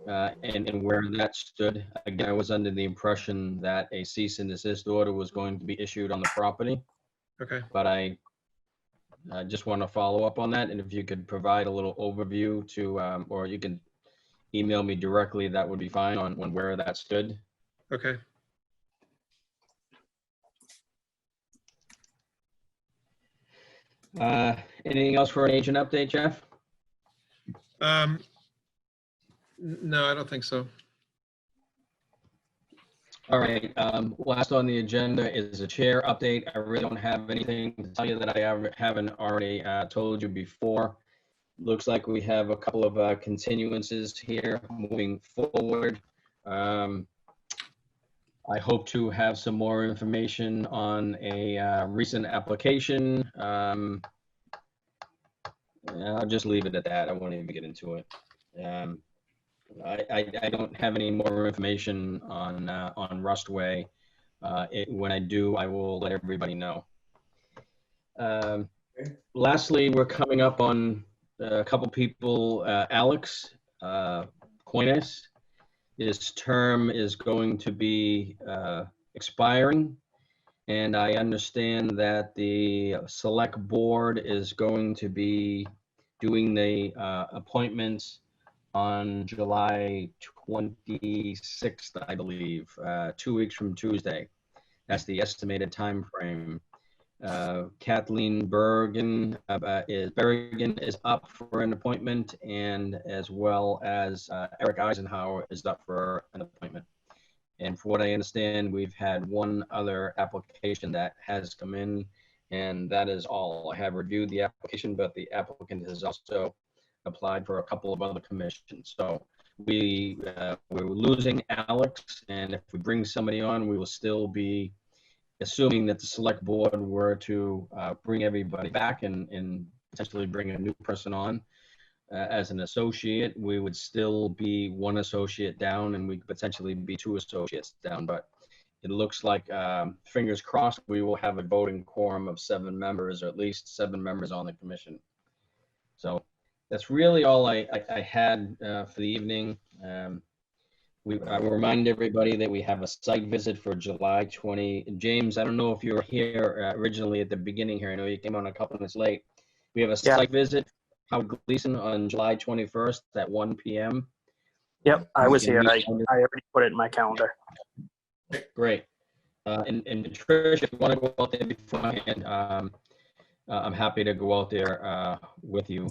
and where that stood. Again, I was under the impression that a cease and desist order was going to be issued on the property. Okay. But I just want to follow up on that. And if you could provide a little overview to, or you can email me directly, that would be fine on where that stood. Okay. Anything else for an agent update, Jeff? No, I don't think so. All right, last on the agenda is a chair update. I really don't have anything to tell you that I haven't already told you before. Looks like we have a couple of continuances here moving forward. I hope to have some more information on a recent application. I'll just leave it at that. I won't even get into it. I don't have any more information on Rustway. When I do, I will let everybody know. Lastly, we're coming up on a couple people. Alex Coenis, his term is going to be expiring, and I understand that the select board is going to be doing the appointments on July 26th, I believe, 2 weeks from Tuesday. That's the estimated time frame. Kathleen Bergen is up for an appointment, and as well as Eric Eisenhower is up for an appointment. And for what I understand, we've had one other application that has come in, And that is all. I have reviewed the application, but the applicant has also applied for a couple of other commissions. So we're losing Alex, and if we bring somebody on, we will still be assuming that the select board were to bring everybody back and potentially bring a new person on as an associate. We would still be one associate down, and we could potentially be two associates down. But it looks like, fingers crossed, we will have a voting quorum of 7 members, or at least 7 members on the commission. So that's really all I had for the evening. I will remind everybody that we have a site visit for July 20. James, I don't know if you were here originally at the beginning here. I know you came on a couple minutes late. We have a site visit, Howard Gleason, on July 21st at 1 p.m. Yep, I was here. I already put it in my calendar. Great. And Trish, if you want to go out there beforehand, I'm happy to go out there with you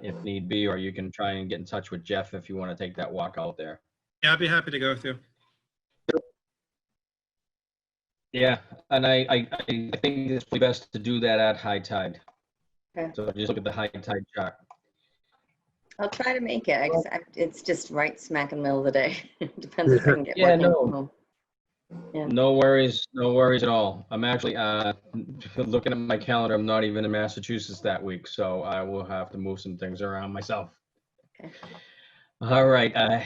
if need be, or you can try and get in touch with Jeff if you want to take that walk out there. Yeah, I'd be happy to go with you. Yeah, and I think it's best to do that at high tide. Okay. So just look at the high tide chart. I'll try to make it. It's just right smack in the middle of the day. Depends if I can get Yeah, working no. from home. Yeah. No worries at all. I'm actually looking at my calendar. I'm not even in Massachusetts that week, so I will have to move some things around myself. Okay. All right. How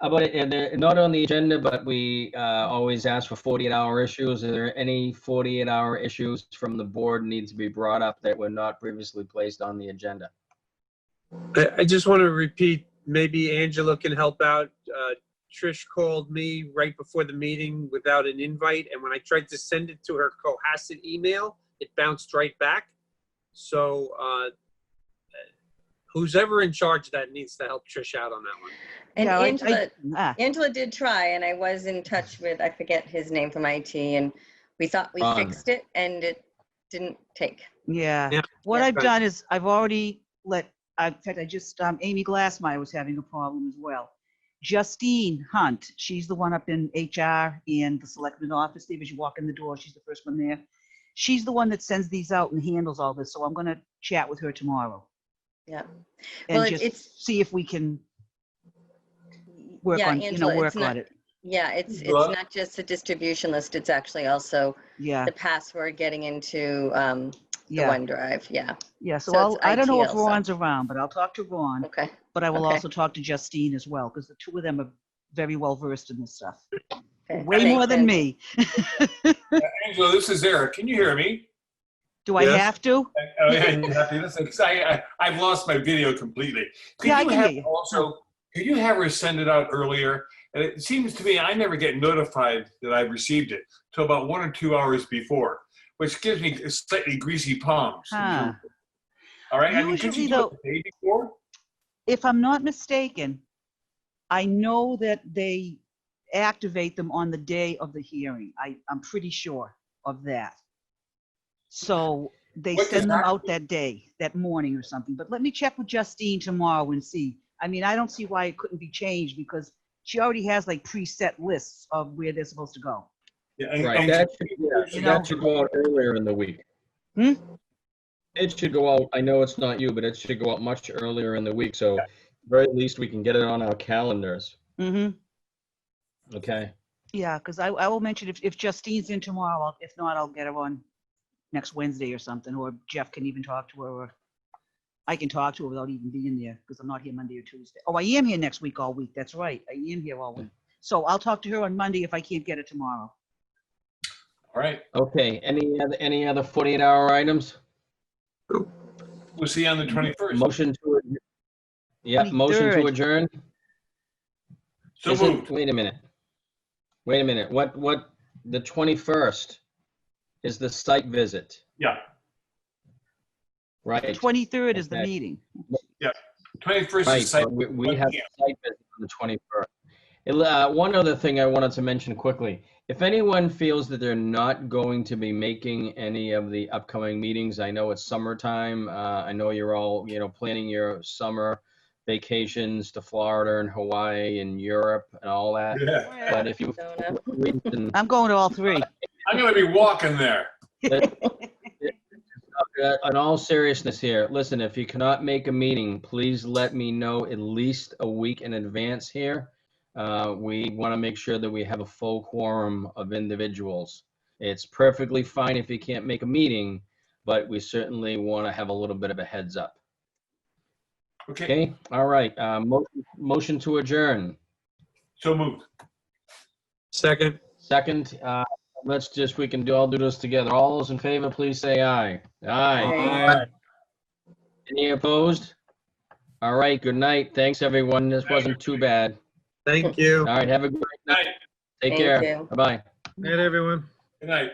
about it? And they're not on the agenda, but we always ask for 48-hour issues. Are there any 48-hour issues from the board need to be brought up that were not previously placed on the agenda? I just want to repeat, maybe Angela can help out. Trish called me right before the meeting without an invite, and when I tried to send it to her Cohasset email, it bounced right back. So who's ever in charge of that needs to help Trish out on that one. And Yeah, Angela did try, and I was in touch with, I forget his name from IT, and we thought we fixed it, and it didn't take. Yeah. Yeah. What Yeah. I've done is I've already in fact, I just, Amy Glassmeyer was having a problem as well. Justine Hunt, she's the one up in HR and the selectman office. As you walk in the door, she's the first one there. She's the one that sends these out and handles all this. So I'm going to chat with her tomorrow. Yeah. And Well, just see if we can work Yeah, on, Angela, work it's not- on it. Yeah, it's Well- not just the distribution list, it's actually also Yeah. the password getting into the Yeah. OneDrive. Yeah. Yeah. So So it's I don't know if IT also. Ron's around, but I'll talk to Ron. Okay. But I will Okay. also talk to Justine as well, because the two of them are very well versed in this stuff. Okay. Way Thanks, more than Angela. me. Angela, this is Eric. Can you hear me? Do I Yes. have to? Oh, yeah, you have to listen, 'cause I've lost my video completely. Could Yeah, I you can have hear you. also, could you have her send it out earlier? And it seems to me I never get notified that I've received it till about 1 or 2 hours before, which gives me slightly greasy palms. Huh. All right. I mean, could Usually, you do though- it the day before? If I'm not mistaken, I know that they activate them on the day of the hearing. I'm pretty sure of that. So they What does send them that- out that day, that morning or something. But let me check with Justine tomorrow and see. I mean, I don't see why it couldn't be changed because she already has like preset lists of where they're supposed to go. Yeah, Right. That should go out earlier in the week. Hmm? It should go out, I know it's not you, but it should go out much earlier in the week. So at the very least we can get it on our calendars. Mm-hmm. Okay. Yeah, because I will mention if Justine's in tomorrow, if not, I'll get her on next Wednesday or something, or Jeff can even talk to her, or I can talk to her without even being there, because I'm not here Monday or Tuesday. Oh, I am here next week all week. That's right. I am here all week. So I'll talk to her on Monday if I can't get it tomorrow. All right. Okay. Any other 48-hour items? We'll see you on the 21st. Motion to adjourn. Yeah, motion to 23rd. adjourn. So Is it- moved. Wait a minute. What, the 21st is the site visit, Yeah. right? 23rd is the Okay. meeting. 21st Right, is site. but we 1 have p.m. a site visit on the 21st. One other thing I wanted to mention quickly. If anyone feels that they're not going to be making any of the upcoming meetings, I know it's summertime. I know you're all, planning your summer vacations to Florida and Hawaii and Europe and all that. Yeah. But if you, Arizona. I'm going to all three. I'm going to be walking there. in all seriousness here, listen, if you cannot make a meeting, please let me know at least a week in advance here. We want to make sure that we have a full quorum of individuals. It's perfectly fine if you can't make a meeting, but we certainly want to have a little bit of a heads up. Okay, Okay, all right. Motion to adjourn. so moved. Second. Second, we can all do this together. All those in favor, please say aye. Aye. Any opposed? All right, good night. Thanks, everyone. This wasn't too bad. Thank you. All right, have a great night. Night. Take Thank care. you. Bye-bye. Night, everyone. Good night.